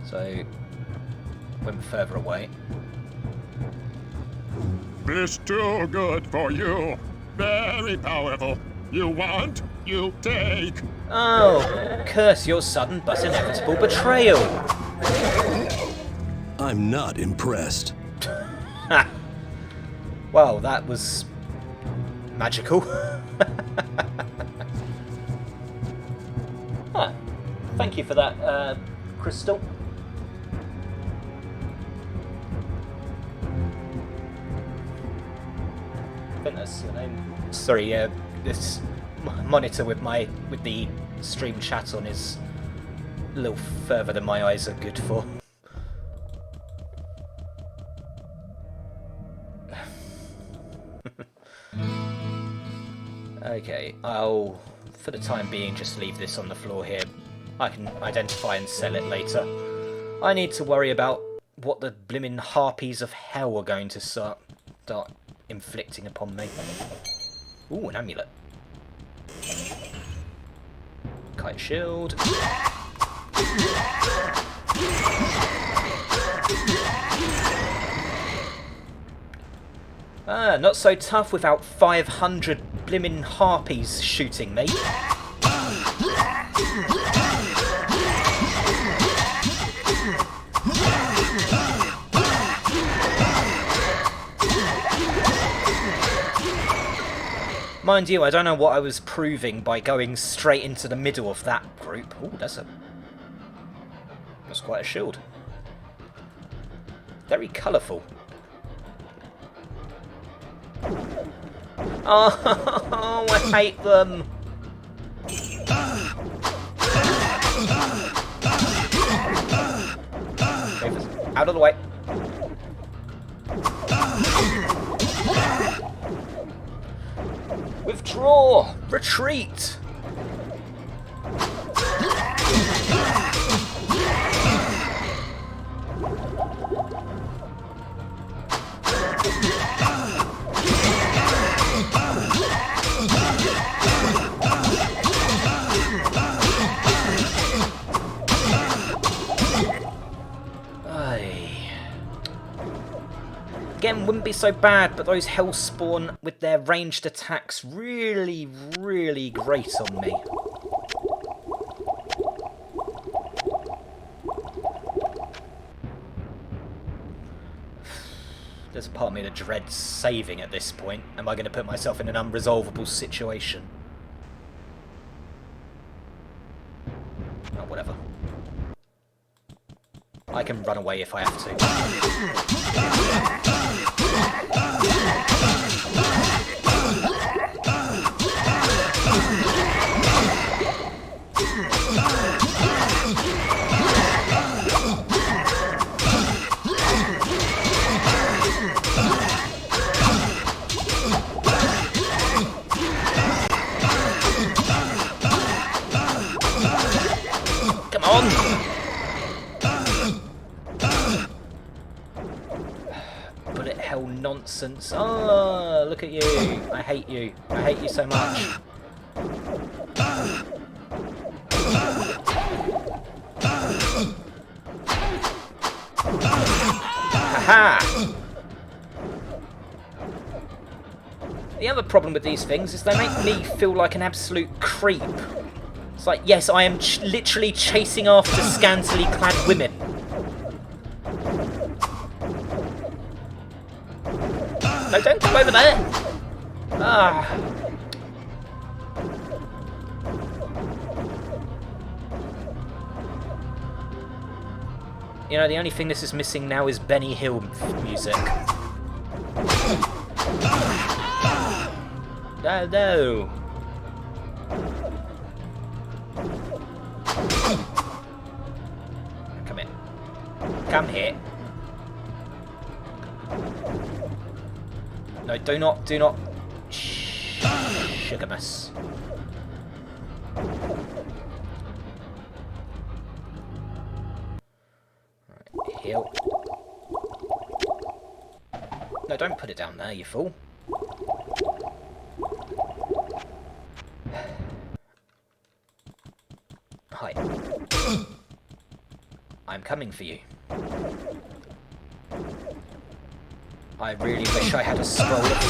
So, went further away. This too good for you. Very powerful. You want, you take. Oh, curse your sudden but inevitable betrayal. I'm not impressed. Ha! Well, that was magical. Huh. Thank you for that, Crystal. I think that's your name. Sorry, this monitor with the stream chat on is a little further than my eyes are good for. Okay, I'll, for the time being, just leave this on the floor here. I can identify and sell it later. I need to worry about what the blimmin' harpies of hell are going to start inflicting upon me. Ooh, an amulet. Kite shield. Ah, not so tough without 500 blimmin' harpies shooting me. Mind you, I don't know what I was proving by going straight into the middle of that group. Oh, that's quite a shield. Very colourful. Oh, I hate them. Out of the way. Withdraw! Retreat! Again, wouldn't be so bad, but those Hellspawn with their ranged attacks really, really grate on me. There's a part of me that dreads saving at this point. Am I going to put myself in an unresolvable situation? Oh, whatever. I can run away if I have to. Come on! Bullet hell nonsense. Oh, look at you. I hate you. I hate you so much. Haha! The other problem with these things is they make me feel like an absolute creep. It's like, yes, I am literally chasing after scantily clad women. No, don't come over there! Ah. You know, the only thing this is missing now is Benny Hill music. No, no! Come in. Come here. No, do not. Sugar mess. Right, heal. No, don't put it down there, you fool. Hi. I'm coming for you. I really wish I had a scroll of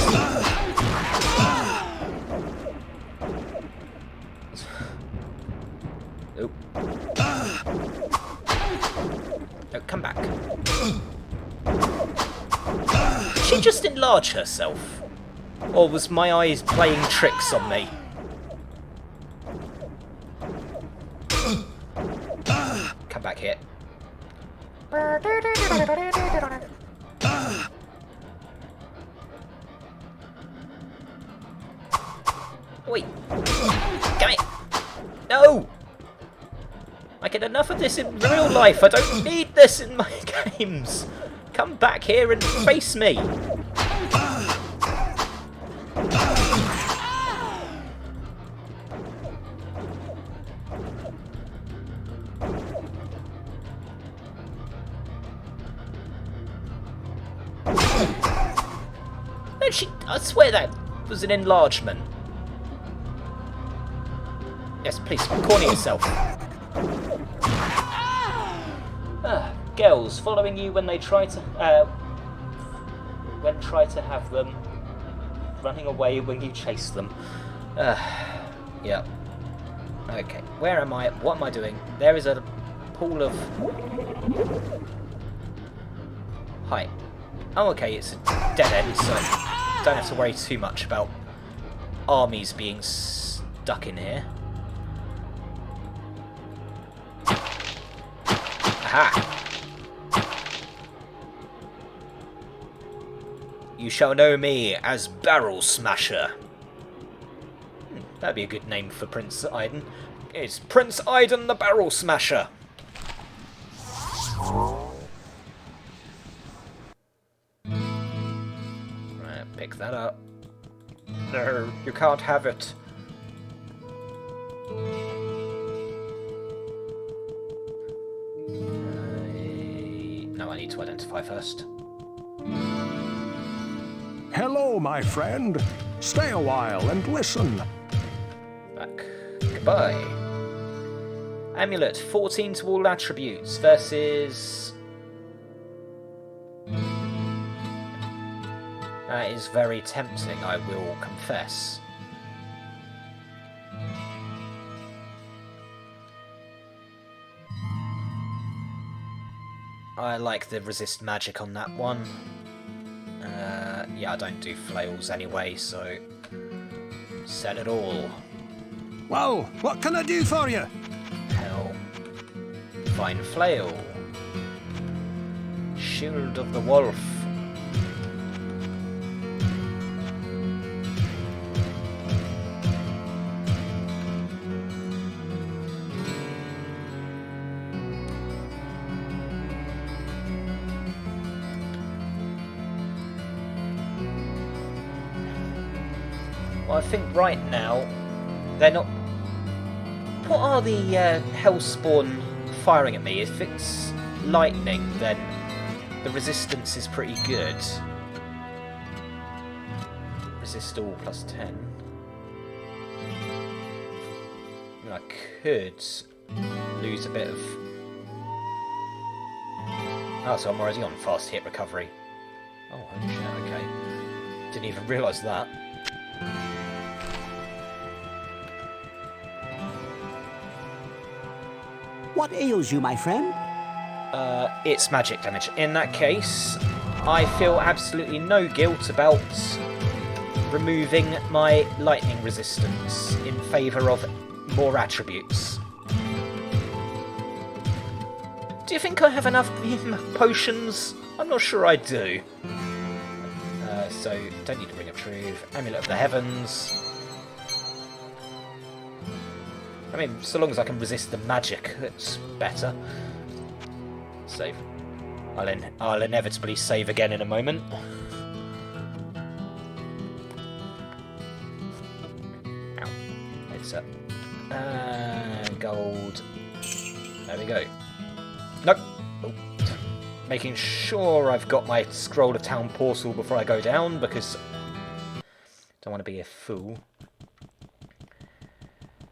Nope. No, come back. Did she just enlarge herself? Or was my eyes playing tricks on me? Come back here. Wait. Come here. No! I get enough of this in real life. I don't need this in my games. Come back here and face me. No, I swear that was an enlargement. Yes, please, corner yourself. Girls following you when they try to have them, running away when you chase them. Yeah. Okay, where am I? What am I doing? There is a pool of... Hi. Oh, okay, it's a dead end, so don't have to worry too much about armies being stuck in here. Aha! You shall know me as Barrel Smasher. That'd be a good name for Prince Aiden. It's Prince Aiden the Barrel Smasher. Right, pick that up. No, you can't have it. No, I need to identify first. Hello, my friend. Stay a while and listen. Back. Goodbye. Amulet, 14 to all attributes versus... That is very tempting, I will confess. I like the resist magic on that one. Yeah, I don't do flails anyway, so... Set it all. Well, what can I do for you? Hell. Fine flail. Shield of the Wolf. Well, I think right now they're not... What are the Hellspawn firing at me? If it's lightning, then the resistance is pretty good. Resist all plus 10. I could lose a bit of... Oh, so I'm already on fast hit recovery. Oh, holy shit, okay. Didn't even realise that. What ails you, my friend? It's magic damage. In that case, I feel absolutely no guilt about removing my lightning resistance in favour of more attributes. Do you think I have enough potions? I'm not sure I do. So, don't need to Ring of Truth. Amulet of the Heavens. I mean, so long as I can resist the magic, it's better. Save. I'll inevitably save again in a moment. Ow. It's up. Gold. There we go. Nope. Oh. Making sure I've got my Scroll of Town Portal before I go down, because I don't want to be a fool.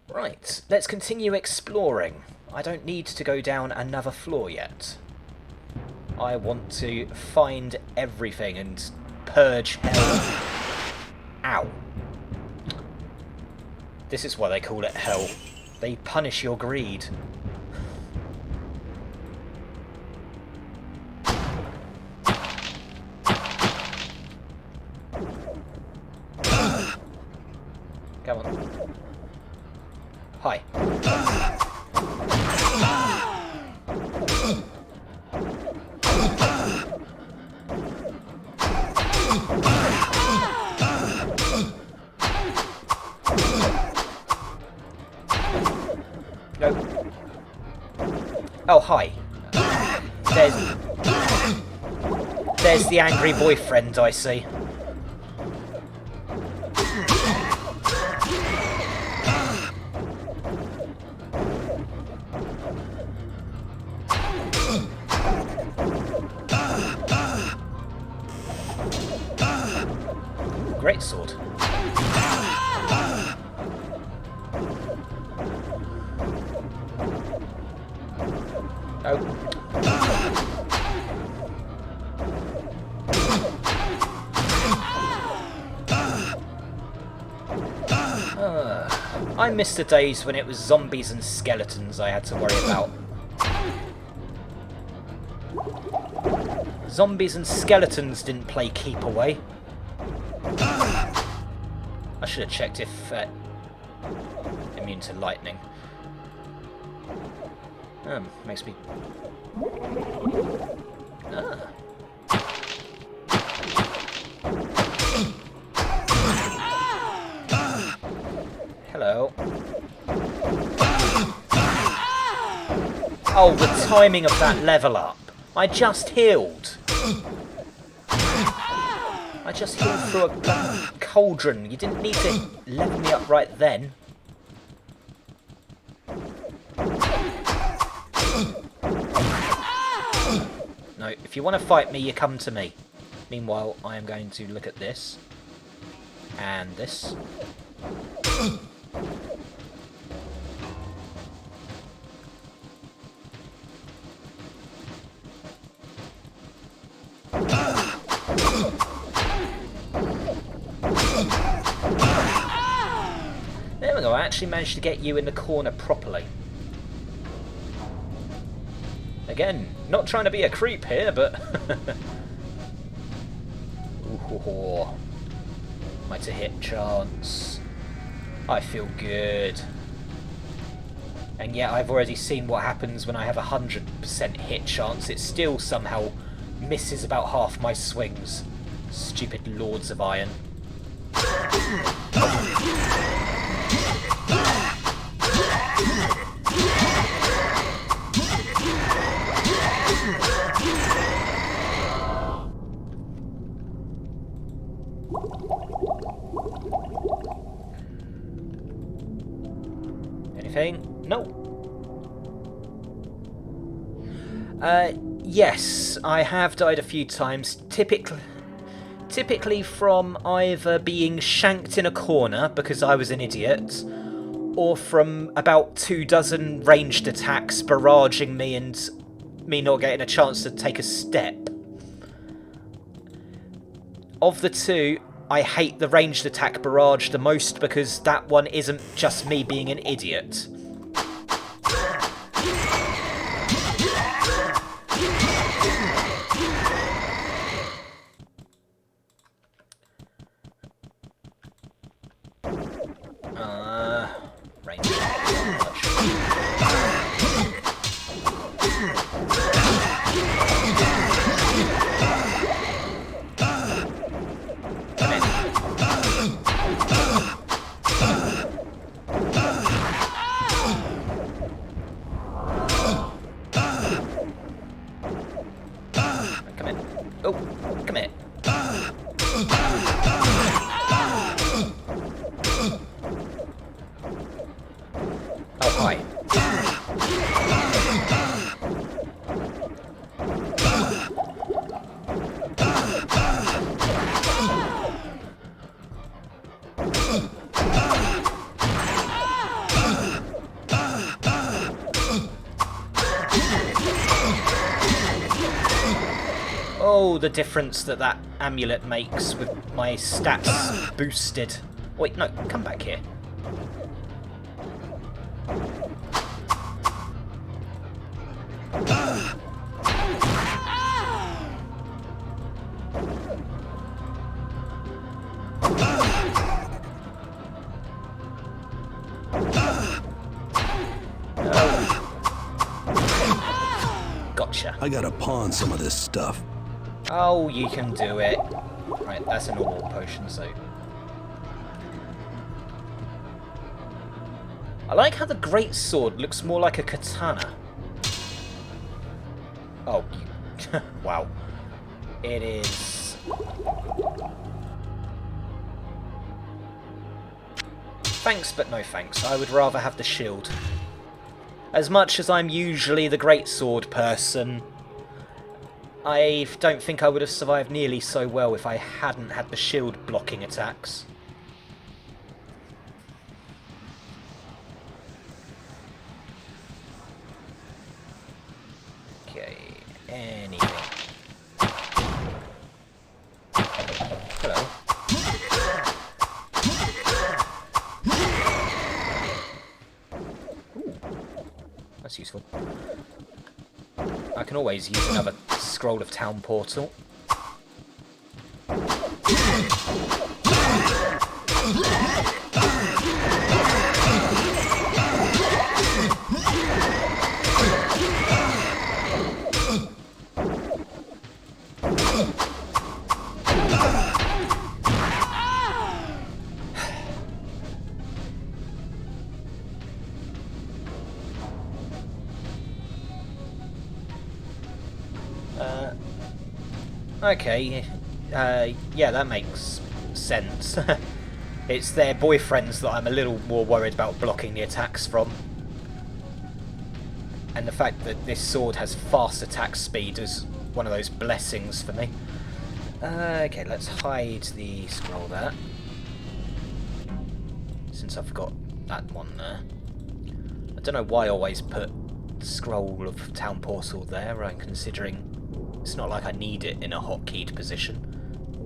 Right, let's continue exploring. I don't need to go down another floor yet. I want to find everything and purge hell. Ow. This is why they call it hell. They punish your greed. Come on. Hi. No. Oh, hi. There's the angry boyfriend, I see. Great sword. Oh. I miss the days when it was zombies and skeletons I had to worry about. Zombies and skeletons didn't play keep away. I should have checked if immune to lightning. Makes me... Ah. Hello. Oh, the timing of that level up. I just healed. I just healed through a cauldron. You didn't need to level me up right then. No, if you want to fight me, you come to me. Meanwhile, I am going to look at this. And this. There we go, I actually managed to get you in the corner properly. Again, not trying to be a creep here, but... Ooh, might a hit chance. I feel good. And yet I've already seen what happens when I have a 100% hit chance. It still somehow misses about half my swings. Stupid Lords of Iron. Anything? No. Yes, I have died a few times. Typically from either being shanked in a corner because I was an idiot, or from about 24 ranged attacks barraging me and me not getting a chance to take a step. Of the two, I hate the ranged attack barrage the most because that one isn't just me being an idiot. Come here. Oh, come here. Oh, hi. Oh, the difference that that amulet makes with my stats boosted. Wait, no, come back here. Gotcha. I gotta pawn some of this stuff. Oh, you can do it. Right, that's a normal potion, so... I like how the great sword looks more like a katana. Oh, you... wow. It is... Thanks, but no thanks. I would rather have the shield. As much as I'm usually the great sword person, I don't think I would have survived nearly so well if I hadn't had the shield blocking attacks. Okay, anyway. Hello. Ooh, that's useful. I can always use another scroll of town portal. Okay, yeah, that makes sense. It's their boyfriends that I'm a little more worried about blocking the attacks from. And the fact that this sword has fast attack speed is one of those blessings for me. Okay, let's hide the scroll there. Since I've got that one there. I don't know why I always put the scroll of town portal there, considering it's not like I need it in a hotkeyed position.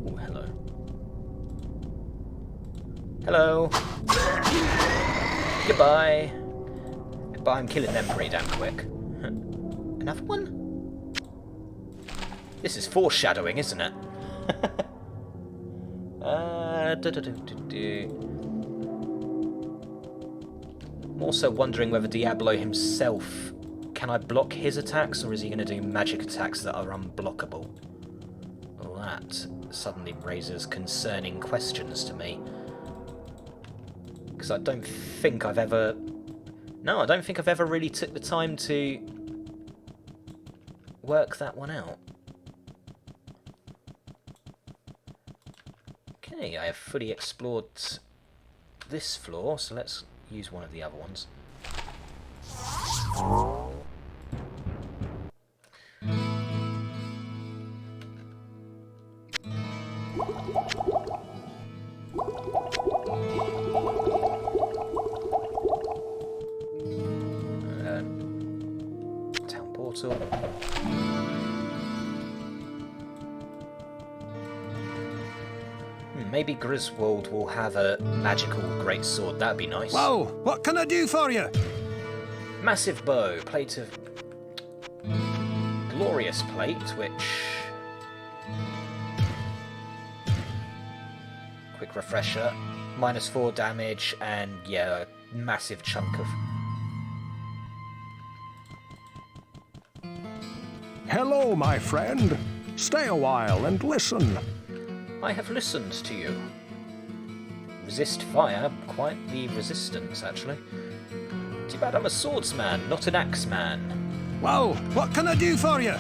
Oh, hello. Hello. Goodbye. But I'm killing them pretty damn quick. Another one? This is foreshadowing, isn't it? I'm also wondering whether Diablo himself... Can I block his attacks, or is he going to do magic attacks that are unblockable? Well, that suddenly raises concerning questions to me. Because I don't think I've ever... No, I don't think I've ever really took the time to work that one out. Okay, I have fully explored this floor, so let's use one of the other ones. Town portal. Maybe Griswold will have a magical greatsword. That'd be nice. Whoa! What can I do for you? Massive bow, plate of glorious plate, which... Quick refresher, -4 damage, and yeah, a massive chunk of... Hello, my friend. Stay a while and listen. I have listened to you. Resist fire, quite the resistance, actually. Too bad I'm a swordsman, not an axeman. Whoa, what can I do for you?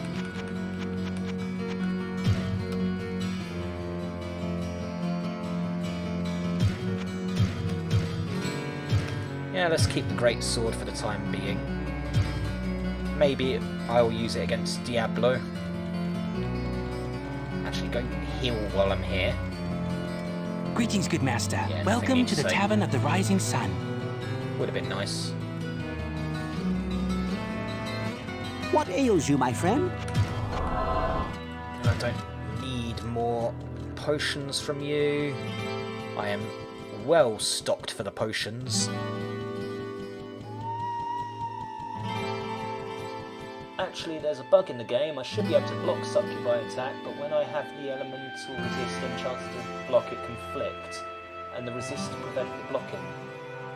Yeah, let's keep the great sword for the time being. Maybe I'll use it against Diablo. Actually, go heal while I'm here. Greetings, good master. Yeah, Welcome to the Tavern of the Rising Sun. Would have been nice. What ails you, my friend? I don't need more potions from you. I am well stocked for the potions. Actually, there's a bug in the game. I should be able to block Succubi attack, but when I have the elemental resist and chance to block, it conflict, and the resist prevent the blocking.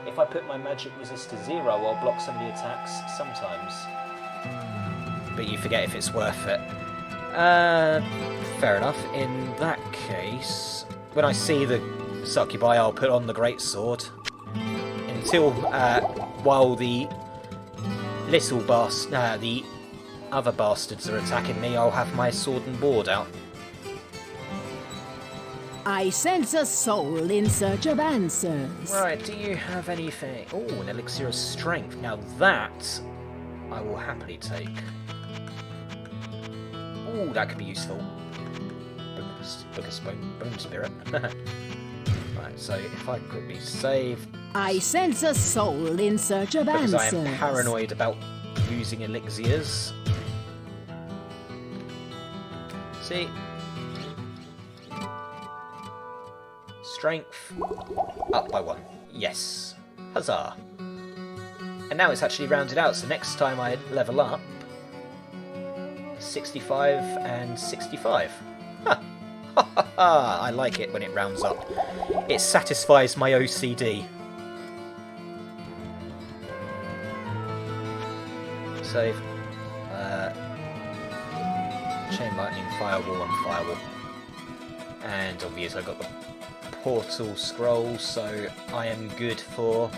If I put my magic resist to 0, I'll block some of the attacks sometimes. But you forget if it's worth it. Fair enough. In that case, when I see the Succubi, I'll put on the greatsword. Until, while the little the other bastards are attacking me, I'll have my sword and board out. I sense a soul in search of answers. Right, do you have anything? Oh, an elixir of strength. Now that I will happily take. Oh, that could be useful. Book of Bone Spirit. Right, so if I quickly save. I sense a soul in search of because answers. I am paranoid about using elixirs. See? Strength up by 1. Yes. Huzzah. And now it's actually rounded out, so next time I level up, 65 and 65. Ha! Ha ha ha! I like it when it rounds up. It satisfies my OCD. Save. Chain lightning, firewall, and firewall. And obviously I've got the portal scroll, so I am good for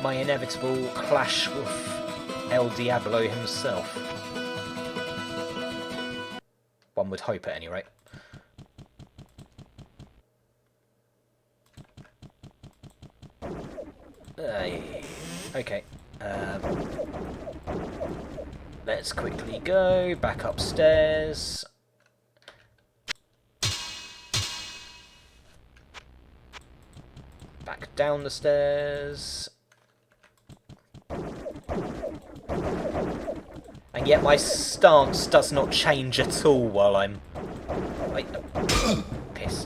my inevitable clash with El Diablo himself. One would hope, at any rate. Okay. Let's quickly go back upstairs. Back down the stairs. And yet my stance does not change at all while I'm... Wait, piss.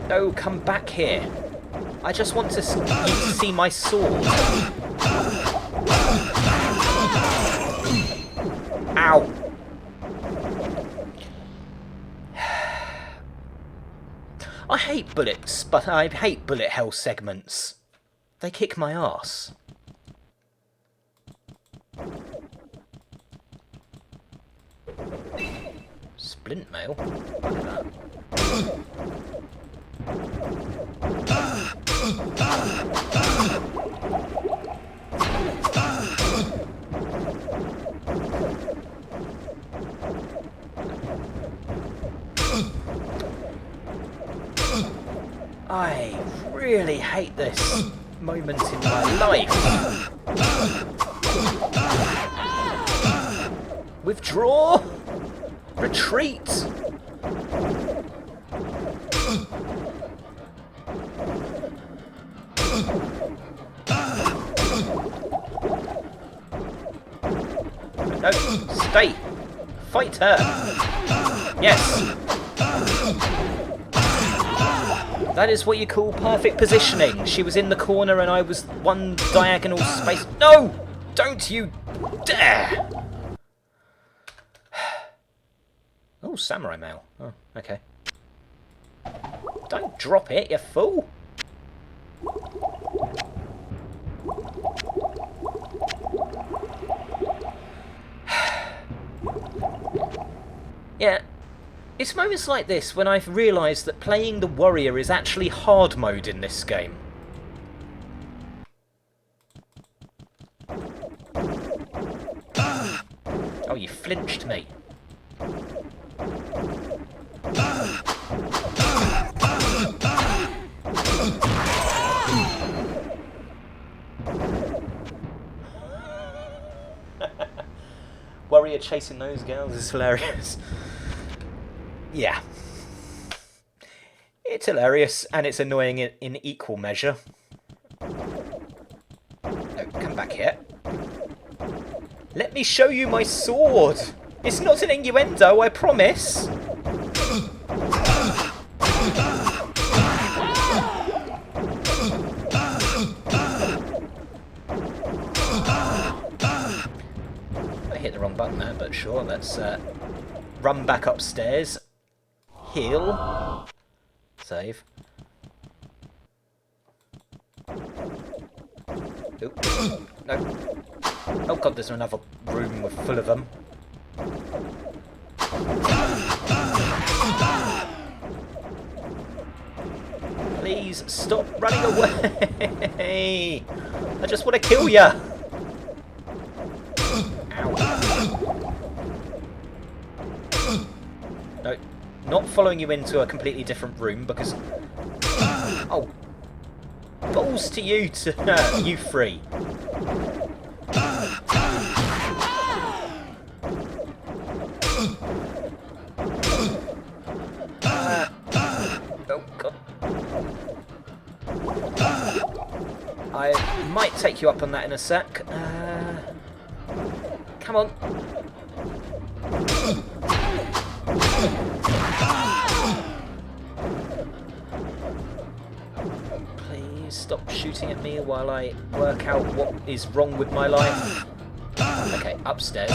No, come back here. I just want to see my sword. Ow. I hate bullets, but I hate bullet hell segments. They kick my ass. Splint mail? Look at that. I really hate this moment in my life. Withdraw! Retreat! No, stay! Fight her! Yes! That is what you call perfect positioning. She was in the corner and I was one diagonal space. No! Don't you dare! Oh, samurai mail. Oh, okay. Don't drop it, you fool! Yeah, it's moments like this when I've realised that playing the warrior is actually hard mode in this game. Oh, you flinched me. warrior chasing those girls is hilarious. Yeah. It's hilarious, and it's annoying in equal measure. No, come back here. Let me show you my sword! It's not an innuendo, I promise! I hit the wrong button there, but sure, let's run back upstairs. Heal. Save. Oop. No. Oh god, there's another room full of them. Please stop running away! I just want to kill ya! Ow. No, not following you into a completely different room because... Oh. Balls to you to you free. Oh god. I might take you up on that in a sec. Come on. Please stop shooting at me while I work out what is wrong with my life. Okay, upstairs.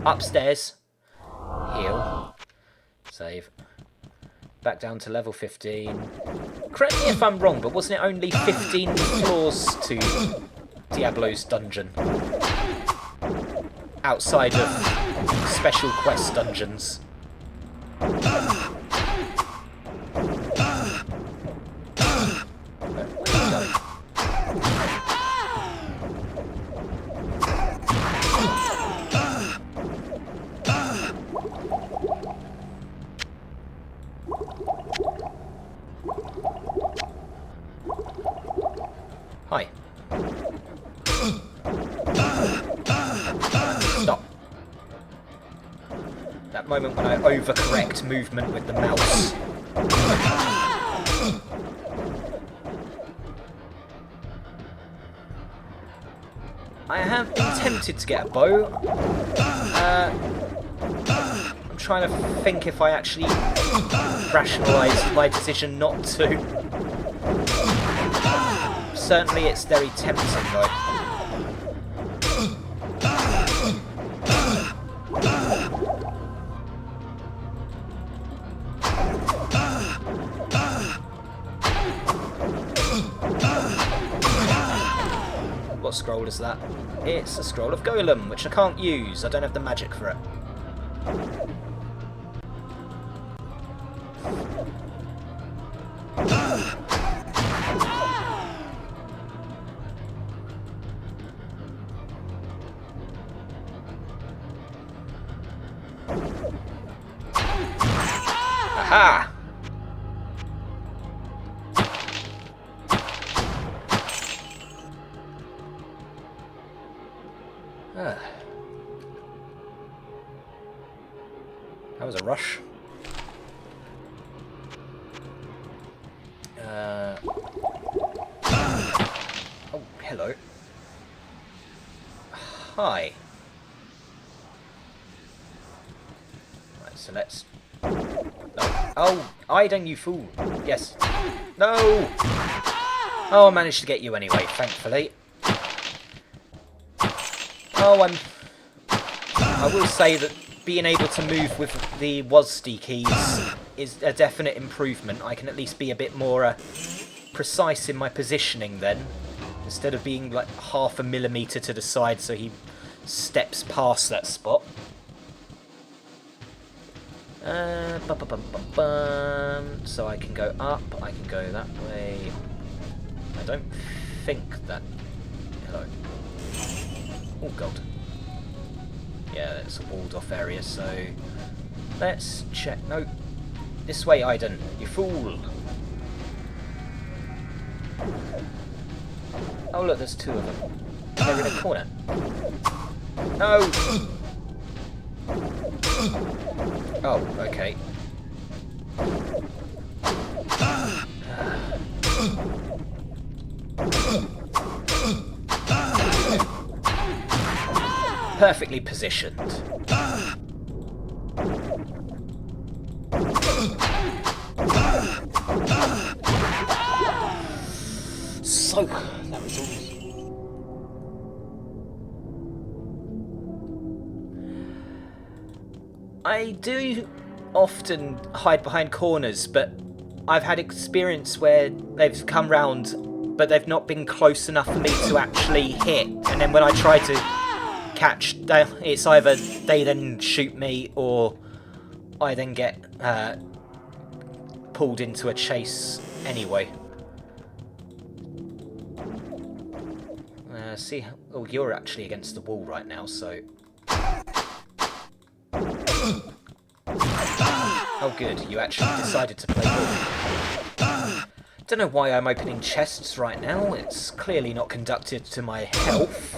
Upstairs. Heal. Save. Back down to level 15. Correct me if I'm wrong, but wasn't it only 15 floors to Diablo's dungeon? Outside of special quest dungeons. Hi. Stop. That moment when I overcorrect movement with the mouse. I have been tempted to get a bow. I'm trying to think if I actually rationalise my decision not to. Certainly it's very tempting though. What scroll is that? It's a scroll of Golem, which I can't use. I don't have the magic for it. Aha! That was a rush. Oh, hello. Hi. Right, so let's... No. Oh, Aiden, you fool. Yes. No! Oh, I managed to get you anyway, thankfully. Oh, I will say that being able to move with the WASD keys is a definite improvement. I can at least be a bit more precise in my positioning then, instead of being like half a millimetre to the side so he steps past that spot. So I can go up, I can go that way. I don't think that... Hello. Oh god. Yeah, it's a walled off area, so... Let's check... No. This way, Aiden, you fool! Oh look, there's two of them. They're in a corner. No! Oh, okay. Perfectly positioned. So, that was all. I do often hide behind corners, but I've had experience where they've come round, but they've not been close enough for me to actually hit. And then when I try to catch, it's either they then shoot me or I then get pulled into a chase anyway. See, oh, you're actually against the wall right now, so. Oh good, you actually decided to play ball. Don't know why I'm opening chests right now, it's clearly not conducive to my health.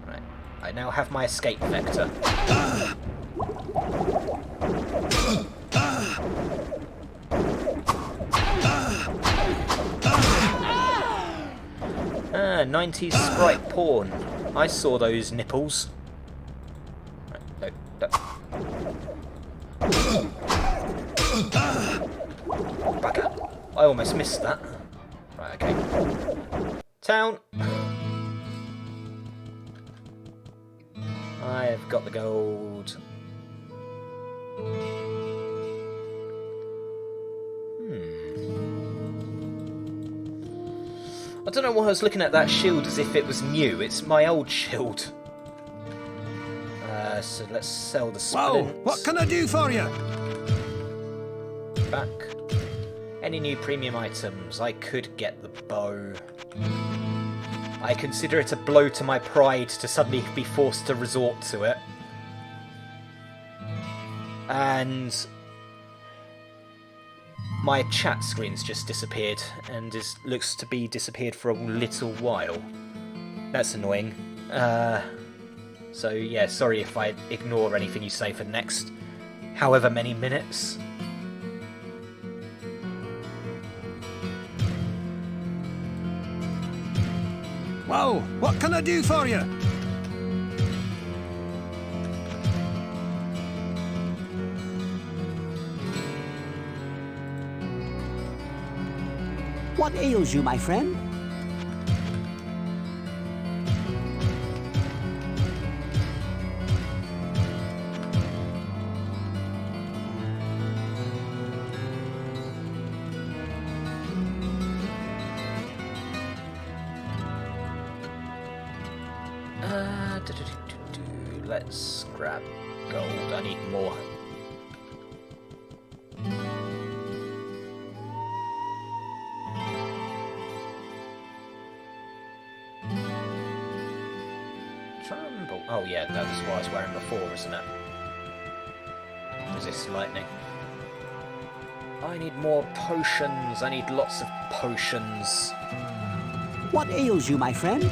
Right, I now have my escape vector. 90s sprite porn. I saw those nipples. Right, no. Bugger. I almost missed that. Right, okay. Town. I've got the gold. I don't know why I was looking at that shield as if it was new. It's my old shield. So let's sell the splints. Whoa! What can I do for you? Back. Any new premium items? I could get the bow. I consider it a blow to my pride to suddenly be forced to resort to it. And my chat screen's just disappeared and looks to be disappeared for a little while. That's annoying. So yeah, sorry if I ignore anything you say for the next however many minutes. Whoa! What can I do for you? What ails you, my friend? Let's grab gold. I need more. Tremble. Oh yeah, that was what I was wearing before, isn't it? Resist lightning. I need more potions. I need lots of potions. What ails you, my friend?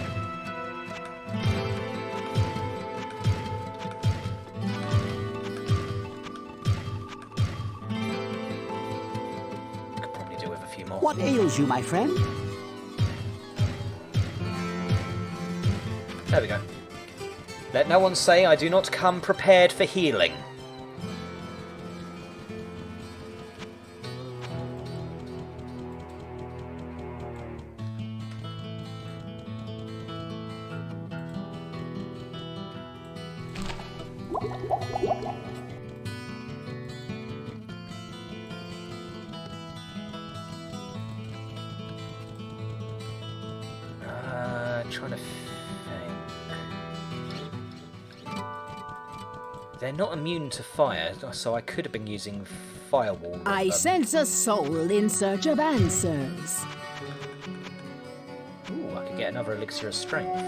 Could probably do with a few more. What ails you, my friend? There we go. Let no one say I do not come prepared for healing. Trying to think. They're not immune to fire, so I could have been using firewall. I sense a soul in search of answers. Ooh, I could get another elixir of strength.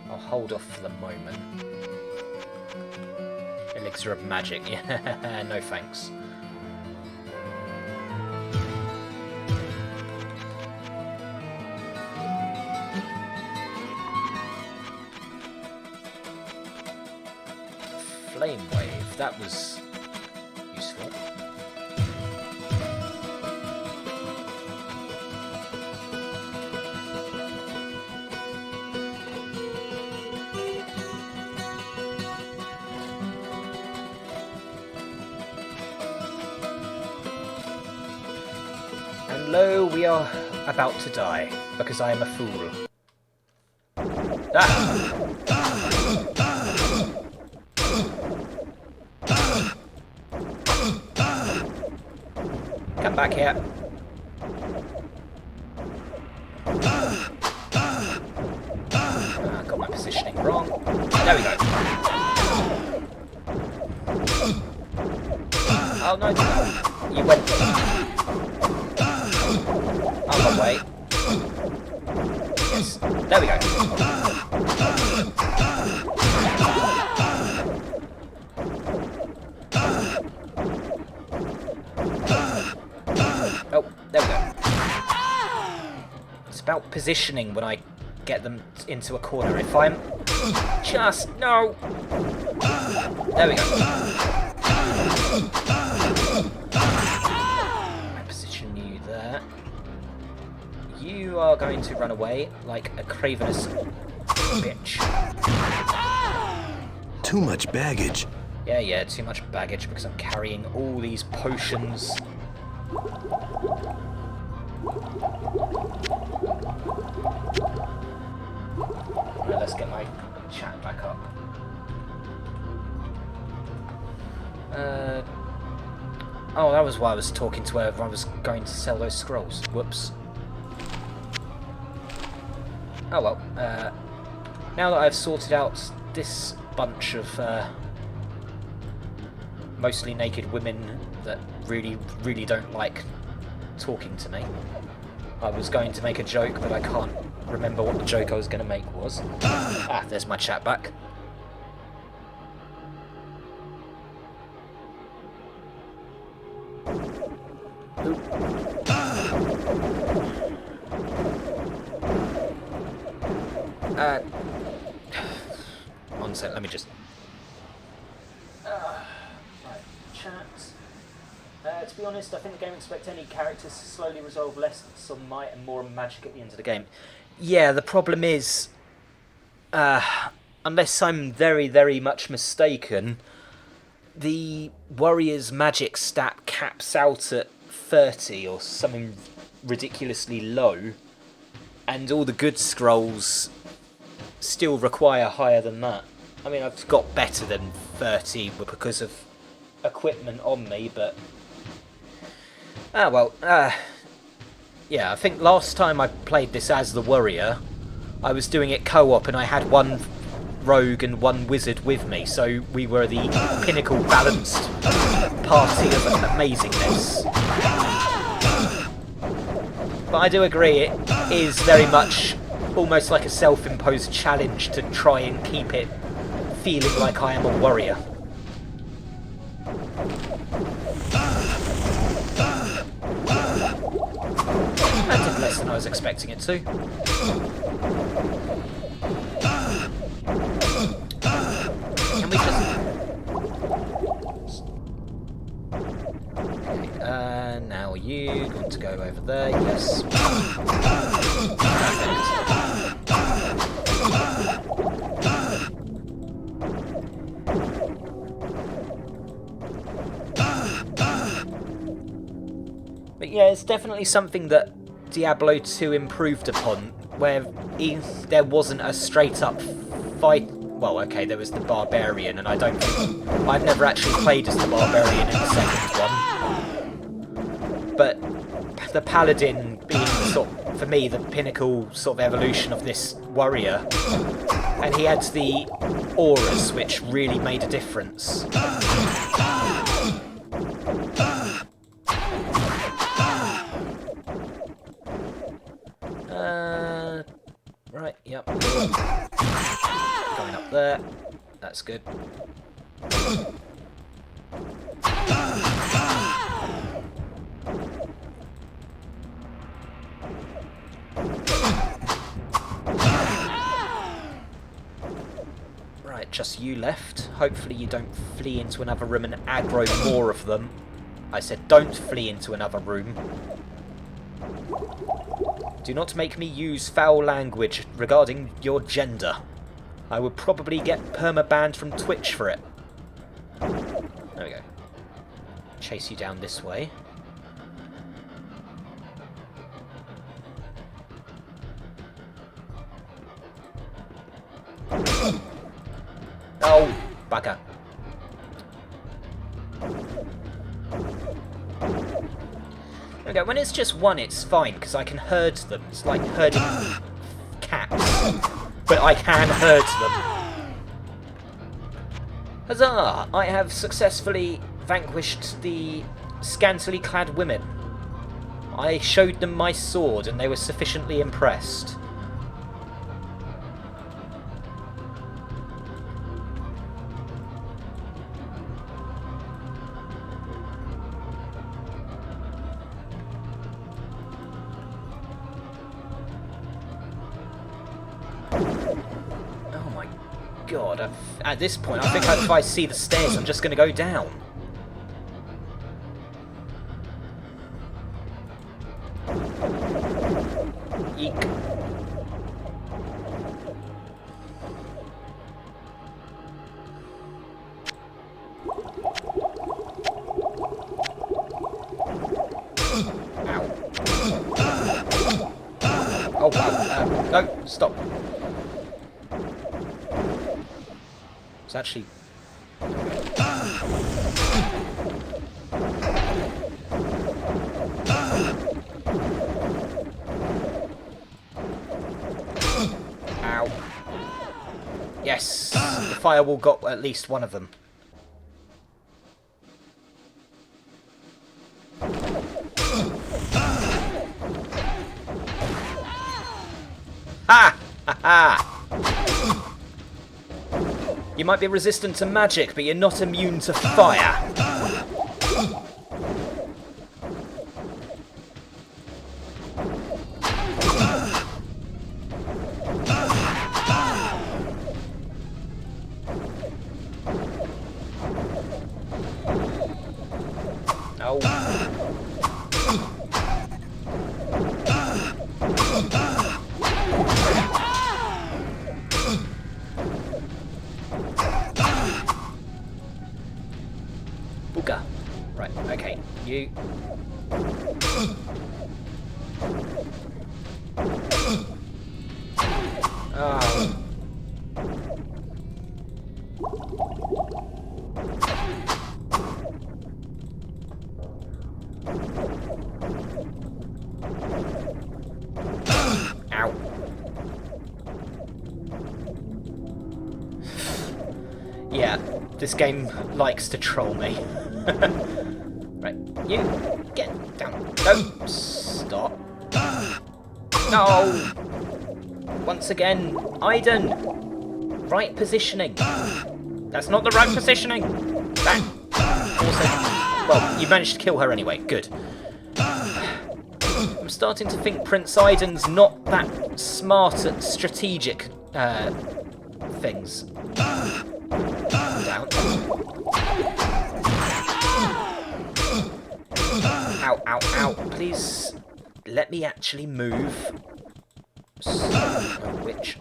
I'll hold off for the moment. Elixir of magic, yeah, no thanks. flame wave. That was useful. And lo, we are about to die, because I am a fool. Ah! Come back here. Got my positioning wrong. There we go. Oh no, you went out of the way. Yes, there we go. Oh, there we go. It's about positioning when I get them into a corner. If I'm just... No! There we go. I position you there. You are going to run away like a cravenous bitch. Too much baggage. Yeah, too much baggage because I'm carrying all these potions. Right, let's get my chat back up. Oh, that was why I was talking to her. I was going to sell those scrolls. Whoops. Oh well. Now that I've sorted out this bunch of mostly naked women that really don't like talking to me, I was going to make a joke, but I can't remember what the joke I was going to make was. Ah, there's my chat back. One sec, let me just... right, chat. To be honest, I think the game expects any characters to slowly resolve less on might and more on magic at the end of the game. Yeah, the problem is, unless I'm very much mistaken, the warrior's magic stat caps out at 30 or something ridiculously low, and all the good scrolls still require higher than that. I mean, I've got better than 30 because of equipment on me, but... Ah, well, yeah, I think last time I played this as the warrior, I was doing it co-op and I had one rogue and one wizard with me, so we were the pinnacle balanced party of amazingness. But I do agree, it is very much almost like a self-imposed challenge to try and keep it feeling like I am a warrior. That did less than I was expecting it to. Can we just... Okay, now you want to go over there, yes. But yeah, it's definitely something that Diablo 2 improved upon, where there wasn't a straight-up fight. Well, okay, there was the Barbarian, and I've never actually played as the Barbarian in the second one. But the Paladin being, for me, the pinnacle sort of evolution of this warrior, and he had the auras, which really made a difference. Right, yep. Going up there. That's good. Right. just you left. Hopefully you don't flee into another room and aggro more of them. I said don't flee into another room. Do not make me use foul language regarding your gender. I would probably get perma-banned from Twitch for it. There we go. Chase you down this way. Oh, bugger. Okay, when it's just one, it's fine, because I can herd them. It's like herding cats. But I can herd them. Huzzah! I have successfully vanquished the scantily clad women. I showed them my sword, and they were sufficiently impressed. God, at this point, I think if I see the stairs, I'm just going to go down. Eek. Ow. Oh, wow. No, stop. It's actually... Ow. Yes! The firewall got at least one of them. Ha! Ha ha! You might be resistant to magic, but you're not immune to fire. Oh. Booga. Right, okay. You. Oh. Ow. Yeah, this game likes to troll me. Right, you get down. No, stop. No! Once again, Aiden! Right positioning. That's not the right positioning! That also... Well, you managed to kill her anyway, good. I'm starting to think Prince Aiden's not that smart at strategic things. Down. Ow, ow, ow. Please let me actually move. Which?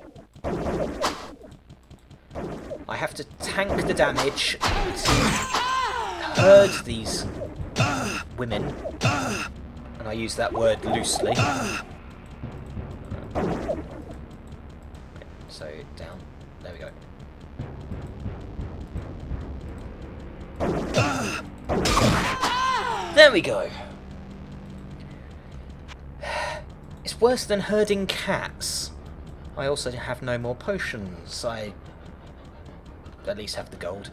I have to tank the damage to herd these women. And I use that word loosely. So, down. There we go. There we go. It's worse than herding cats. I also have no more potions. I at least have the gold.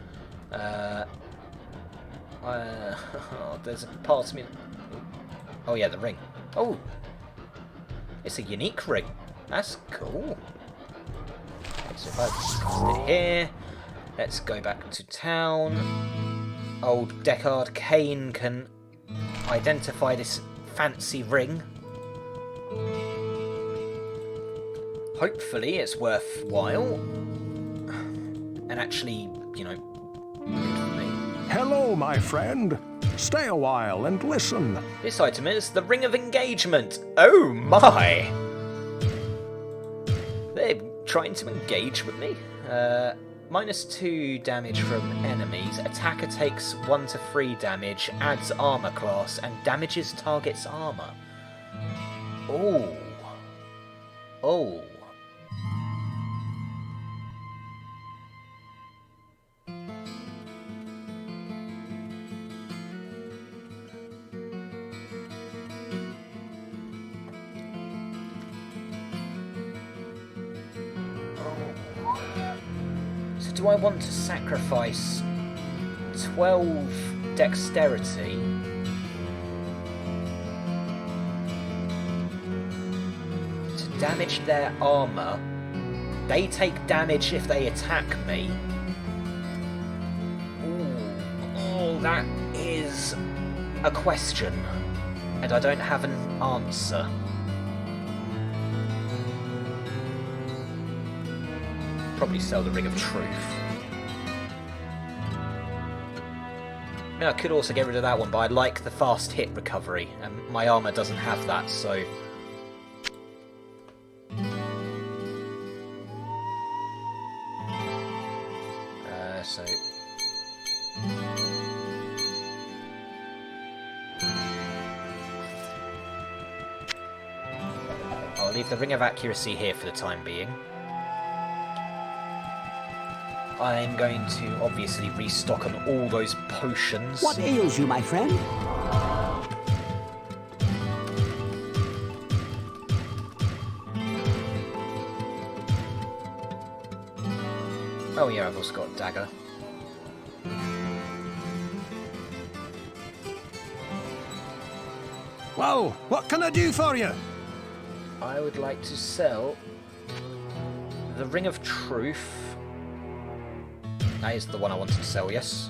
There's a part of me... Oh yeah, the ring. Oh! It's a unique ring. That's cool. Okay, so if I just put it here... Let's go back to town. Old Deckard Kane can identify this fancy ring. Hopefully it's worthwhile. and actually, you know, good for me. Hello, my friend. Stay a while and listen. This item is the Ring of Engagement. Oh my! They're trying to engage with me. -2 damage from enemies. Attacker takes 1 to 3 damage, adds armor class, and damages target's armor. Oh. Oh. So do I want to sacrifice 12 dexterity to damage their armor? They take damage if they attack me. Ooh, that is a question, and I don't have an answer. Probably sell the Ring of Truth. I mean, I could also get rid of that one, but I like the fast hit recovery, and my armor doesn't have that, so... so... I'll leave the Ring of Accuracy here for the time being. I'm going to obviously restock on all those potions. What ails you, my friend? Oh yeah, I've also got a dagger. Well, what can I do for you? I would like to sell the Ring of Truth. That is the one I wanted to sell, yes.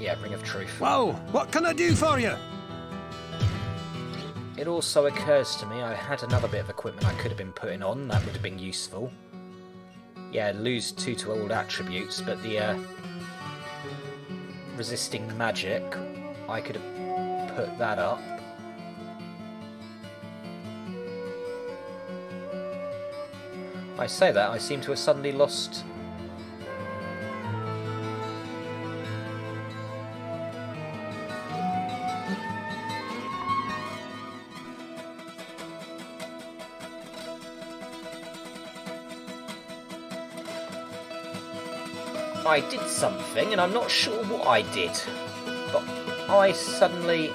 Yeah, Ring of Truth. Well, what can I do for you? It also occurs to me I had another bit of equipment I could have been putting on. That would have been useful. Yeah, lose 2 to old attributes, but the resisting magic, I could have put that up. I say that, I seem to have suddenly lost... I did something, and I'm not sure what I did. But I suddenly...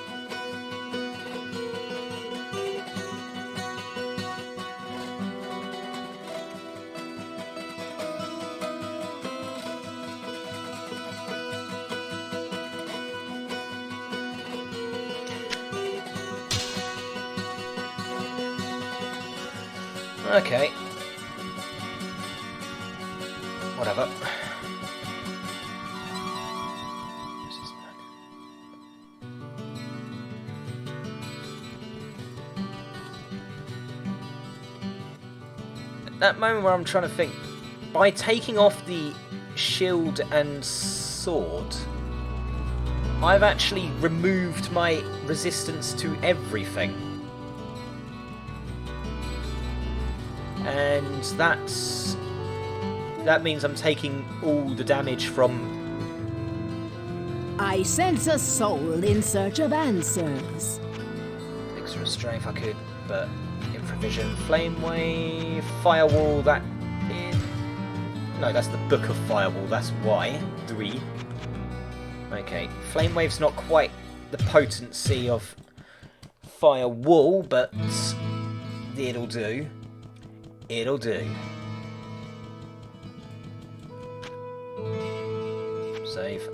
Okay. Whatever. That moment where I'm trying to think, by taking off the shield and sword, I've actually removed my resistance to everything. And that means I'm taking all the damage from... I sense a soul in search of answers. Extra strength I could, but... Infravision, Flame Wave, Firewall, that is... No, that's the Book of Firewall, that's why. 3. Okay, Flame Wave's not quite the potency of Firewall, but it'll do. It'll do. Save.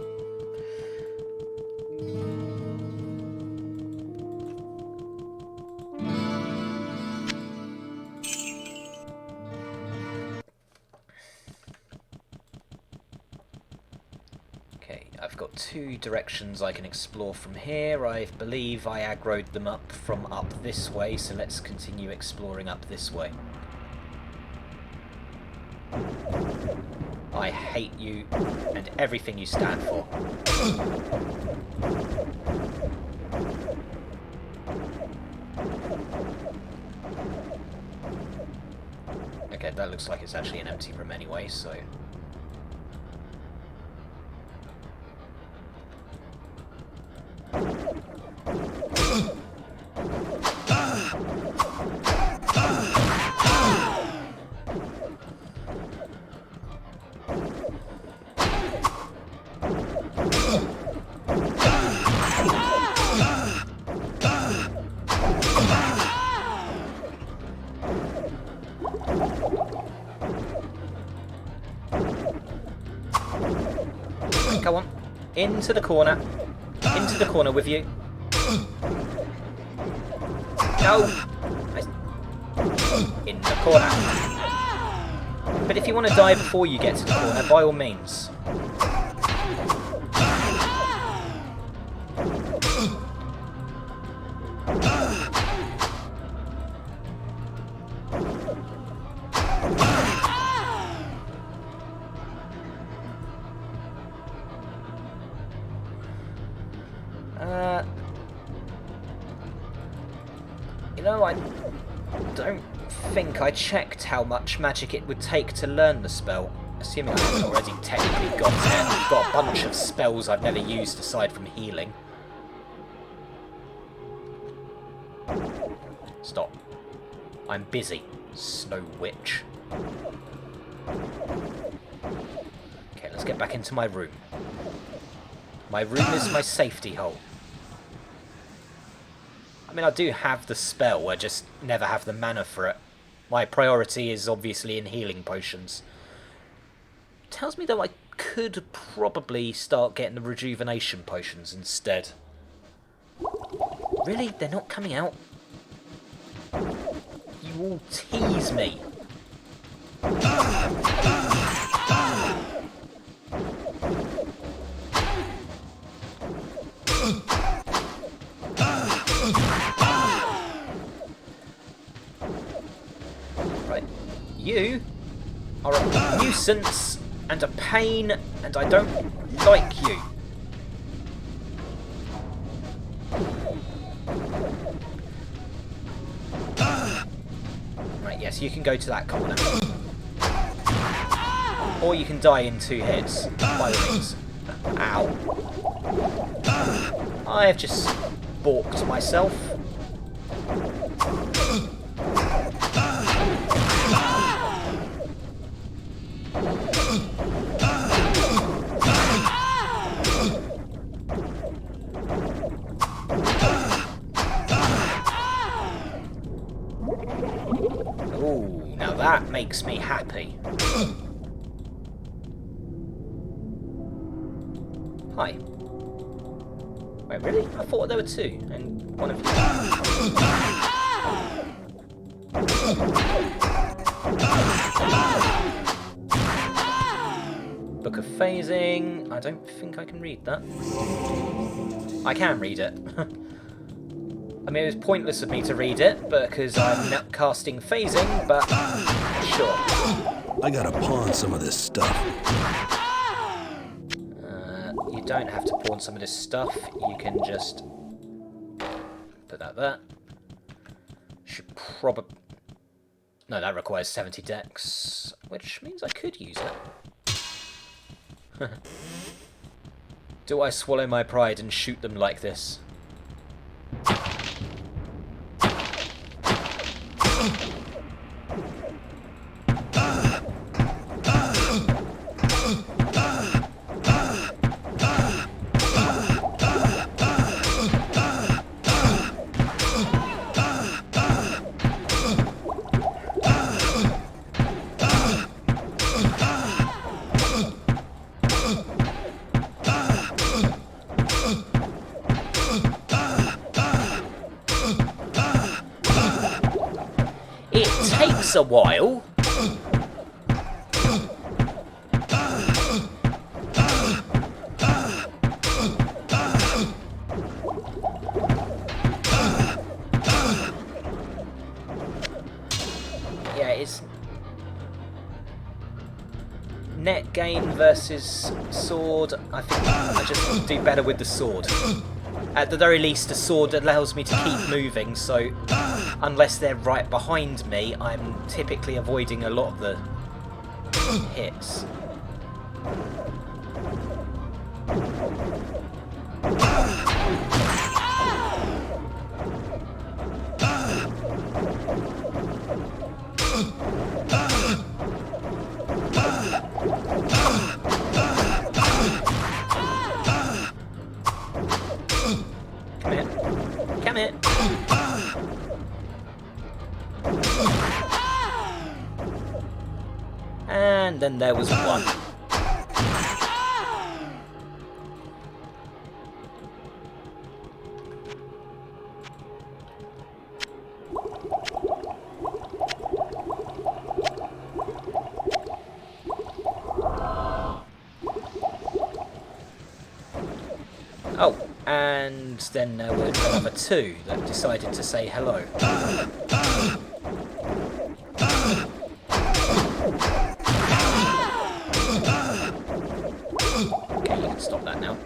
Okay, I've got 2 directions I can explore from here. I believe I aggroed them up from up this way, so let's continue exploring up this way. I hate you and everything you stand for. Okay, that looks like it's actually an empty room anyway, so... Come on, into the corner. Into the corner with you. No! In the corner. But if you want to die before you get to the corner, by all means. You know, I don't think I checked how much magic it would take to learn the spell. Assuming I haven't already technically got it. I've got a bunch of spells I've never used aside from healing. Stop. I'm busy, Snow Witch. Okay, let's get back into my room. My room is my safety hole. I mean, I do have the spell, I just never have the mana for it. My priority is obviously in healing potions. Tells me though I could probably start getting the rejuvenation potions instead. Really? They're not coming out? You all tease me. Right, you are a nuisance and a pain, and I don't like you. Right, yes, you can go to that corner. Or you can die in 2 hits, by all means. Ow. I have just balked myself. Ooh, now that makes me happy. Hi. Wait, really? I thought there were 2, and one of you... Book of Phasing... I don't think I can read that. I can read it. I mean, it was pointless of me to read it, because I'm not casting Phasing, but... sure. I gotta pawn some of this stuff. You don't have to pawn some of this stuff, you can just put that there. Should probably... No, that requires 70 dex, which means I could use it. Do I swallow my pride and shoot them like this? A while. net gain versus sword, I think I just do better with the sword. At the very least, the sword allows me to keep moving, so unless they're right behind me, I'm typically avoiding a lot of the hits. Come here. And then there was one. Oh, and then there were another two that decided to say hello. Okay, you can stop that now.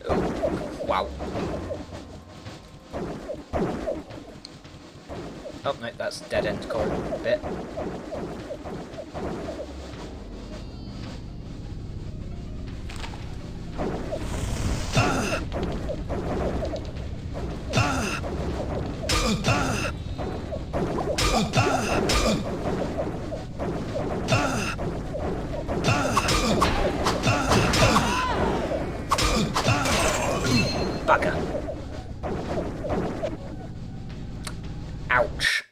Oh, wow. Oh no, that's dead end corridor bit. Bugger. Ouch.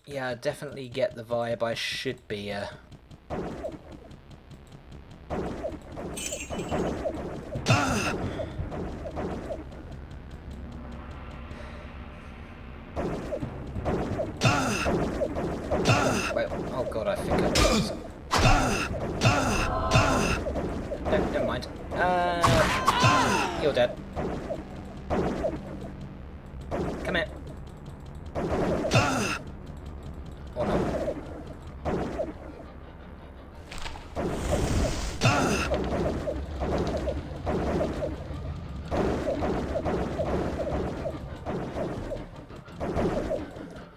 Yeah, I definitely get the vibe I should be Wait, oh god, I think I was. No, never mind. You're dead. Come here. Or not.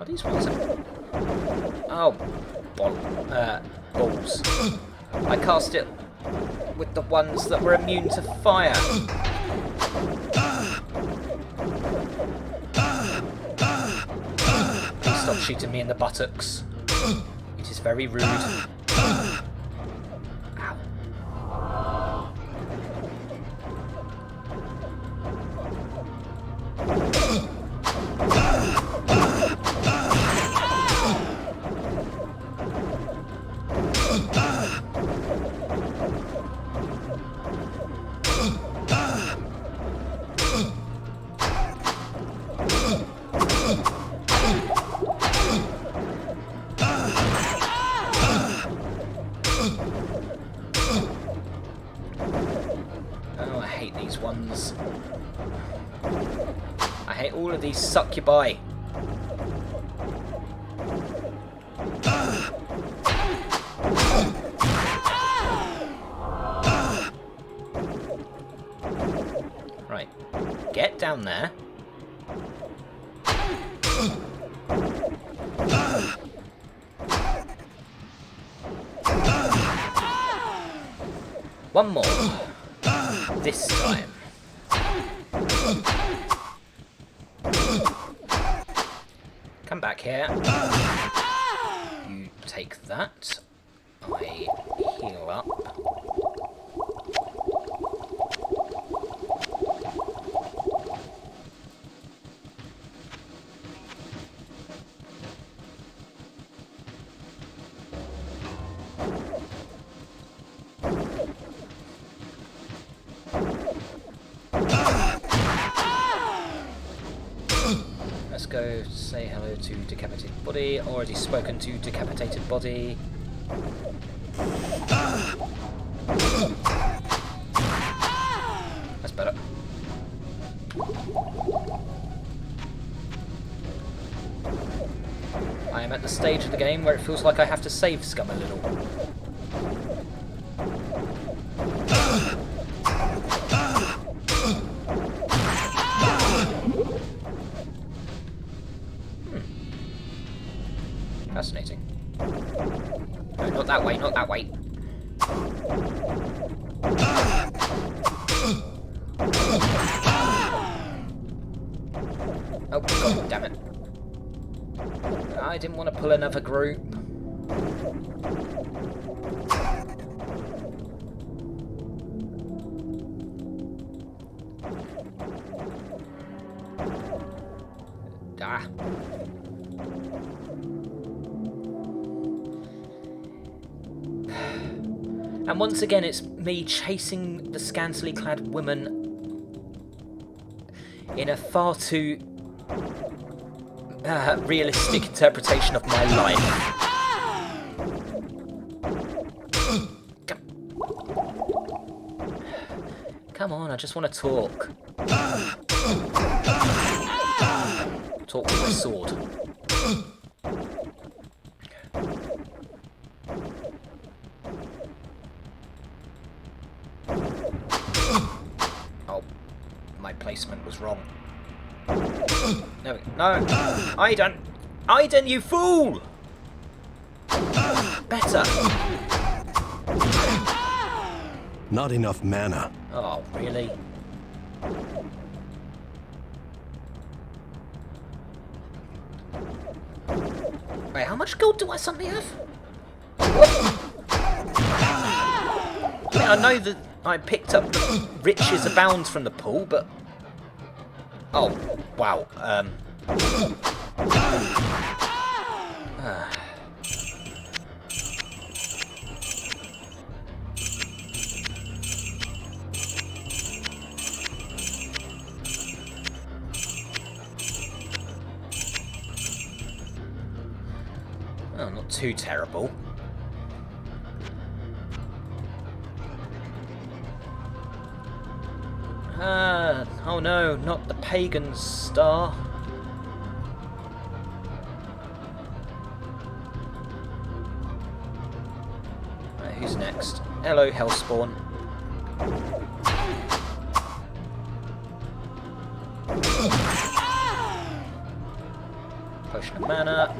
Are these ones? Oh, balls. I cast it with the ones that were immune to fire. Please stop shooting me in the buttocks. It is very rude. Ow. Oh, I hate these ones. I hate all of these succubi. Right, get down there. One more. This time. Come back here. You take that. I heal up. Let's go say hello to Decapitated Body. Already spoken to Decapitated Body. But I am at the stage of the game where it feels like I have to save scum a little. Fascinating. No, not that way, not that way. Oh, God damn it. I didn't want to pull another group. Ah. And once again, it's me chasing the scantily clad woman in a far too realistic interpretation of my life. Come on, I just want to talk. Talk with my sword. Oh, my placement was wrong. No, no, Aiden, you fool! Better. Not enough mana. Oh, really? Wait, how much gold do I suddenly have? I know that I picked up the riches abound from the pool, but... Oh, wow. Oh, not too terrible. Oh no, not the pagan star. Right, who's next? Hello, Hellspawn. Potion of mana.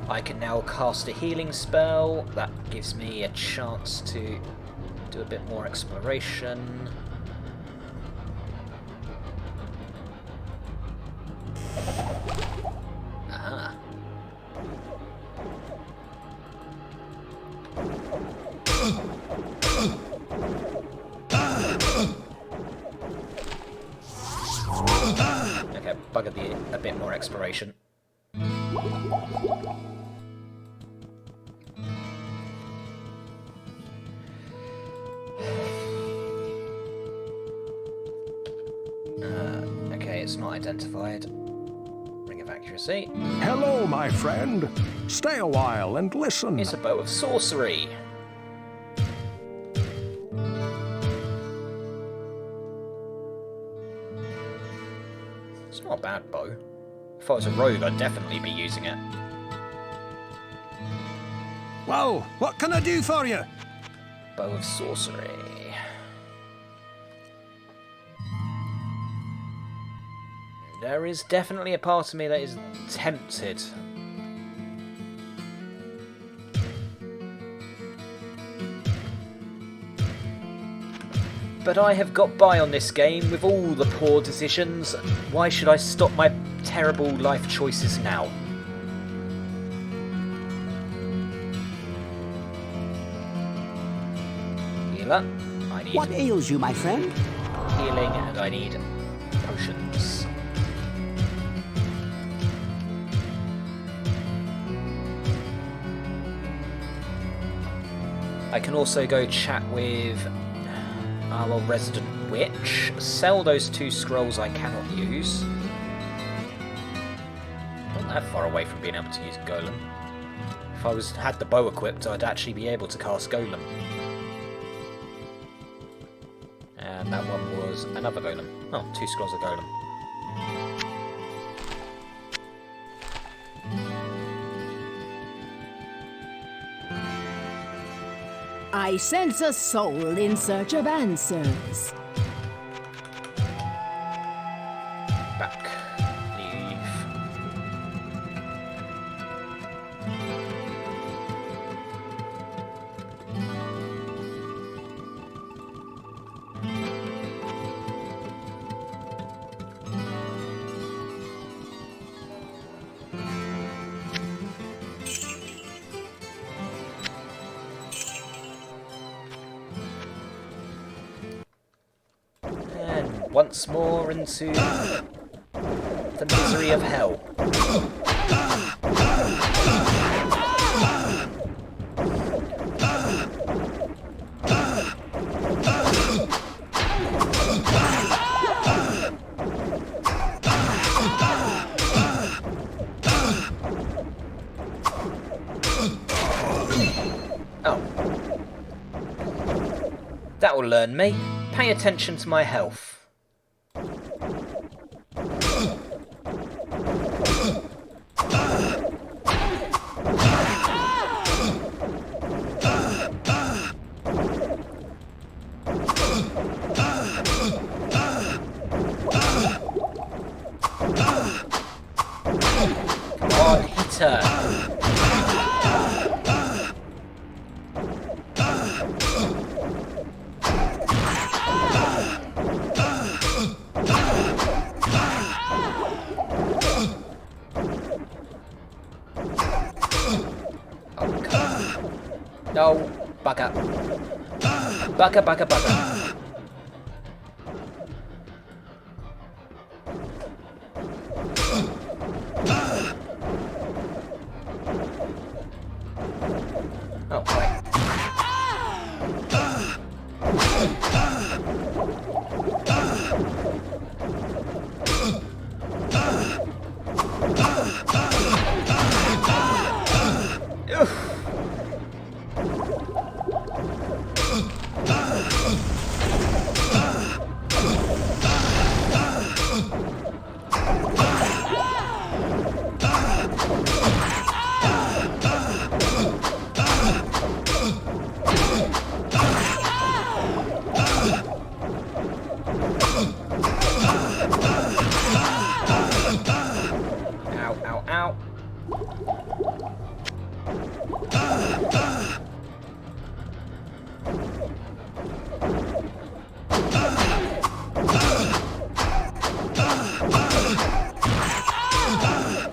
I can now cast a healing spell. That gives me a chance to do a bit more exploration. Aha. Okay, bugger a bit more exploration. Okay, it's not identified. Ring of accuracy. Hello, my friend. Stay a while and listen. It's a bow of sorcery. It's not a bad bow. If I was a rogue, I'd definitely be using it. Well, what can I do for you? Bow of sorcery. There is definitely a part of me that is tempted. But I have got by on this game with all the poor decisions. Why should I stop my terrible life choices now? Healer. I need What ails you, my friend? healing, and I need potions. I can also go chat with our resident witch, sell those 2 scrolls I cannot use. Not that far away from being able to use Golem. If I had the bow equipped, I'd actually be able to cast Golem. And that one was another golem. Oh, 2 scrolls of golem. I sense a soul in search of answers. Back. Leave. And once more into the misery of hell. Oh. That will learn me. Pay attention to my health. Come on, hit her. No, bugger. Bugger, bugger, bugger. Oh, right.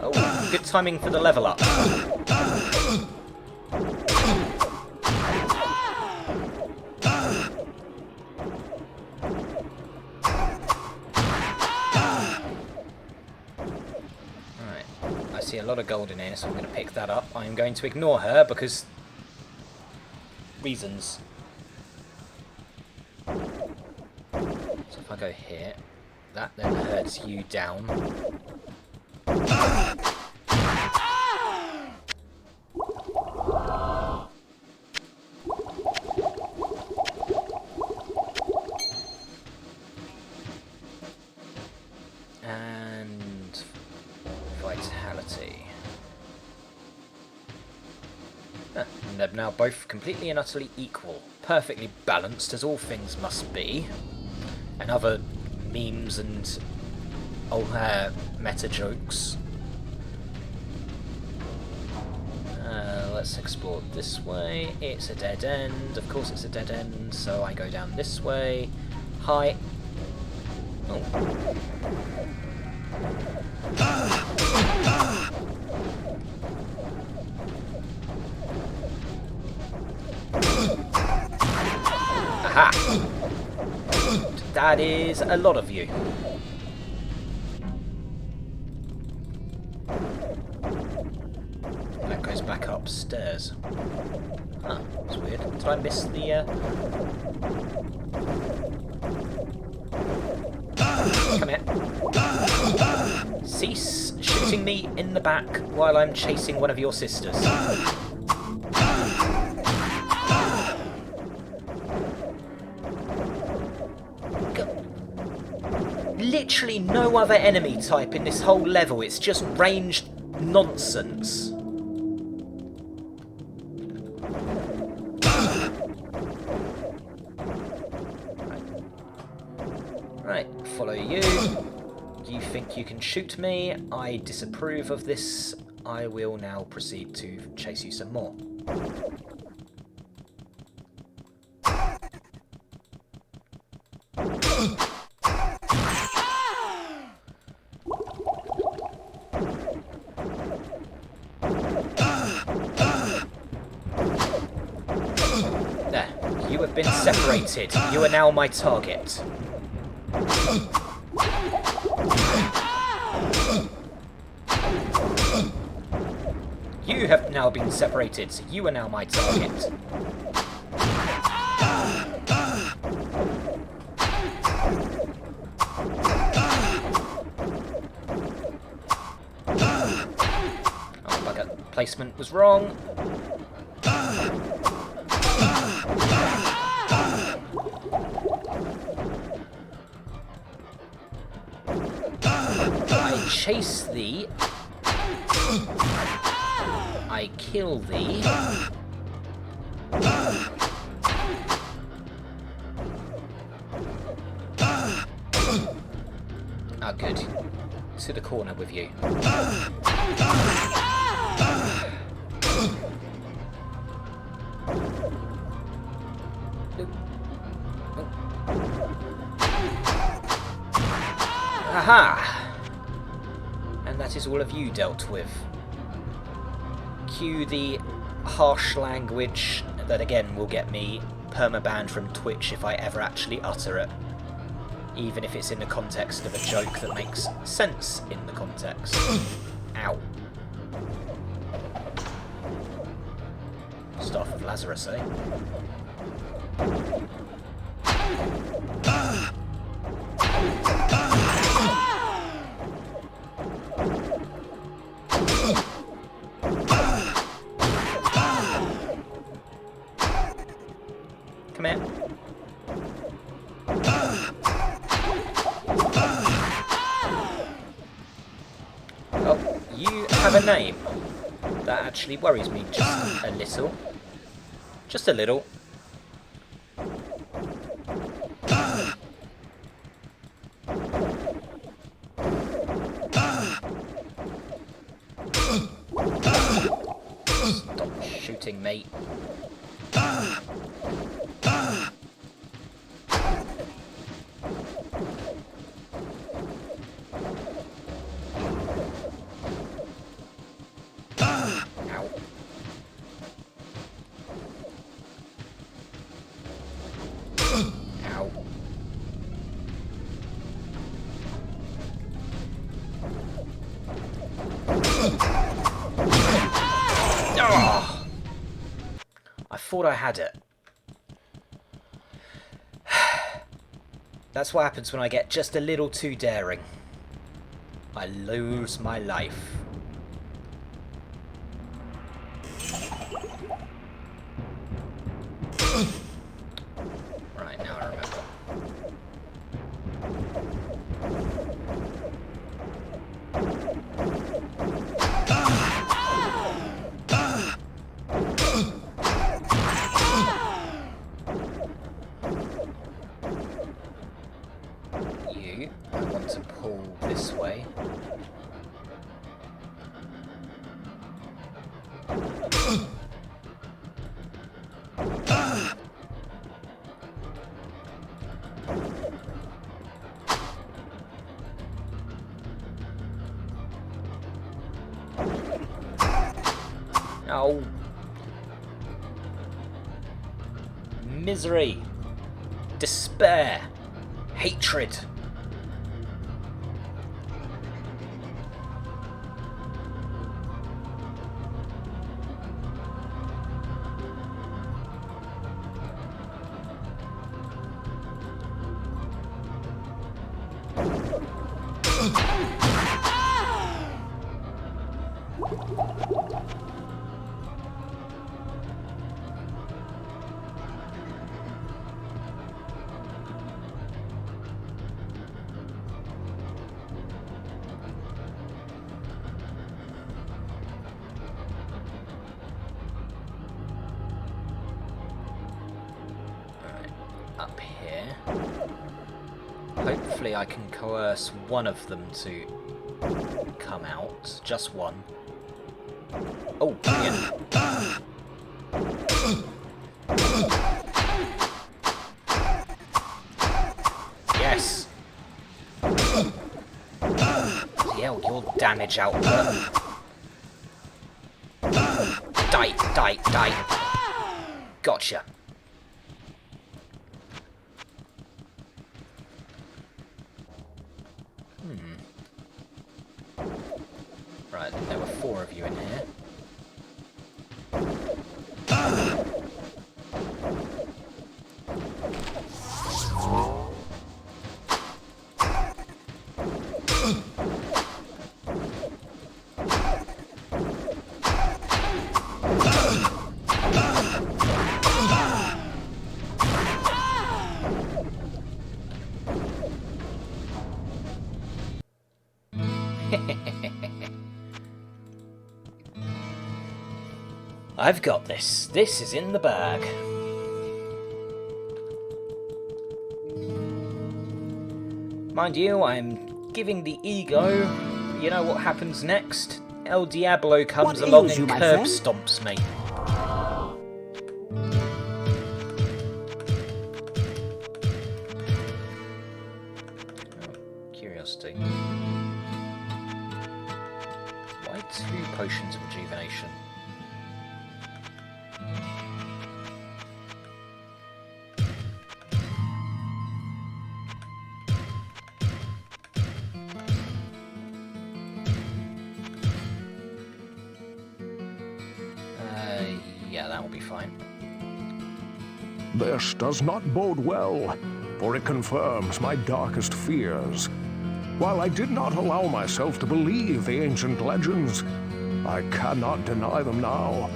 Oh, good timing for the level up. A lot of gold in here, so I'm going to pick that up. I'm going to ignore her because reasons. So if I go here, that then hurts you down. And vitality. And they're now both completely and utterly equal. Perfectly balanced, as all things must be. And other memes and old meta jokes. Let's explore this way. It's a dead end. Of course it's a dead end, so I go down this way. Hi. Oh. Aha! That is a lot of you. That goes back upstairs. Huh, that's weird. Did I miss the, Come here. Cease shooting me in the back while I'm chasing one of your sisters. literally no other enemy type in this whole level. It's just ranged nonsense. Right, follow you. You think you can shoot me? I disapprove of this. I will now proceed to chase you some more. There, you have been separated. You are now my target. You have now been separated, so you are now my target. Oh, bugger. Placement was wrong. I chase thee. I kill thee. Ah, good. To the corner with you. Aha! And that is all of you dealt with. Cue the harsh language that again will get me permabanned from Twitch if I ever actually utter it. Even if it's in the context of a joke that makes sense in the context. Ow. Staff of Lazarus, eh? Come here. Oh, you have a name. That actually worries me just a little. Just a little. Stop shooting me. Oh, I thought I had it. That's what happens when I get just a little too daring. I lose my life. Right, now I remember. I want to pull this way. Oh. Misery. Despair. Hatred. up here. Hopefully I can coerce one of them to come out. Just one. Oh, brilliant. Yes! Yeah, your damage output. Die. Gotcha. Right, there were 4 of you in here. I've got this. This is in the bag. Mind you, I'm giving the ego. You know what happens next? El Diablo comes along and curb stomps me. Oh, curiosity. Why 2 potions of rejuvenation? Yeah, that will be fine. This does not bode well, for it confirms my darkest fears. While I did not allow myself to believe the ancient legends, I cannot deny them now.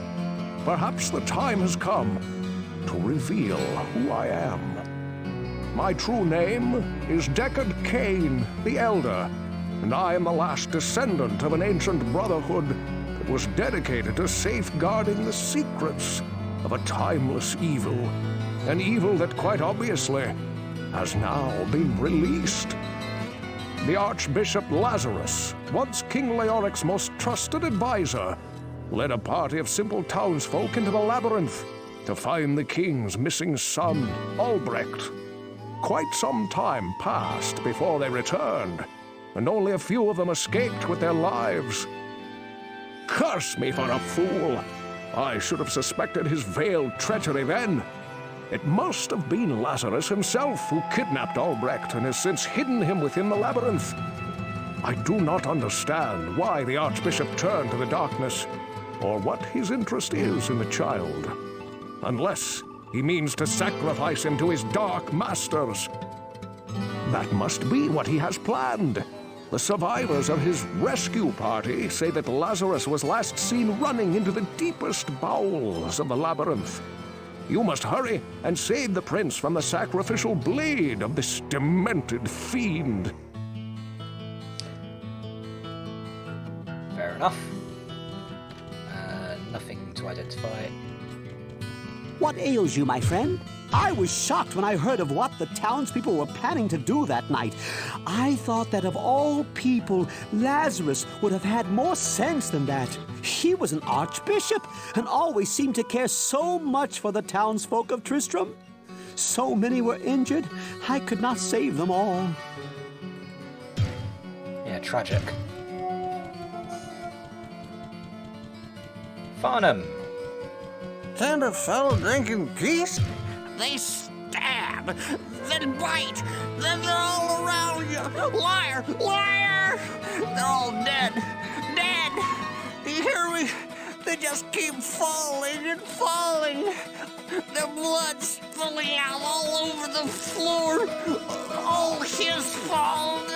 Perhaps the time has come to reveal who I am. My true name is Deckard Cain the Elder, and I am the last descendant of an ancient brotherhood that was dedicated to safeguarding the secrets of a timeless evil, an evil that quite obviously has now been released. The Archbishop Lazarus, once King Leoric's most trusted advisor, led a party of simple townsfolk into the labyrinth to find the king's missing son, Albrecht. Quite some time passed before they returned, and only a few of them escaped with their lives. Curse me for a fool! I should have suspected his veiled treachery then. It must have been Lazarus himself who kidnapped Albrecht and has since hidden him within the labyrinth. I do not understand why the Archbishop turned to the darkness, or what his interest is in the child. Unless he means to sacrifice him to his dark masters. That must be what he has planned. The survivors of his rescue party say that Lazarus was last seen running into the deepest bowels of the labyrinth. You must hurry and save the prince from the sacrificial blade of this demented fiend. Fair enough. Nothing to identify. What ails you, my friend? I was shocked when I heard of what the townspeople were planning to do that night. I thought that of all people, Lazarus would have had more sense than that. He was an archbishop and always seemed to care so much for the townsfolk of Tristram. So many were injured, I could not save them all. Yeah, tragic. Farnham. Can't a fellow drink in peace? They stab, then bite, then they're all around you. Liar! Liar! They're all dead. Dead! Do you hear me? They just keep falling and falling. Their blood spilling out all over the floor. All his fault.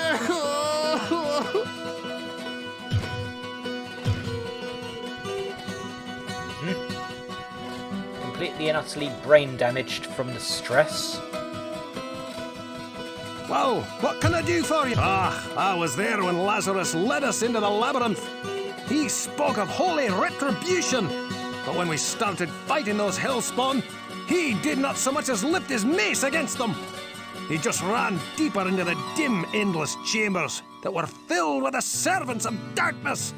Completely and utterly brain damaged from the stress. Well, what can I do for you? I was there when Lazarus led us into the labyrinth. He spoke of holy retribution. But when we started fighting those hellspawn, he did not so much as lift his mace against them. He just ran deeper into the dim, endless chambers that were filled with the servants of darkness.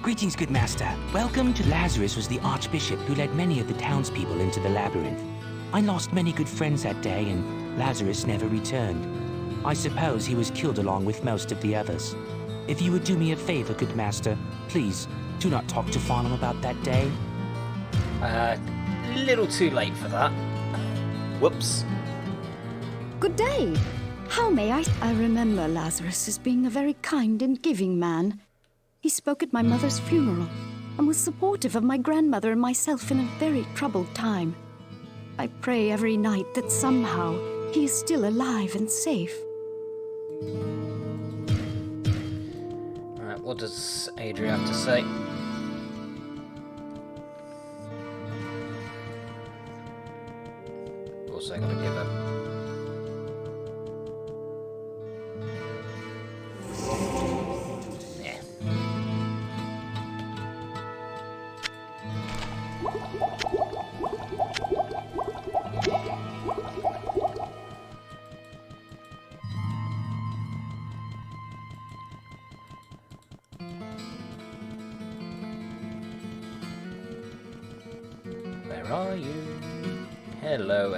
Greetings, good master. Welcome to Lazarus was the archbishop who led many of the townspeople into the labyrinth. I lost many good friends that day, and Lazarus never returned. I suppose he was killed along with most of the others. If you would do me a favor, good master, please do not talk to Farnham about that day. Little too late for that. Whoops. Good day. How may I remember Lazarus as being a very kind and giving man. He spoke at my mother's funeral and was supportive of my grandmother and myself in a very troubled time. I pray every night that somehow he is still alive and safe. Alright, what does Adria have to say? Also gotta give her... Yeah. Where are you? Hello,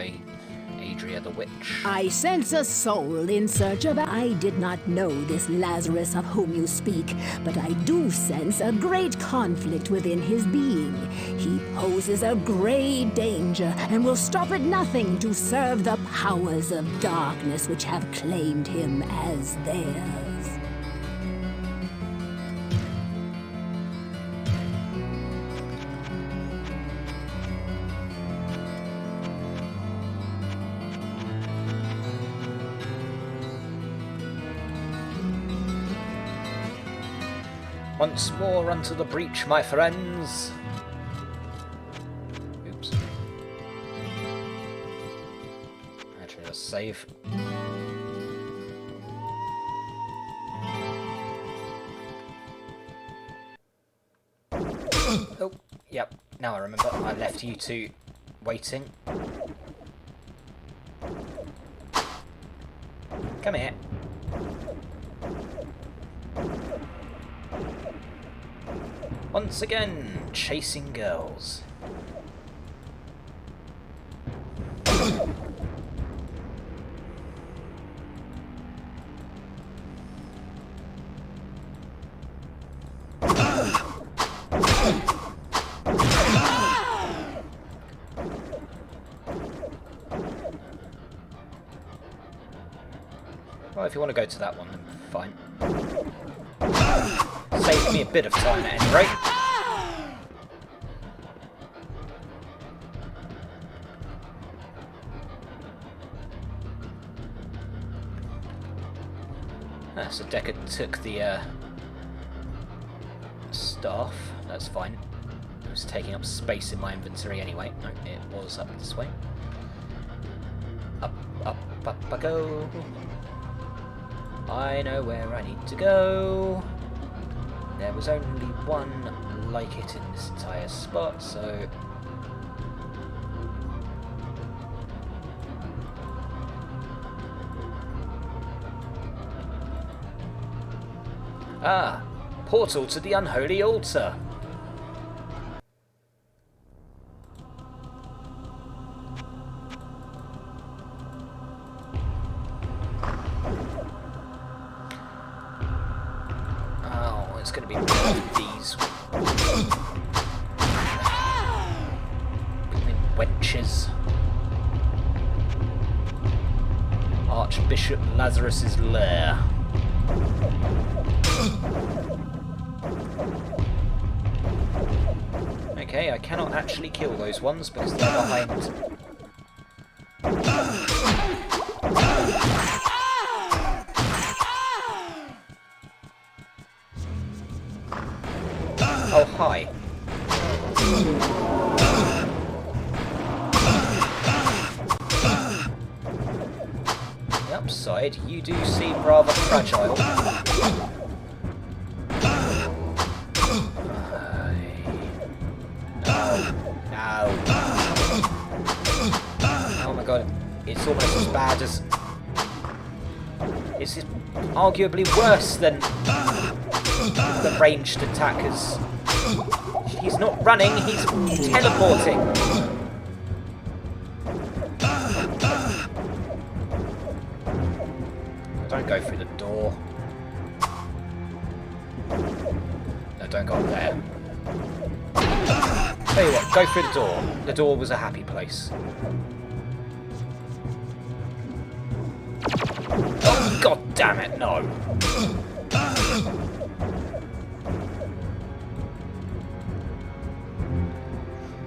Adria the Witch. I sense a soul in search of... I did not know this Lazarus of whom you speak, but I do sense a great conflict within his being. He poses a great danger and will stop at nothing to serve the powers of darkness which have claimed him as theirs. Once more unto the breach, my friends. Oops. Actually, let's save. Oh, yep. Now I remember. I left you two waiting. Come here. Once again, chasing girls. Well, if you want to go to that one, then fine. Saved me a bit of time at any rate. So Decker took the staff. That's fine. It was taking up space in my inventory anyway. No, it was up this way. Up, up, up I go. I know where I need to go. There was only one like it in this entire spot, so... Ah, portal to the unholy altar. Oh, it's going to be one of these wenches. Archbishop Lazarus's lair. Okay, I cannot actually kill those ones because they're behind. Oh, hi. The upside, you do seem rather fragile. No. Oh my god, it's almost as bad as... It's arguably worse than the ranged attackers. He's not running, he's teleporting. Don't go through the door. No, don't go up there. Tell you what, go through the door. The door was a happy place. Oh, god damn it, no.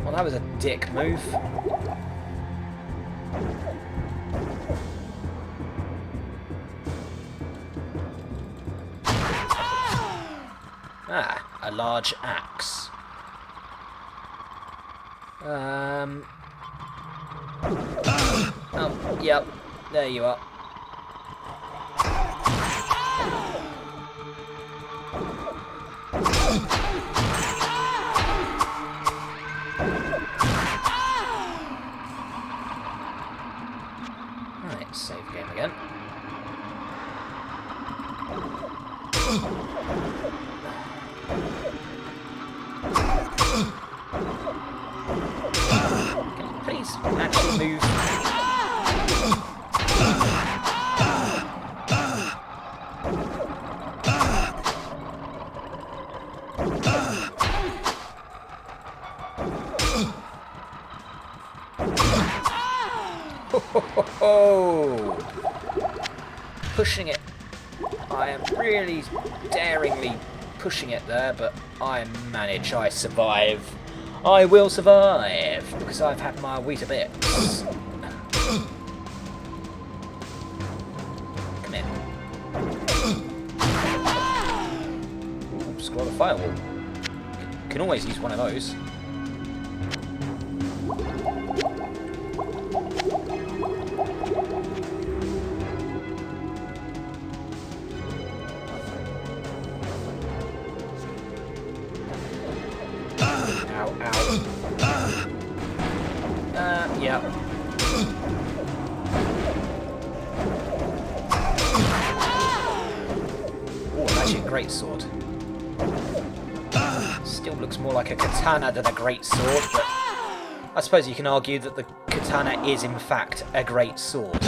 Well, that was a dick move. Ah, a large axe. Oh, yep, there you are. Right, save game again. Please actually move. Oh, pushing it. I am really daringly pushing it there, but I manage. I survive. I will survive because I've had my Weetabix. Come in. Ooh, scroll the firewall. Can always use one of those. Yeah. Oh, actually a great sword. Still looks more like a katana than a great sword, but I suppose you can argue that the katana is in fact a great sword.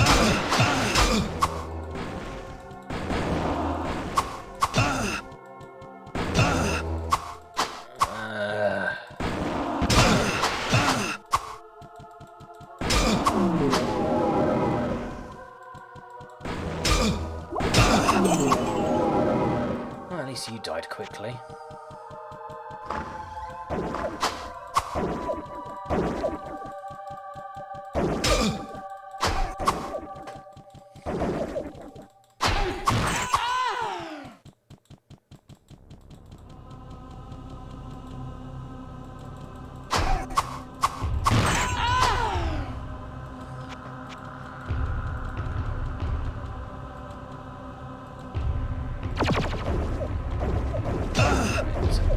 Well, at least you died quickly.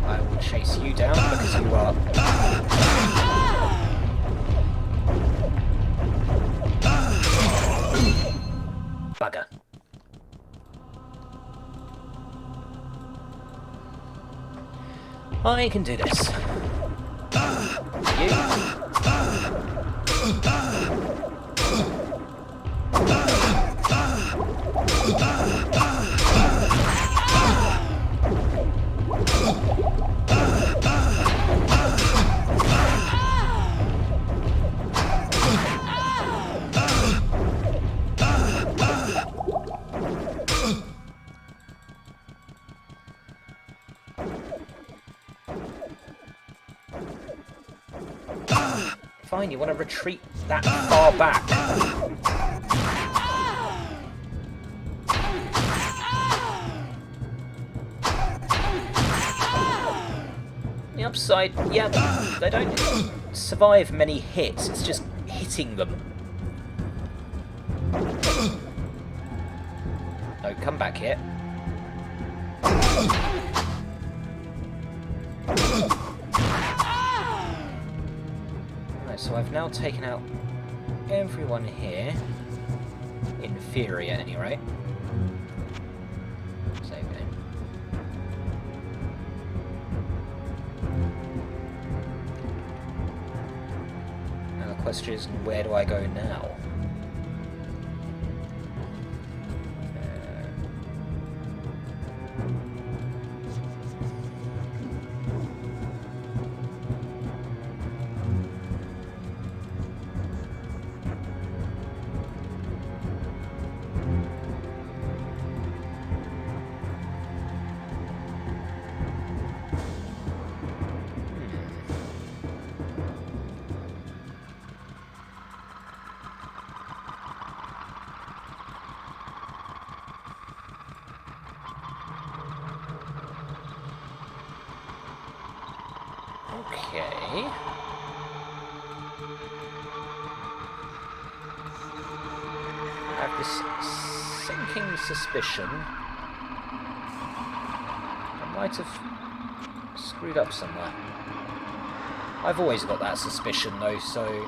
I will chase you down because you are... Bugger. I can do this. You. Fine, you want to retreat that far back. The upside, yeah, they don't survive many hits, it's just hitting them. No, come back here. Right, so I've now taken out everyone here. In theory, at any rate. Save game. Now the question is, where do I go now? Okay. I have this sinking suspicion I might have screwed up somewhere. I've always got that suspicion though, so...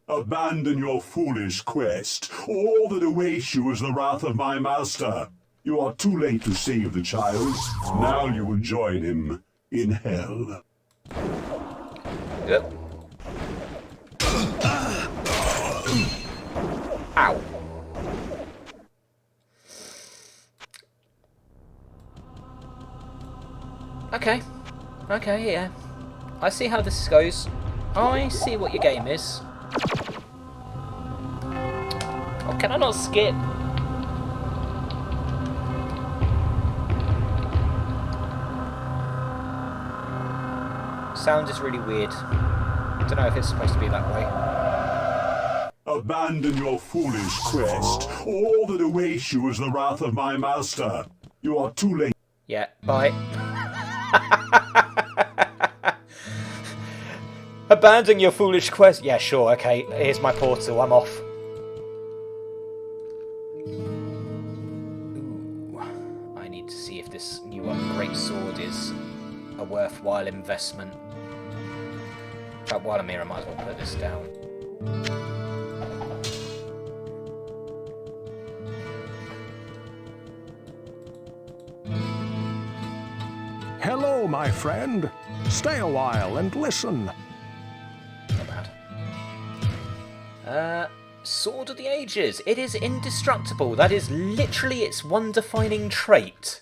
Abandon your foolish quest. All that awaits you is the wrath of my master. You are too late to save the child. Now you will join him in hell. Yep. Ow. Okay. Okay, yeah. I see how this goes. I see what your game is. Oh, can I not skip? Sound is really weird. Don't know if it's supposed to be that way. Abandon your foolish quest. All that awaits you is the wrath of my master. You are too late. Yeah, bye. Abandon your foolish quest. Yeah, sure, okay. Here's my portal. I'm off. Ooh, I need to see if this new great sword is a worthwhile investment. But while I'm here, I might as well put this down. Hello, my friend. Stay a while and listen. Not bad. Sword of the Ages. It is indestructible. That is literally its one defining trait.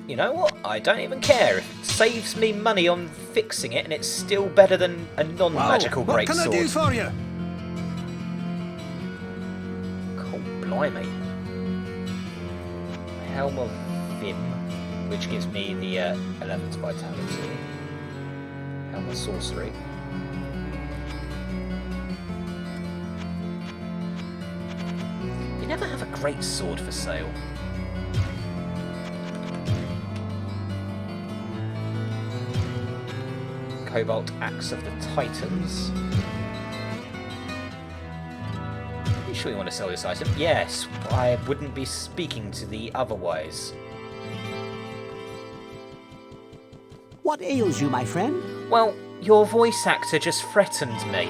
You know what? I don't even care. If it saves me money on fixing it and it's still better than a non-magical greatsword. What can I do for you? Cool, blimey. Helm of Vim, which gives me the 11th vitality. Helm of Sorcery. You never have a great sword for sale. Cobalt Axe of the Titans. Are you sure you want to sell this item? Yes, I wouldn't be speaking to thee otherwise. What ails you, my friend? Well, your voice actor just threatened me.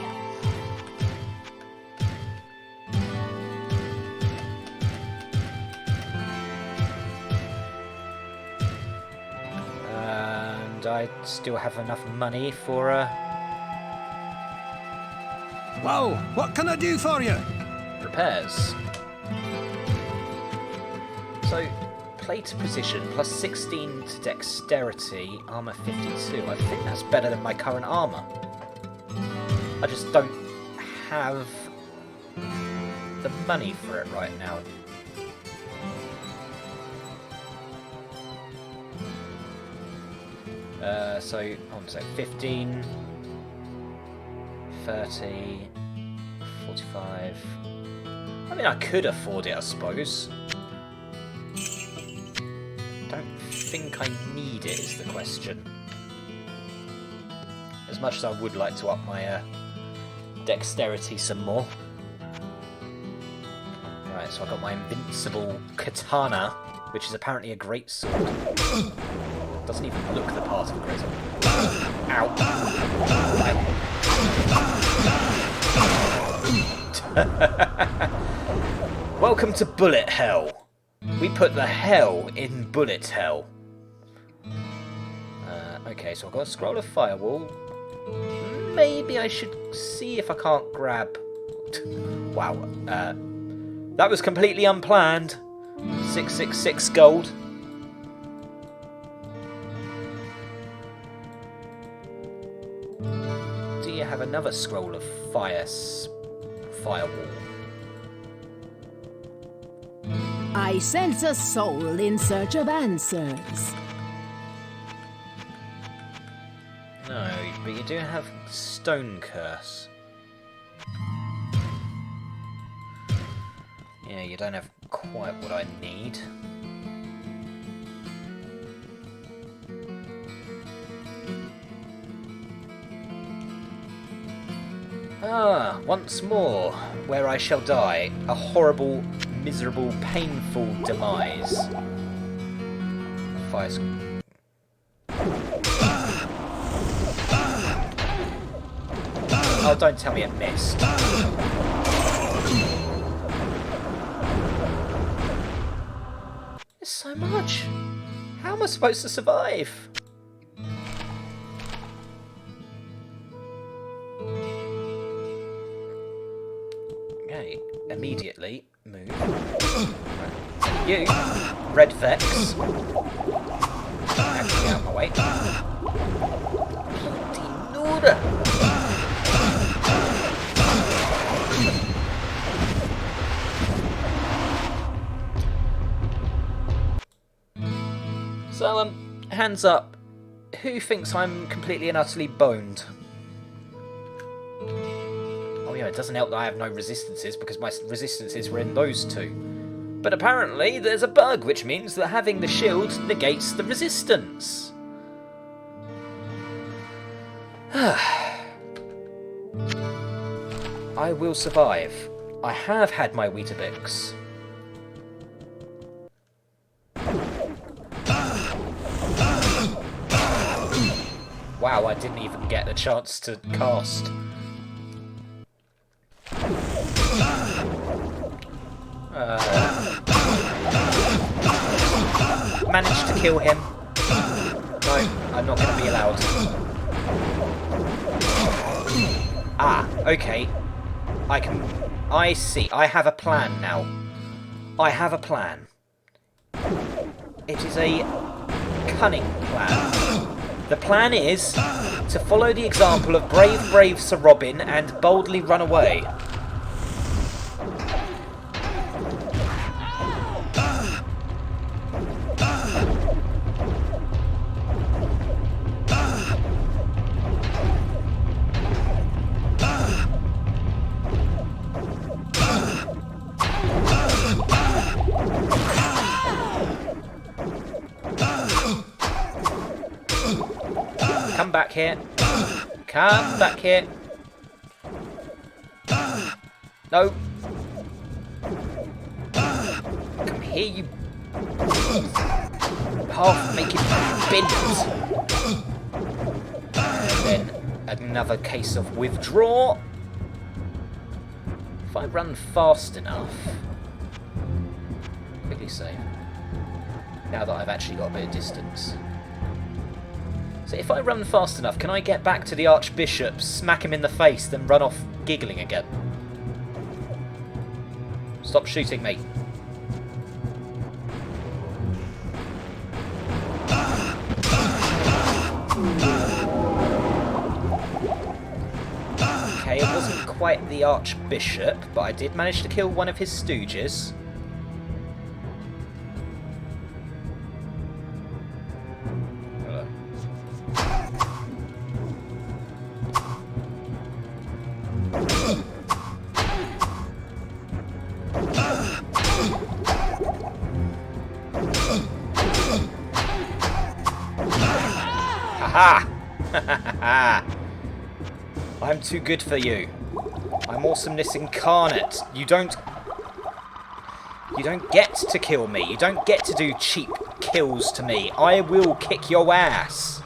And I still have enough money for Whoa, what can I do for you? repairs. So, plate to precision, plus 16 to dexterity, armor 52. I think that's better than my current armor. I just don't have the money for it right now. So, hold on a sec. 15, 30, 45. I mean, I could afford it, I suppose. Don't think I need it, is the question. As much as I would like to up my dexterity some more. Right, so I've got my invincible katana, which is apparently a great sword. Doesn't even look the part of a great sword. Ow! Welcome to bullet hell. We put the hell in bullet hell. Okay, so I've got a scroll of firewall. Maybe I should see if I can't grab... Wow, that was completely unplanned. 666 gold. Do you have another scroll of firewall? I sense a soul in search of answers. No, but you do have Stone Curse. Yeah, you don't have quite what I need. Ah, once more, where I shall die. A horrible, miserable, painful demise. Fire. Oh, don't tell me it missed. There's so much. How am I supposed to survive? Okay, immediately move. You, Red Vex. Actually, out of my way. Bloody Nora. So, hands up. Who thinks I'm completely and utterly boned? Oh yeah, it doesn't help that I have no resistances, because my resistances were in those two. But apparently there's a bug, which means that having the shield negates the resistance. I will survive. I have had my Weetabix. Wow, I didn't even get the chance to cast. Managed to kill him. No, I'm not going to be allowed. Ah, okay. I see. I have a plan now. I have a plan. It is a cunning plan. The plan is to follow the example of brave Sir Robin and boldly run away. Come back here. Come back here. No. Come here, you half-making bins. And then another case of withdraw. If I run fast enough. Quickly save. Now that I've actually got a bit of distance. So if I run fast enough, can I get back to the Archbishop, smack him in the face, then run off giggling again? Stop shooting me. Okay, it wasn't quite the Archbishop, but I did manage to kill one of his stooges. ha! I'm too good for you. I'm awesomeness incarnate. You don't get to kill me. You don't get to do cheap kills to me. I will kick your ass.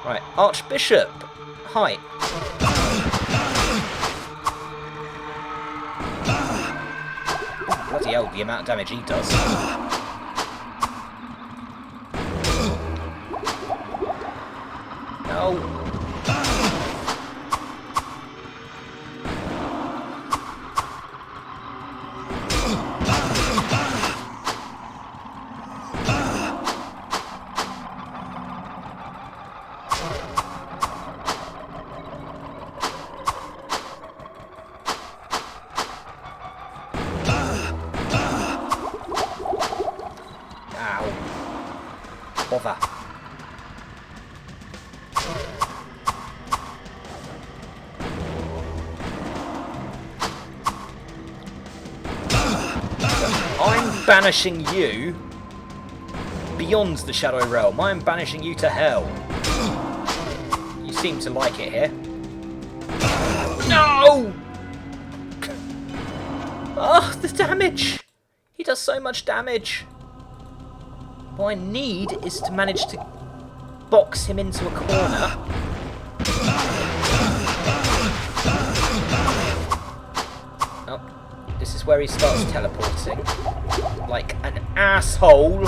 Right, Archbishop. Hi. Bloody hell, the amount of damage he does. No. Bother. I'm banishing you beyond the Shadow Realm. I'm banishing you to hell. You seem to like it here. No! Oh, the damage! He does so much damage. What I need is to manage to box him into a corner. Oh, this is where he starts teleporting. Like an asshole.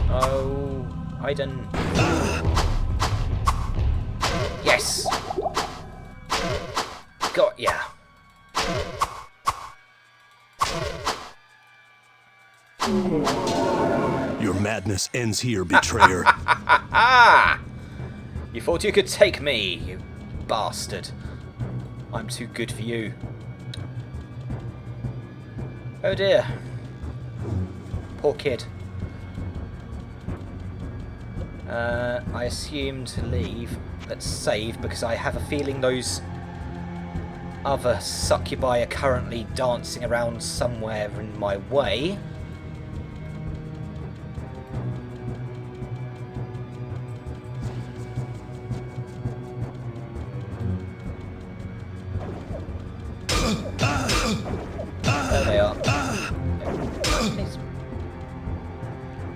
Oh, I don't... Yes! Got ya. Your madness ends here, betrayer. You thought you could take me, you bastard. I'm too good for you. Oh dear. Poor kid. I assume to leave. Let's save, because I have a feeling those other succubi are currently dancing around somewhere in my way. There they are. Please.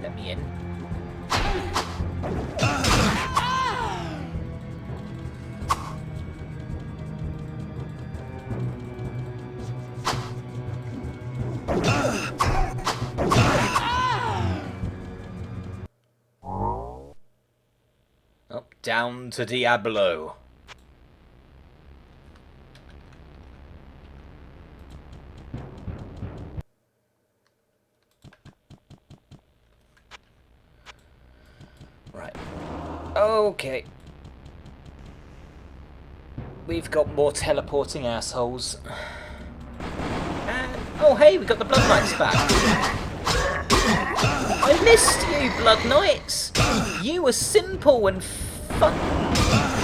Let me in. Up, down to Diablo. Right. Okay. We've got more teleporting assholes. And, oh hey, we got the Blood Knights back. I missed you, Blood Knights. You were simple and fun.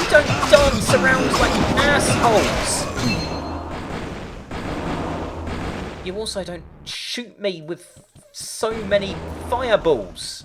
You don't dance around like assholes. You also don't shoot me with so many fireballs.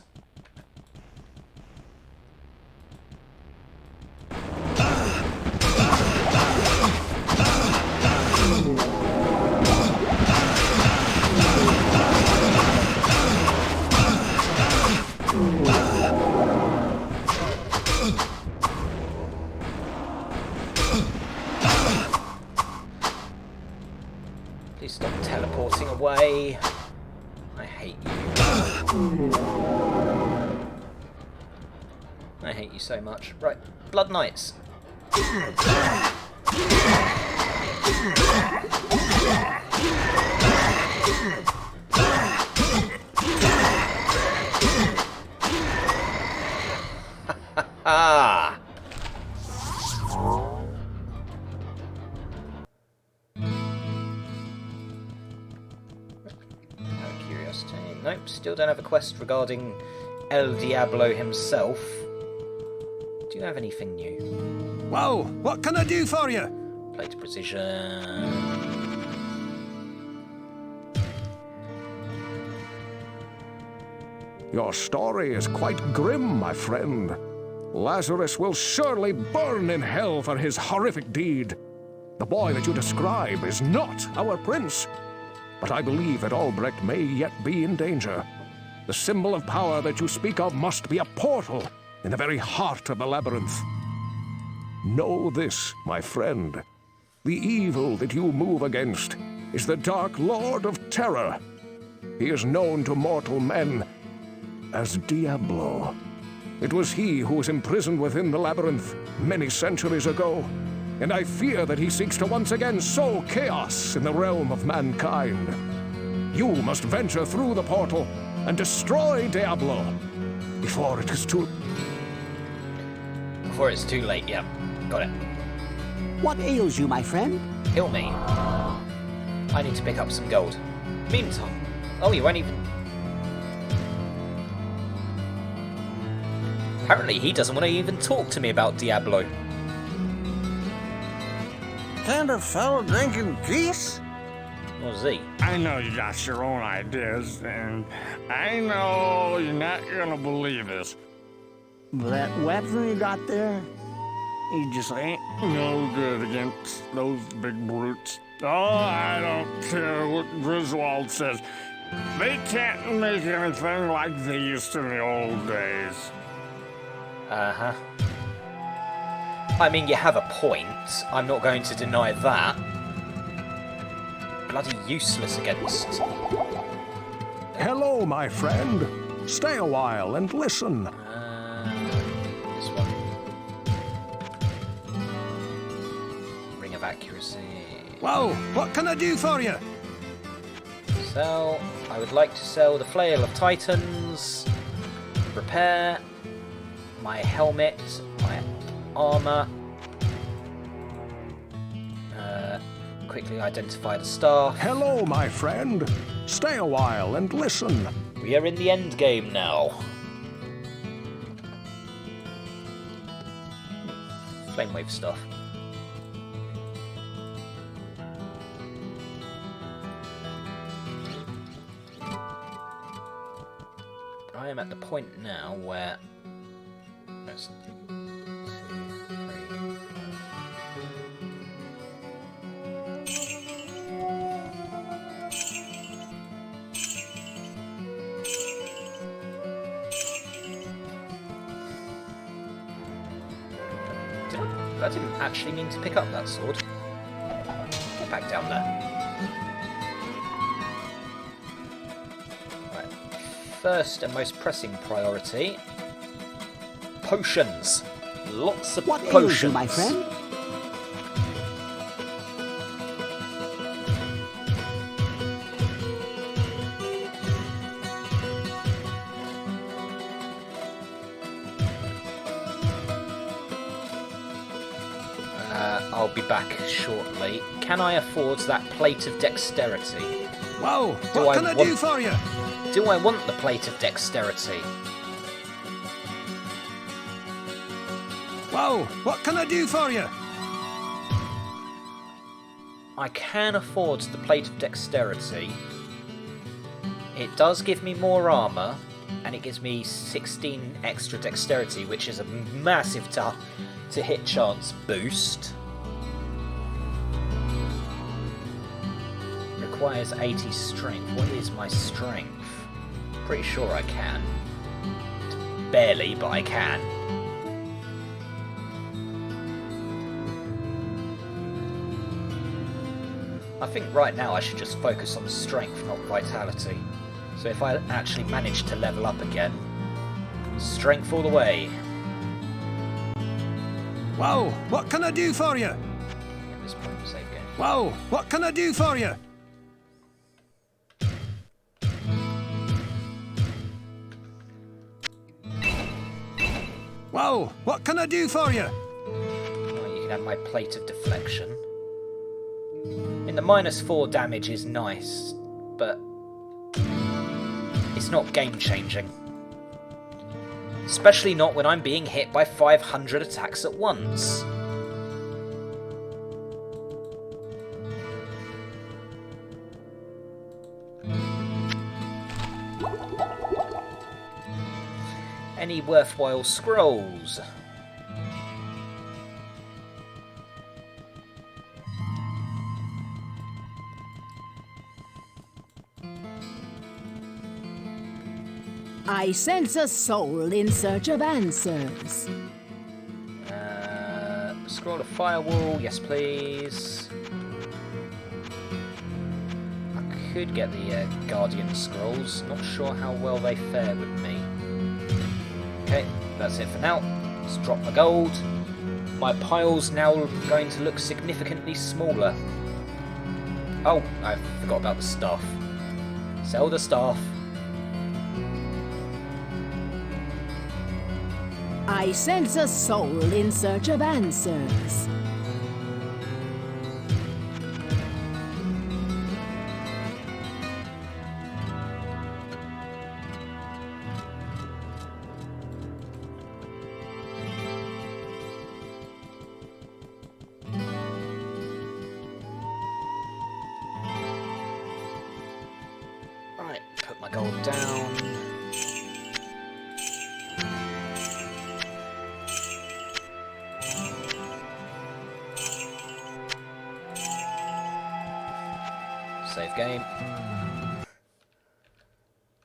Please stop teleporting away. I hate you. I hate you so much. Right, Blood Knights. Ah. Curiosity. Nope, still don't have a quest regarding El Diablo himself. Do you have anything new? Whoa, what can I do for you? Plate of precision. Your story is quite grim, my friend. Lazarus will surely burn in hell for his horrific deed. The boy that you describe is not our prince. But I believe that Albrecht may yet be in danger. The symbol of power that you speak of must be a portal in the very heart of the labyrinth. Know this, my friend. The evil that you move against is the Dark Lord of Terror. He is known to mortal men as Diablo. It was he who was imprisoned within the labyrinth many centuries ago, and I fear that he seeks to once again sow chaos in the realm of mankind. You must venture through the portal and destroy Diablo before it is too... Before it's too late, yeah. Got it. What ails you, my friend? Kill me. I need to pick up some gold. Meantime... Oh, you won't even... Apparently he doesn't want to even talk to me about Diablo. Kind of fellow drinking peace? Or Z. I know you got your own ideas, and I know you're not gonna believe this. But that weapon you got there, he just ain't no good against those big brutes. Oh, I don't care what Griswold says. They can't make anything like they used to in the old days. Uh-huh. I mean, you have a point. I'm not going to deny that. Bloody useless against... Hello, my friend. Stay a while and listen. This one. Ring of accuracy. Whoa, what can I do for you? Sell. I would like to sell the Flail of Titans. Repair. My helmet. My armor. Quickly identify the staff. Hello, my friend. Stay a while and listen. We are in the end game now. Flamewave stuff. I am at the point now where... That's 2, 3... I didn't actually mean to pick up that sword. Get back down there. Right. First and most pressing priority. Potions. Lots of potions. What ails you, my friend? I'll be back shortly. Can I afford that plate of dexterity? Whoa, what can I do for you? Do I want the plate of dexterity? Whoa, what can I do for you? I can afford the plate of dexterity. It does give me more armor, and it gives me 16 extra dexterity, which is a massive to hit chance boost. Requires 80 strength. What is my strength? Pretty sure I can. Barely, but I can. I think right now I should just focus on strength, not vitality. So if I actually manage to level up again, strength all the way. Whoa, what can I do for you? At this point, save game. Whoa, what can I do for you? Whoa, what can I do for you? Well, you can have my plate of deflection. In the -4 damage is nice, but it's not game-changing. Especially not when I'm being hit by 500 attacks at once. Any worthwhile scrolls? I sense a soul in search of answers. Scroll of firewall, yes please. I could get the Guardian scrolls, not sure how well they fare with me. Okay, that's it for now. Let's drop my gold. My pile's now going to look significantly smaller. Oh, I forgot about the staff. Sell the staff. I sense a soul in search of answers. Right, put my gold down. Save game.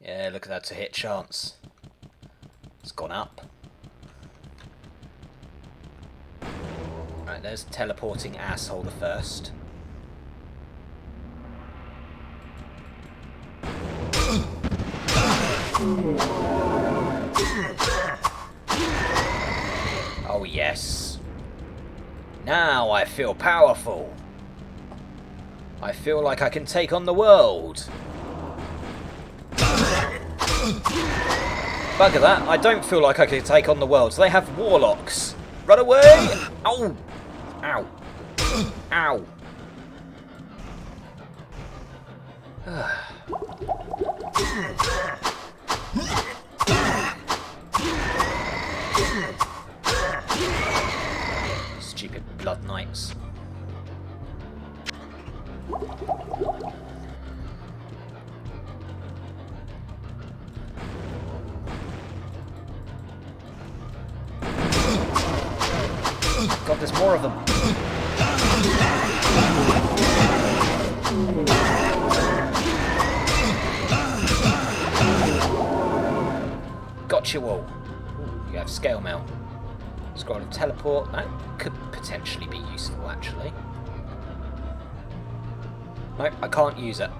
Yeah, look at that to hit chance. It's gone up. Right, there's teleporting asshole the first. Oh yes. Now I feel powerful. I feel like I can take on the world. Bugger that, I don't feel like I can take on the world. They have warlocks. Run away! Ow! Ow. Ow. Stupid blood knights. God, there's more of them. Got you all. Ooh, you have scale mail. Scroll of teleport. That could potentially be useful, actually. Nope, I can't use it.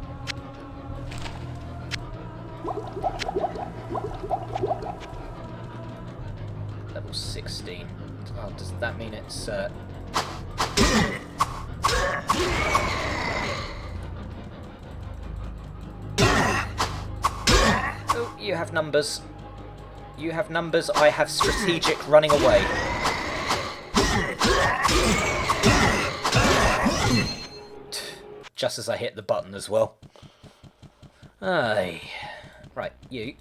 Level 16. Oh, does that mean it's... Oh, you have numbers. You have numbers, I have strategic running away. Just as I hit the button as well. Aye. Right, you.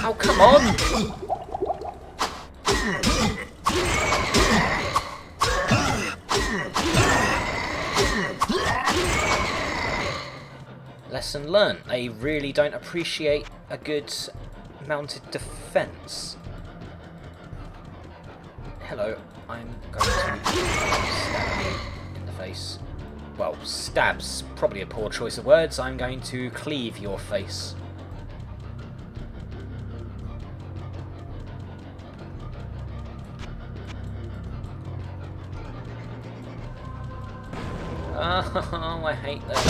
Oh, come on! Lesson learned. They really don't appreciate a good mounted defense. Hello, I'm going to stab you in the face. Well, stab's probably a poor choice of words. I'm going to cleave your face. Oh, I hate that.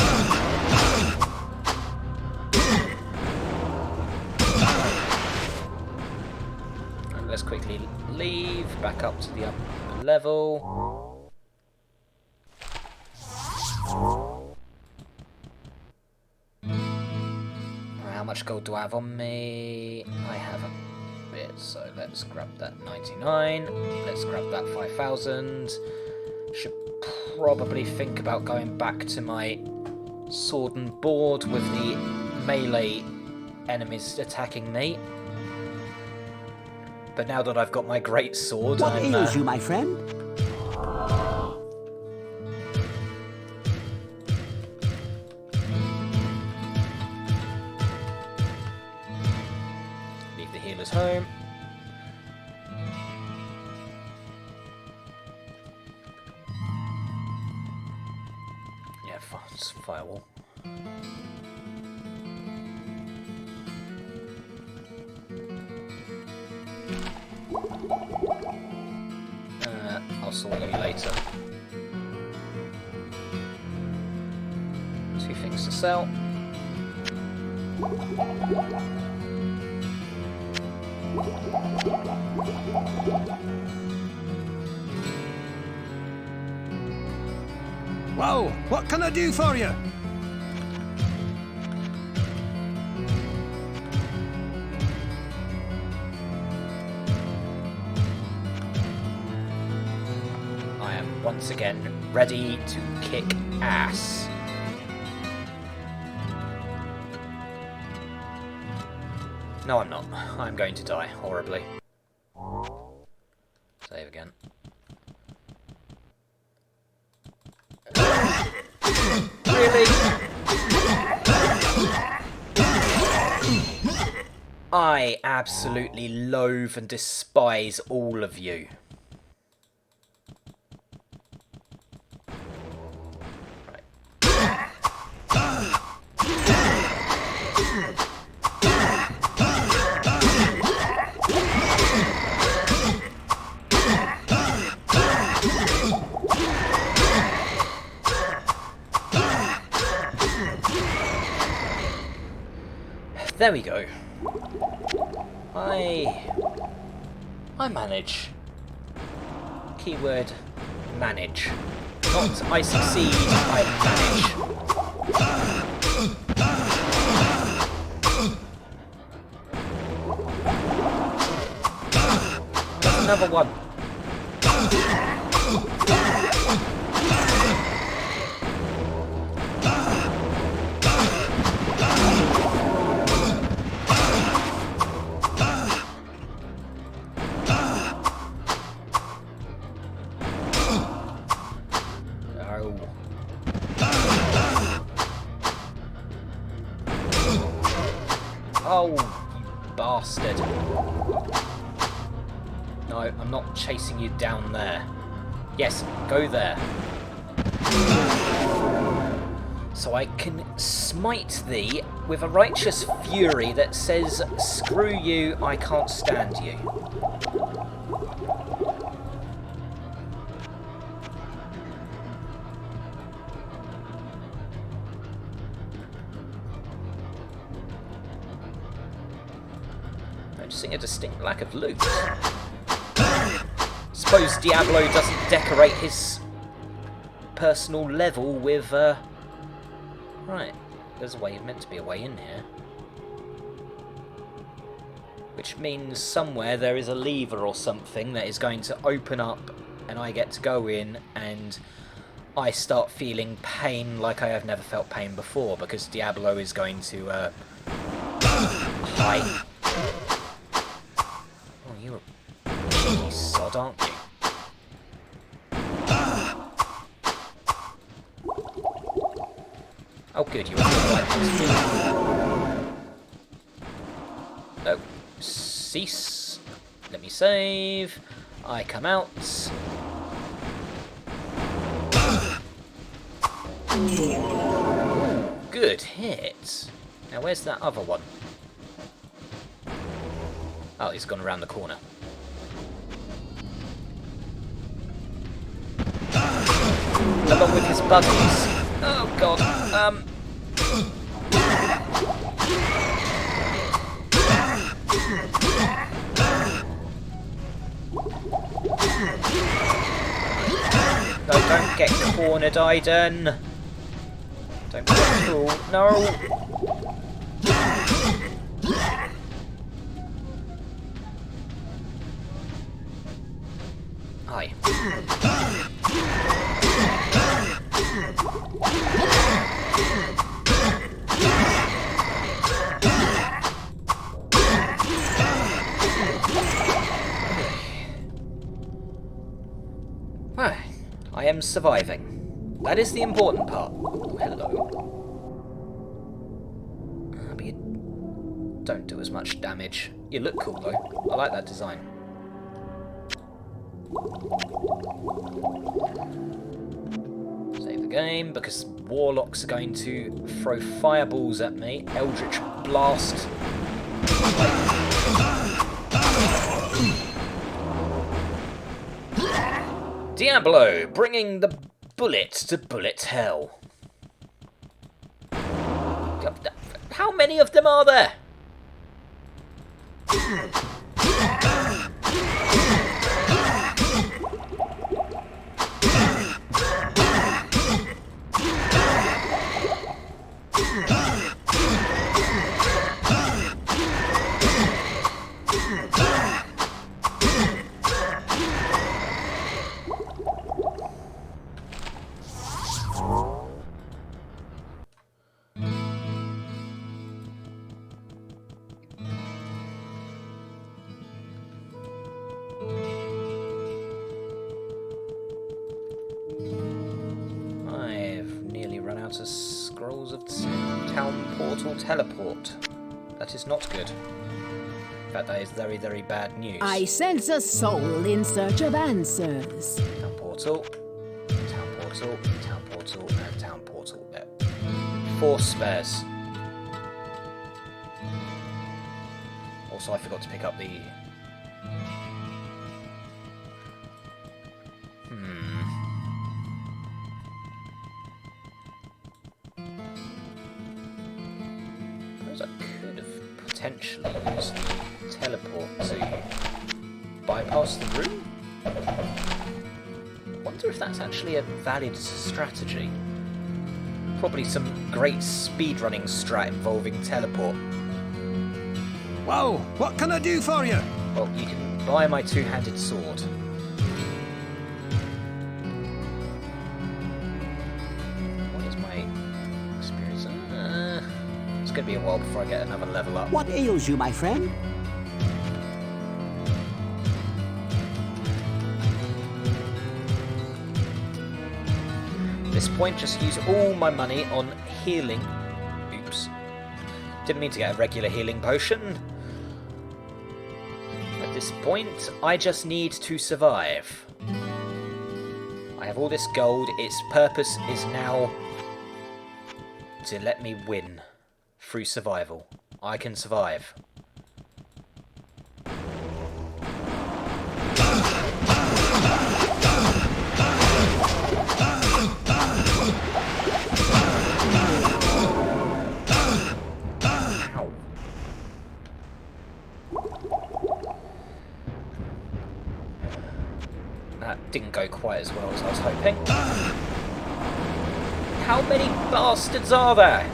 Let's quickly leave, back up to the upper level. Right, how much gold do I have on me? I have a bit. So let's grab that 99. Let's grab that 5,000. Should probably think about going back to my sword and board with the melee enemies attacking me. But now that I've got my great sword, What ails you, my friend? Leave the healers home. Yeah, it's firewall. I'll sort you later. 2 things to sell. Well, what can I do for you? I am once again ready to kick ass. No, I'm not. I'm going to die horribly. Save again. Really? I absolutely loathe and despise all of you. There we go. I manage. Keyword manage. Not I succeed, I manage. There's another one. Oh, you bastard. No, I'm not chasing you down there. Yes, go there. So I can smite thee with a righteous fury that says, screw you, I can't stand you. Noticing a distinct lack of loot. Suppose Diablo doesn't decorate his personal level with, Right, there's a way, meant to be a way in here. Which means somewhere there is a lever or something that is going to open up and I get to go in and I start feeling pain like I have never felt pain before because Diablo is going to, Hi. Oh, you're a cheeky sod, aren't you? Oh good, you were right. Oh, cease. Let me save. I come out. Good hit. Now where's that other one? Oh, he's gone around the corner. Along with his buddies. Oh god, No, don't get cornered, Aiden. Don't be cool. No! am surviving. That is the important part. Oh, hello. But you don't do as much damage. You look cool though. I like that design. Save the game, because warlocks are going to throw fireballs at me. Eldritch Blast. Diablo, bringing the bullet to bullet hell. How many of them are there? Of scrolls of town portal teleport. That is not good. In fact, that is very, very bad news. I sense a soul in search of answers. Town portal, town portal, town portal, and town portal. There. 4 spares. Also, I forgot to pick up the... I could have potentially used teleport to bypass the room. I wonder if that's actually a valid strategy. Probably some great speedrunning strat involving teleport. Whoa, what can I do for you? Well, you can buy my two-handed sword. What is my experience? It's going to be a while before I get another level up. What ails you, my friend? At this point, just use all my money on healing. Oops. Didn't mean to get a regular healing potion. At this point, I just need to survive. I have all this gold. Its purpose is now to let me win. Through survival. I can survive. Ow. That didn't go quite as well as I was hoping. How many bastards are there?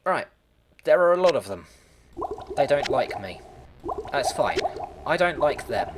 Right, there are a lot of them. They don't like me. That's fine. I don't like them.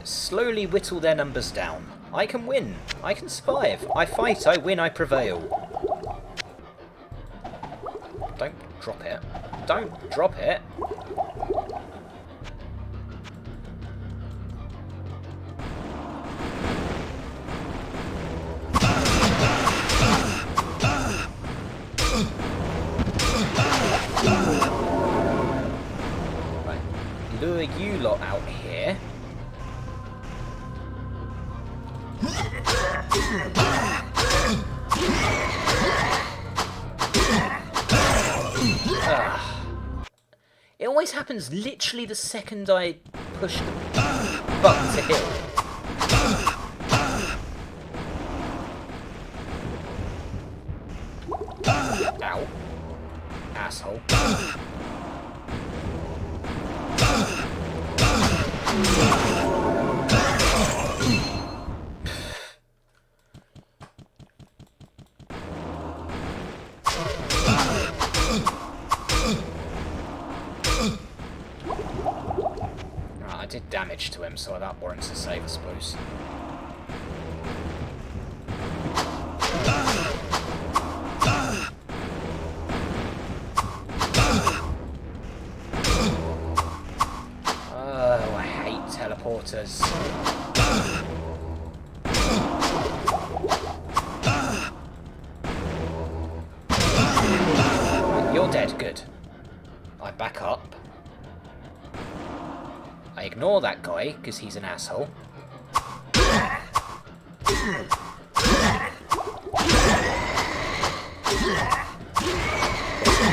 Slowly whittle their numbers down. I can win. I can survive. I fight, I win, I prevail. Don't drop it. Don't drop it. Right. Lure you lot out here. It always happens literally the second I push the button to heal. asshole. I did damage to him, so that warrants a save, I suppose. Oh, I hate teleporters. You're dead, good. I back up. I ignore that guy, because he's an asshole.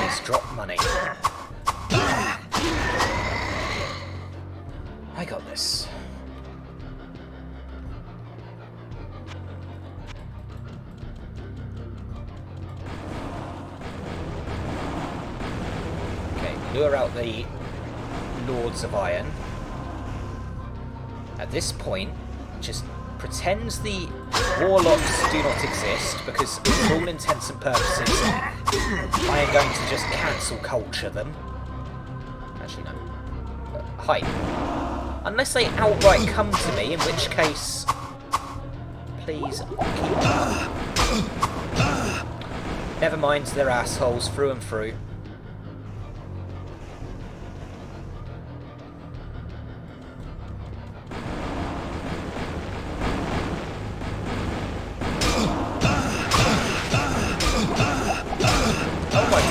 Let's drop money. I got this. Okay, lure out the Lords of Iron. At this point, just pretends the warlocks do not exist, because for all intents and purposes, I am going to just cancel culture them. Actually, no. Hi. Unless they outright come to me, in which case, please keep them up. Never mind, they're assholes through and through.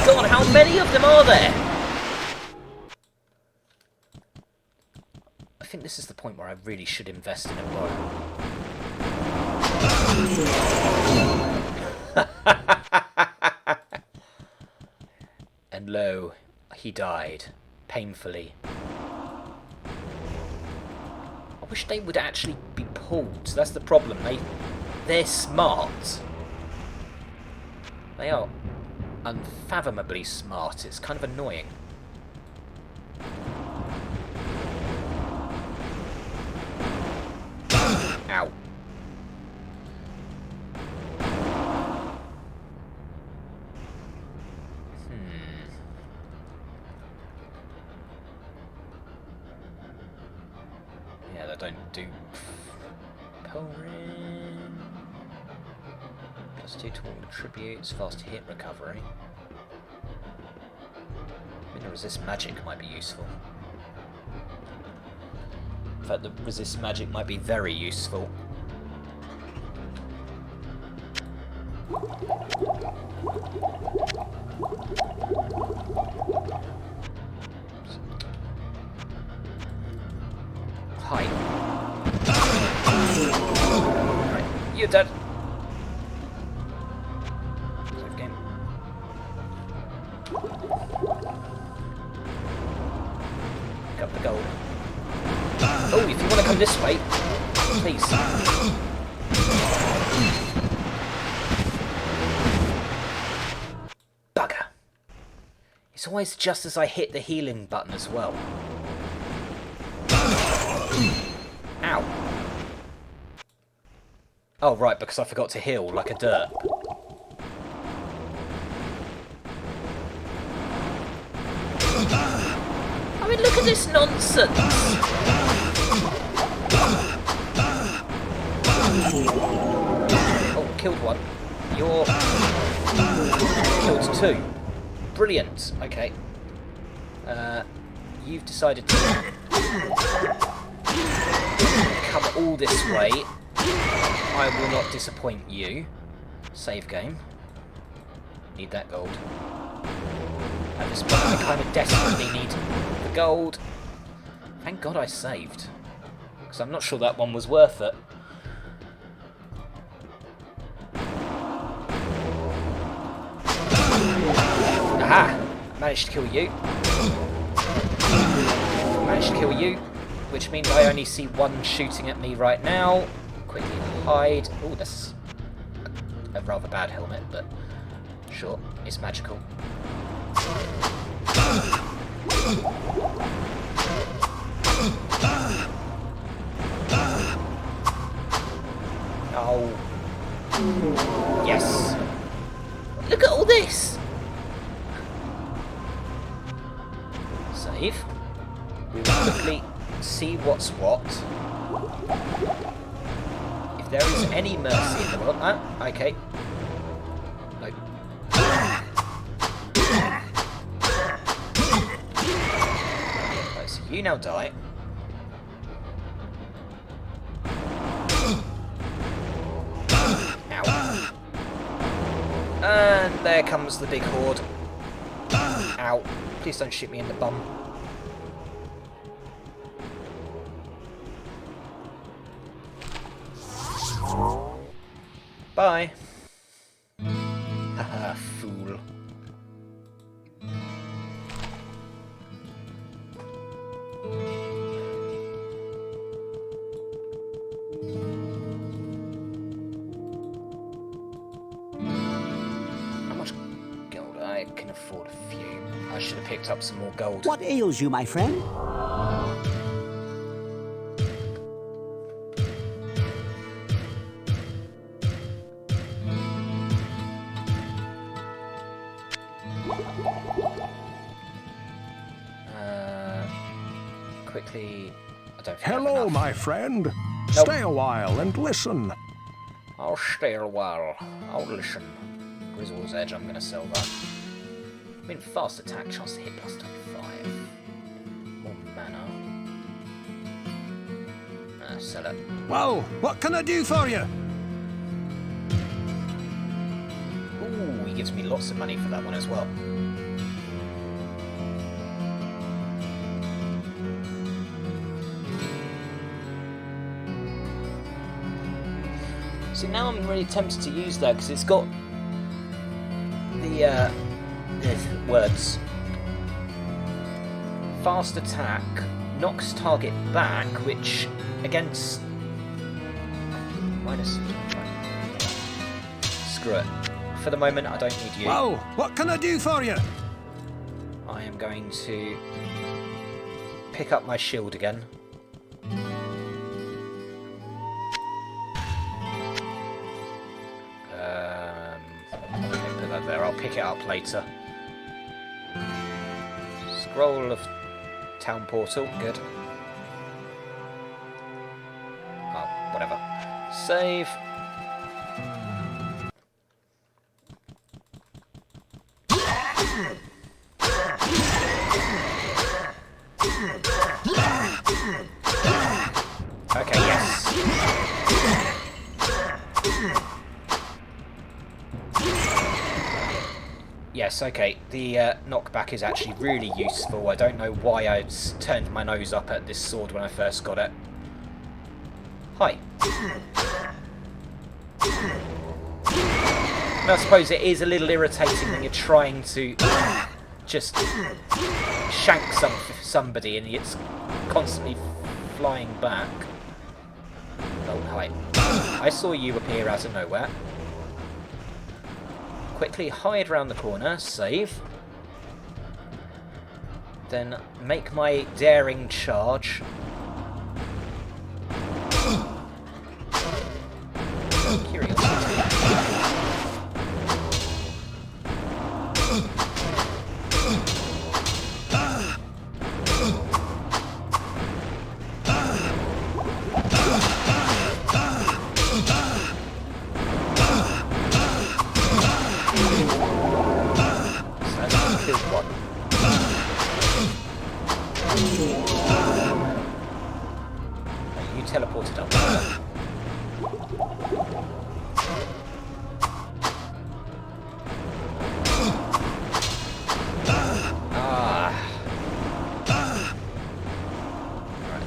God, how many of them are there? I think this is the point where I really should invest in a bow. And lo, he died. Painfully. I wish they would actually be pulled. That's the problem. They're smart. They are unfathomably smart. It's kind of annoying. Ow. Yeah, they don't do pouring. +2 to all attributes, fast hit recovery. Mineral resist magic might be useful. In fact, the resist magic might be very useful. Hi. Right, you're dead. Save game. Pick up the gold. Oh, if you want to come this way, please. Bugger. It's always just as I hit the healing button as well. Ow. Oh, right, because I forgot to heal like a derp. I mean, look at this nonsense! Oh, killed one. You're... killed two. Brilliant. Okay. You've decided to come all this way. I will not disappoint you. Save game. Need that gold. At this point, I kind of desperately need the gold. Thank God I saved. Because I'm not sure that one was worth it. Aha! Managed to kill you. Managed to kill you. Which means I only see one shooting at me right now. Quickly hide. Oh, that's a rather bad helmet, but sure, it's magical. Oh. Yes. Look at all this. Save. We will quickly see what's what. If there is any mercy in the world. Ah, okay. No. Right, so you now die. And there comes the big horde. Ow. Please don't shoot me in the bum. Bye. Haha, fool. I can afford a few. I should have picked up some more gold. What ails you, my friend? Quickly, I don't think Hello, my friend. Stay a while and listen. I'll stay a while. I'll listen. Grizzle's Edge, I'm going to sell that. I mean, fast attack, chance to hit plus 25. More mana. Sell it. Well, what can I do for you? Ooh, he gives me lots of money for that one as well. See, now I'm really tempted to use that because it's got the words. Fast attack knocks target back, which against minus. Screw it. For the moment, I don't need you. Well, what can I do for you? I am going to pick up my shield again. Put that there. I'll pick it up later. Scroll of town portal. Good. Oh, whatever. Save. Okay, yes. Yes, okay. The knockback is actually really useful. I don't know why I turned my nose up at this sword when I first got it. Hi. And I suppose it is a little irritating when you're trying to just shank somebody and it's constantly flying back. Oh, hi. I saw you appear out of nowhere. Quickly hide round the corner, save. Then make my daring charge. Curiosity. You teleported up there. Right.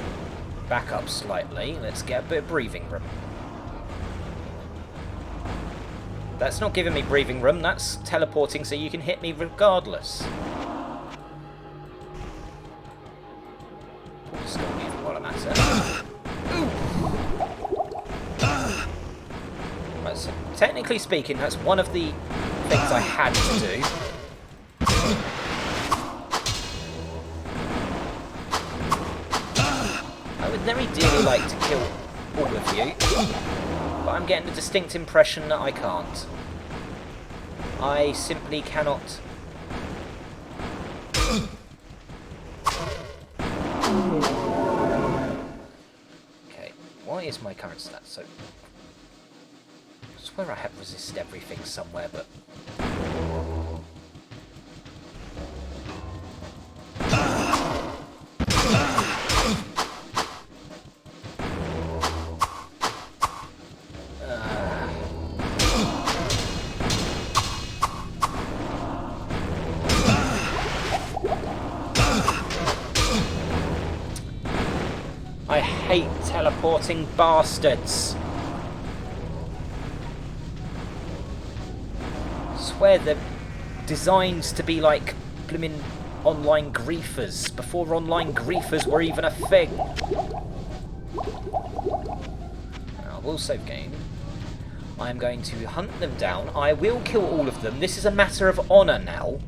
Back up slightly. Let's get a bit of breathing room. That's not giving me breathing room, that's teleporting so you can hit me regardless. Just gonna leave it while I'm at it. Right, so technically speaking, that's one of the things I had to do. would very dearly like to kill all of you, but I'm getting a distinct impression that I can't. I simply cannot. Okay, why is my current stat so... I swear I have resisted everything somewhere, but... I hate teleporting bastards. I swear they're designed to be like blimmin' online griefers before online griefers were even a thing. I will save game. I am going to hunt them down. I will kill all of them. This is a matter of honour now.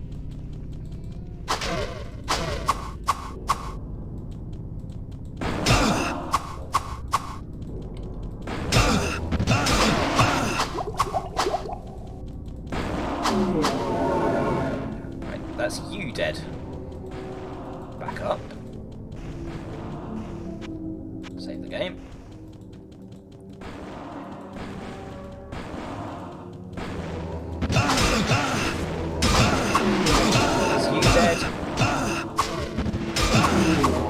That's you dead. Back up. Save the game. That's you dead.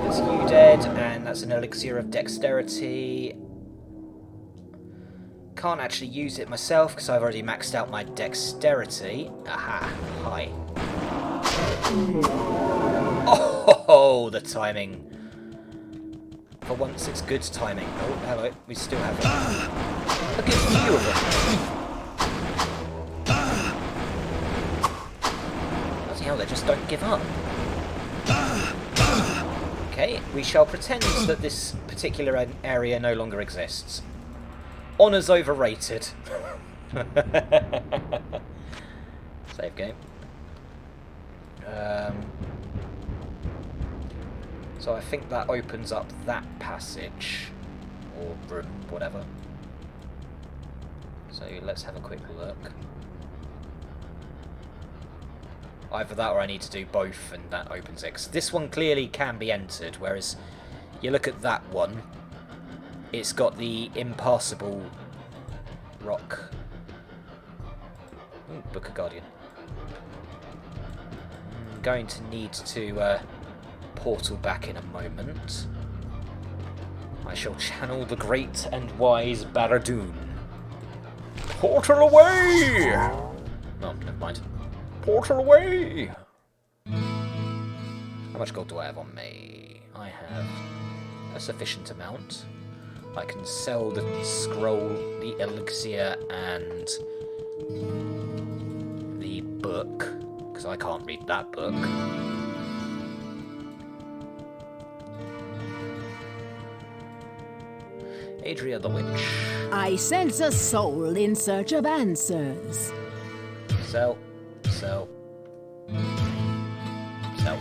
That's you dead, and that's an elixir of dexterity. Can't actually use it myself because I've already maxed out my dexterity. Aha, hi. Oh, the timing. For once, it's good timing. Oh, hello. We still have a good few of them. Bloody hell, they just don't give up. Okay, we shall pretend that this particular area no longer exists. Honour's overrated. Save game. So I think that opens up that passage, or room, whatever. So let's have a quick look. Either that or I need to do both and that opens it. 'Cause this one clearly can be entered, whereas you look at that one, it's got the impassable rock. Ooh, Book of Guardian. I'm going to need to portal back in a moment. I shall channel the great and wise Baradoon. Portal away! Oh, never mind. Portal away! How much gold do I have on me? I have a sufficient amount. I can sell the scroll, the elixir, and the book, because I can't read that book. Adria the Witch. I sense a soul in search of answers. Sell. Sell. Sell.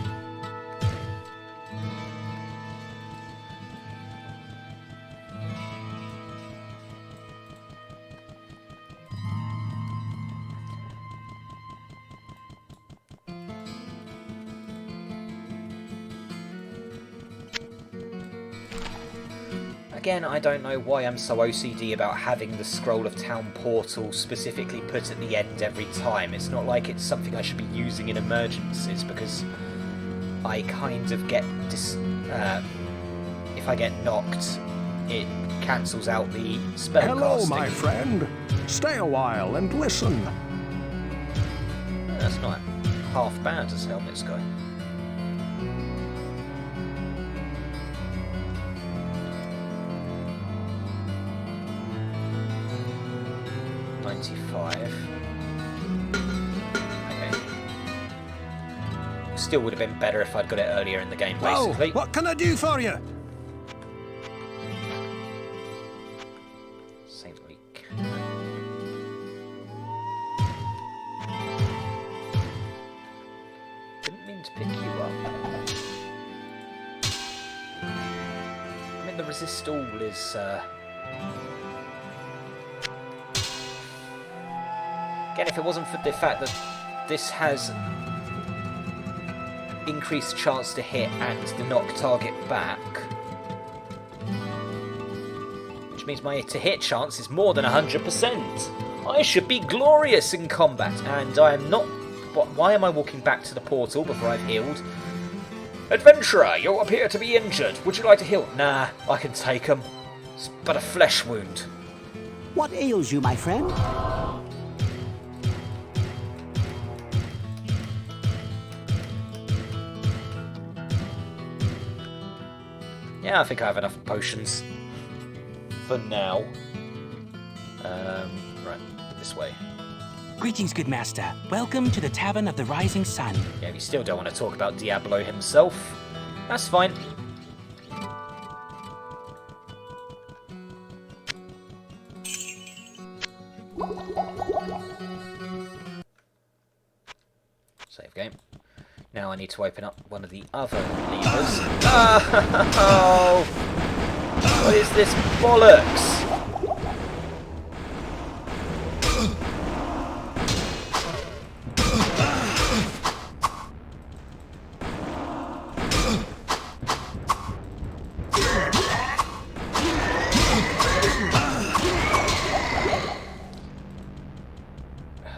Again, I don't know why I'm so OCD about having the Scroll of Town portal specifically put at the end every time. It's not like it's something I should be using in emergencies, because I kind of get... if I get knocked, it cancels out the spell Hello, casting. my friend. Stay a while and listen. That's not half bad as Helmet's going. Okay. Still would have been better if I'd got it earlier in the game, basically. Whoa, what can I do for you? Saint Week. Didn't mean to pick you up. I meant the resist all is... Again, if it wasn't for the fact that this has increased chance to hit and to knock target back, which means my to-hit chance is more than 100%. I should be glorious in combat, and I am not... Why am I walking back to the portal before I've healed? Adventurer, you appear to be injured. Would you like to heal? Nah, I can take them. It's but a flesh wound. What ails you, my friend? Yeah, I think I have enough potions. For now. Right, this way. Greetings, good master. Welcome to the Tavern of the Rising Sun. Yeah, if you still don't want to talk about Diablo himself, that's fine. Save game. Now I need to open up one of the other levers. Oh! What is this bollocks?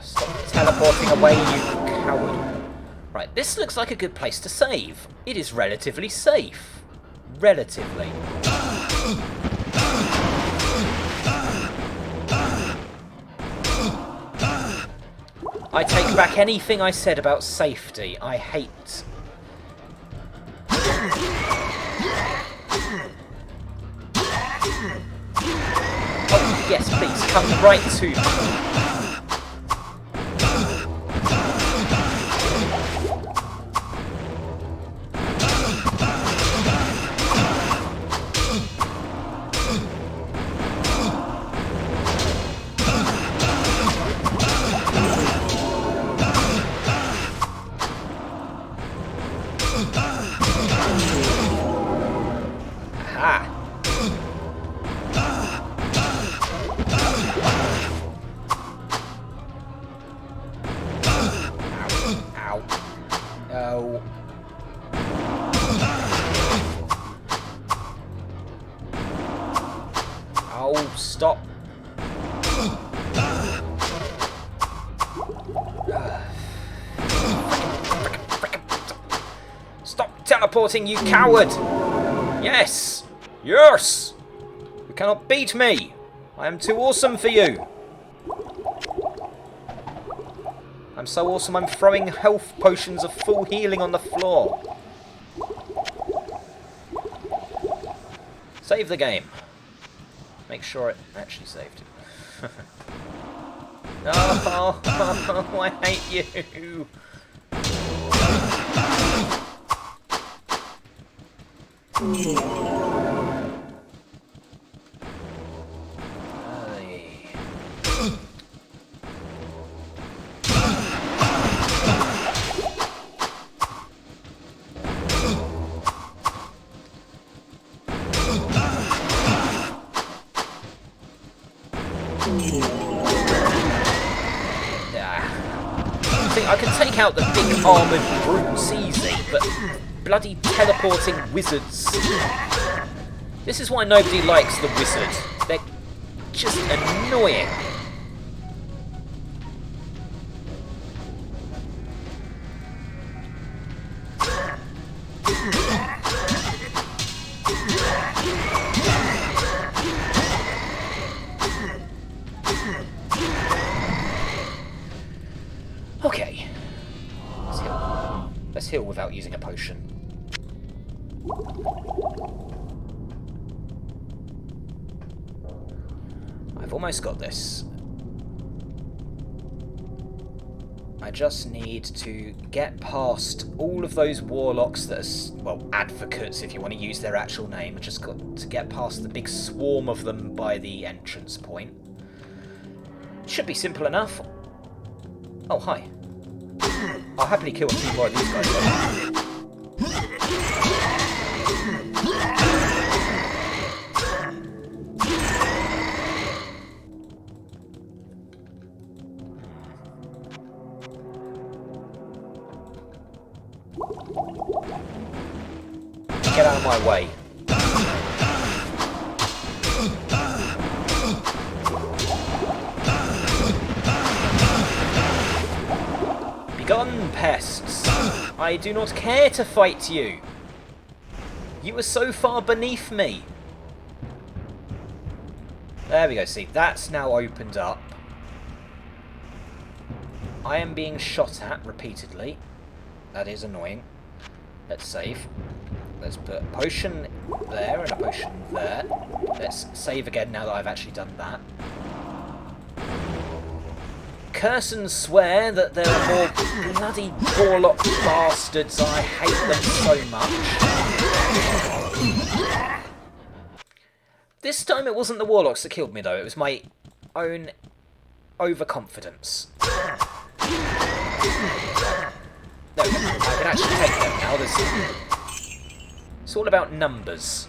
Stop teleporting away, you coward. Right, this looks like a good place to save. It is relatively safe. Relatively. I take back anything I said about safety. I hate... Oh, yes, please, come right to me. Oh, stop. Stop teleporting, you coward! Yes! Yes! You cannot beat me! I am too awesome for you! I'm so awesome I'm throwing health potions of full healing on the floor. Save the game. Make sure it actually saved. Oh, I hate you. I can take out the big armoured brutes easy, but bloody teleporting wizards. This is why nobody likes the wizard. They're just annoying. Okay, let's heal. Let's heal without using a potion. I've almost got this. I just need to get past all of those warlocks that are, well, advocates if you want to use their actual name. I just got to get past the big swarm of them by the entrance point. Should be simple enough. Oh, hi. I'll happily kill a few more of these guys though. my way. Begone, pests! I do not care to fight you! You are so far beneath me! There we go, see, that's now opened up. I am being shot at repeatedly. That is annoying. Let's save. Let's put a potion there and a potion there. Let's save again now that I've actually done that. Curse and swear that there are more bloody warlock bastards. I hate them so much. This time it wasn't the warlocks that killed me though, it was my own overconfidence. No, I can actually take them now. It's all about numbers.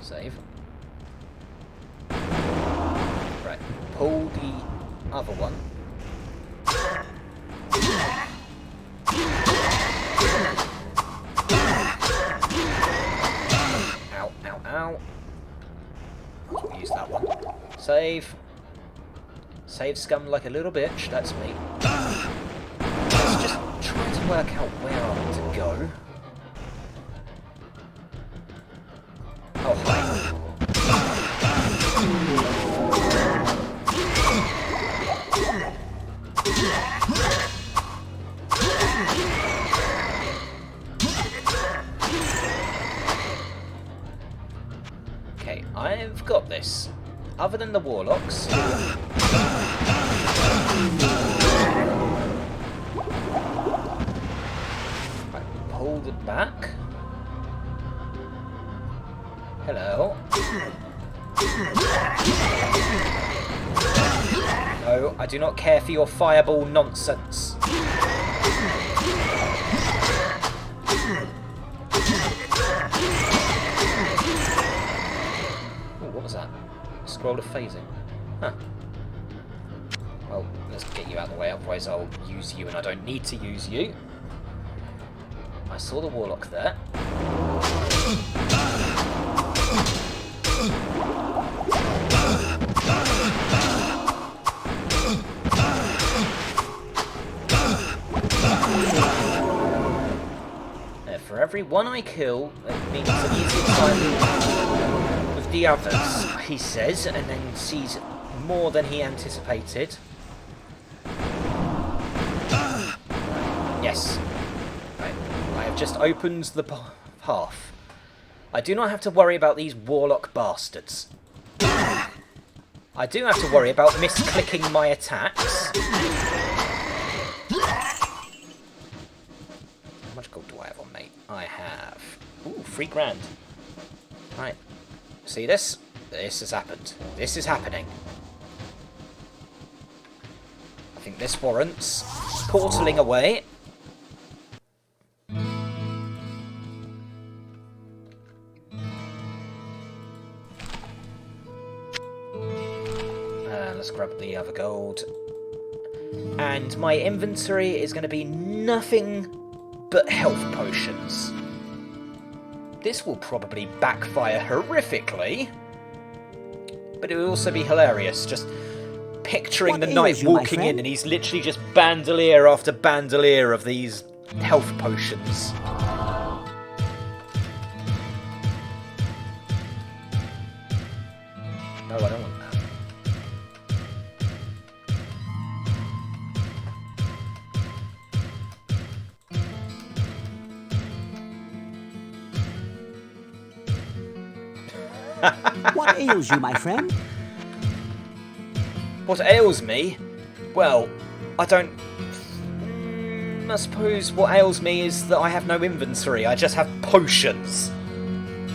Save. Right, pull the other one. Ow, ow, ow. We'll use that one. Save. Save scum like a little bitch, that's me. Let's just try to work out where I want to go. Oh, hi. Okay, I've got this. Other than the warlocks... I pulled it back. Hello. No, I do not care for your fireball nonsense. Ooh, what was that? Scroll of phasing. Huh. Well, let's get you out of the way, otherwise I'll use you and I don't need to use you. I saw the warlock there. For every one I kill, it means an easier time with the others, he says, and then sees more than he anticipated. Yes. Right. I have just opened the path. I do not have to worry about these warlock bastards. I do have to worry about misclicking my attacks. How much gold do I have on me? I have... Ooh, 3 grand. Right. See this? This has happened. This is happening. I think this warrants portaling away. Let's grab the other gold. And my inventory is going to be nothing but health potions. This will probably backfire horrifically, but it will also be hilarious, just picturing the knight walking in and he's literally just bandolier after bandolier of these health potions. No, I don't want that. What ails you, my friend? What ails me? Well, I don't... I suppose what ails me is that I have no inventory. I just have potions.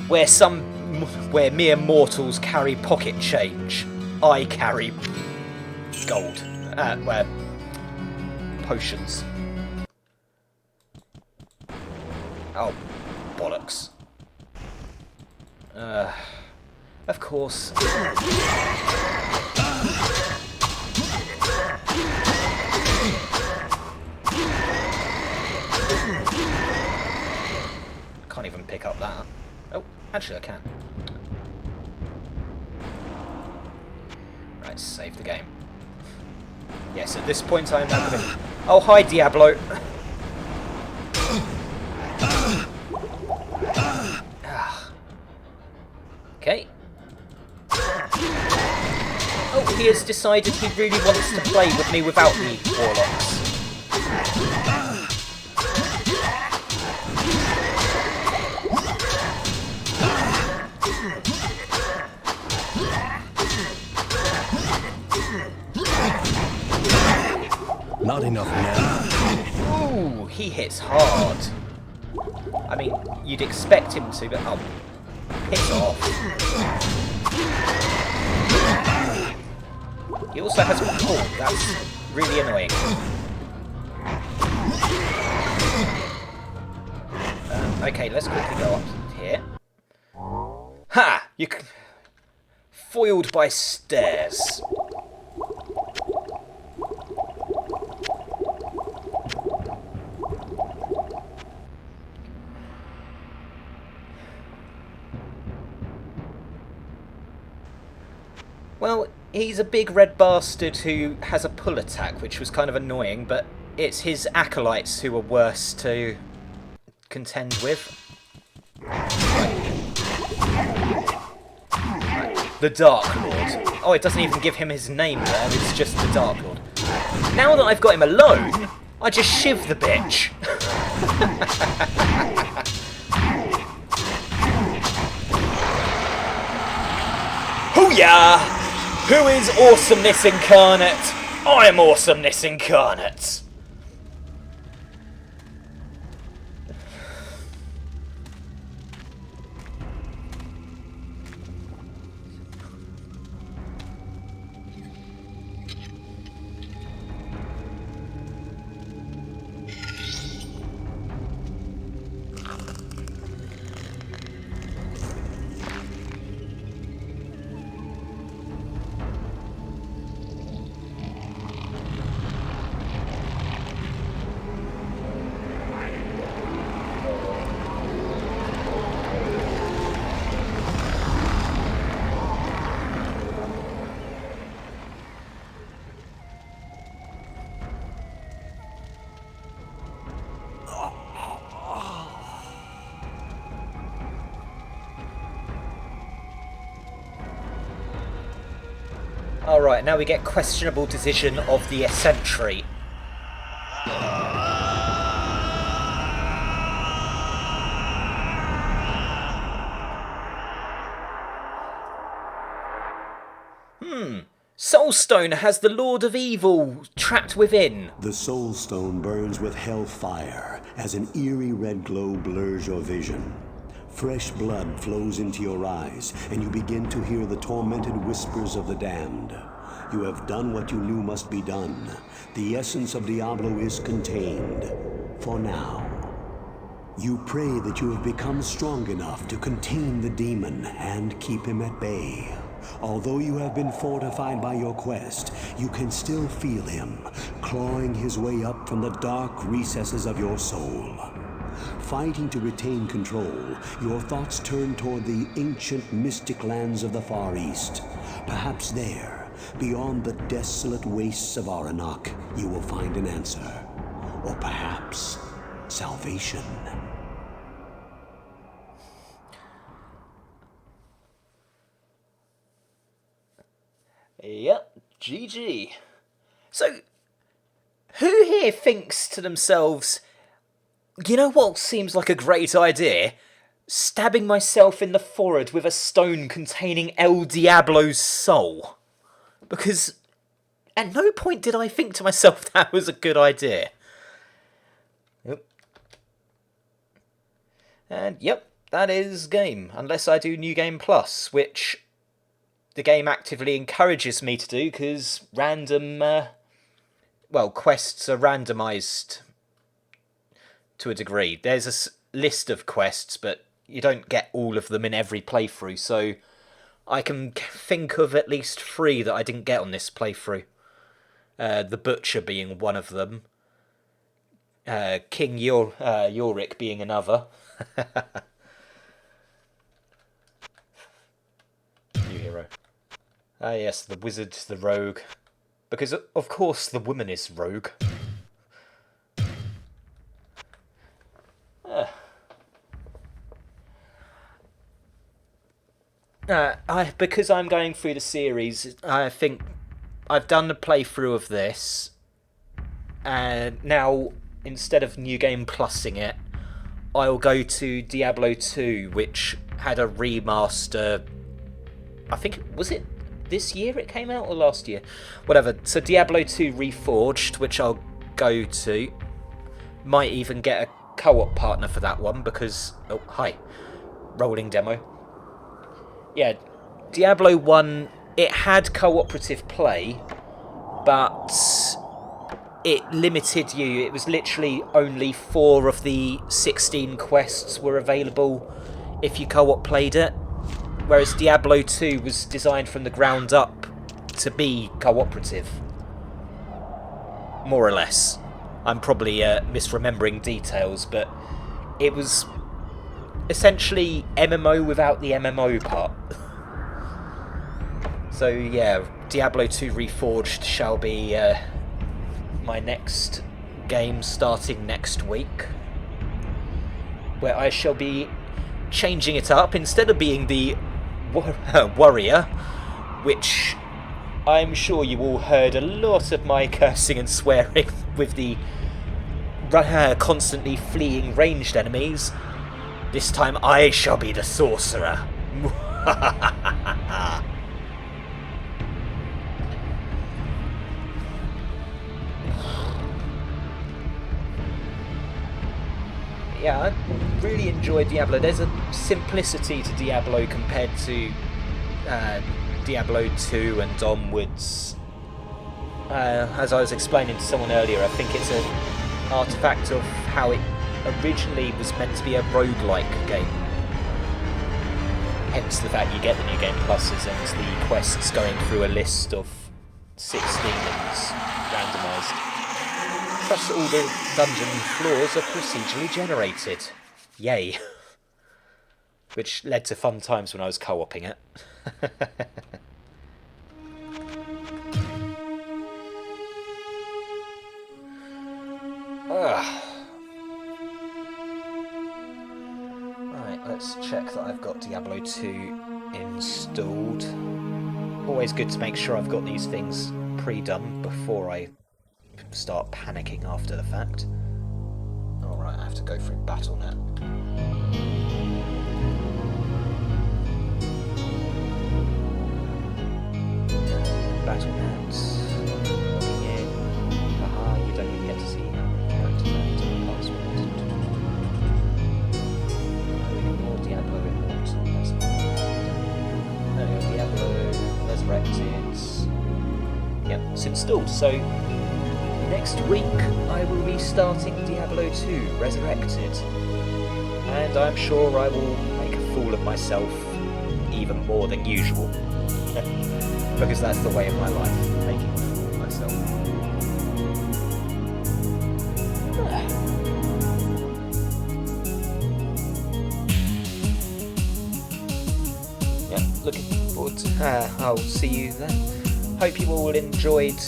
Where mere mortals carry pocket change, I carry gold. Where potions. Oh, bollocks. Of course. can't even pick up that. Oh, actually I can. Right, save the game. Yes, at this point I'm now going to... Oh, hi, Diablo! Okay. Oh, he has decided he really wants to play with me without the warlocks. Not enough now. Ooh, he hits hard. I mean, you'd expect him to, but oh, piss off. He also has a pull. That's really annoying. Okay, let's quickly go up here. Ha! You foiled by stairs. Well, he's a big red bastard who has a pull attack, which was kind of annoying, but it's his acolytes who are worse to contend with. The Dark Lord. Oh, it doesn't even give him his name there, it's just the Dark Lord. Now that I've got him alone, I just shiv the bitch. Hoo-yah! Who is awesomeness incarnate? I am awesomeness incarnate. Alright, now we get questionable decision of the Sentry. Soulstone has the Lord of Evil trapped within. The Soulstone burns with hellfire as an eerie red glow blurs your vision. Fresh blood flows into your eyes, and you begin to hear the tormented whispers of the damned. You have done what you knew must be done. The essence of Diablo is contained. For now. You pray that you have become strong enough to contain the demon and keep him at bay. Although you have been fortified by your quest, you can still feel him, clawing his way up from the dark recesses of your soul. Fighting to retain control, your thoughts turn toward the ancient mystic lands of the Far East. Perhaps there, beyond the desolate wastes of Aranok, you will find an answer. Or perhaps, salvation. Yep, GG. So, who here thinks to themselves, you know what seems like a great idea? Stabbing myself in the forehead with a stone containing El Diablo's soul. Because at no point did I think to myself that was a good idea. Yep. And yep, that is game. Unless I do New Game Plus, which the game actively encourages me to do, because random, quests are randomised to a degree. There's a list of quests, but you don't get all of them in every playthrough, so I can think of at least 3 that I didn't get on this playthrough. The Butcher being one of them. King Yorick being another. Ah yes, the wizard, the rogue. Because, of course, the woman is rogue. Because I'm going through the series, I think I've done a playthrough of this, and now, instead of New Game Plusing it, I'll go to Diablo 2, which had a remaster. I think, was it this year it came out, or last year? Whatever. So Diablo 2 Reforged, which I'll go to. Might even get a co-op partner for that one, because... Oh, hi. Rolling demo. Yeah, Diablo 1, it had cooperative play, but it limited you. It was literally only 4 of the 16 quests were available if you co-op played it, whereas Diablo 2 was designed from the ground up to be cooperative. More or less. I'm probably misremembering details, but it was essentially MMO without the MMO part. So yeah, Diablo 2 Reforged shall be my next game starting next week, where I shall be changing it up. Instead of being the warrior, which I'm sure you all heard a lot of my cursing and swearing with the constantly fleeing ranged enemies, this time I shall be the sorcerer. Yeah, I really enjoyed Diablo. There's a simplicity to Diablo compared to Diablo 2 and onwards. As I was explaining to someone earlier, I think it's an artifact of how it originally was meant to be a roguelike game. Hence the fact you get the New Game Pluses and the quests going through a list of 6 demons randomised. Plus all the dungeon floors are procedurally generated. Yay. Which led to fun times when I was co-oping it. Right, let's check that I've got Diablo 2 installed. Always good to make sure I've got these things pre-done before I start panicking after the fact. Alright, I have to go through Battle.net. Battle.net. Logging in. Haha, you don't even get to see character names and password. More Diablo Immortal. That's there we go, Diablo Resurrected. Yep, it's installed. So next week I will be starting Diablo 2 Resurrected, and I'm sure I will make a fool of myself even more than usual, because that's the way of my life, making a fool of myself. Yeah, looking forward to I'll see you then. Hope you all enjoyed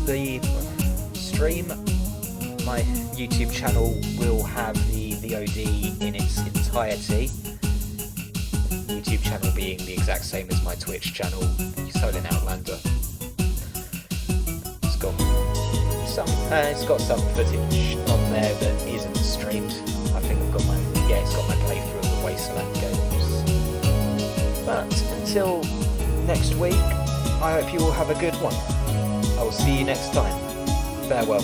the stream. My YouTube channel will have the VOD in its entirety. YouTube channel being the exact same as my Twitch channel, Solin Outlander. It's got some footage on there that isn't streamed. I think it's got my playthrough of the Wasteland games. But until next week, I hope you all have a good one. I will see you next time. Farewell.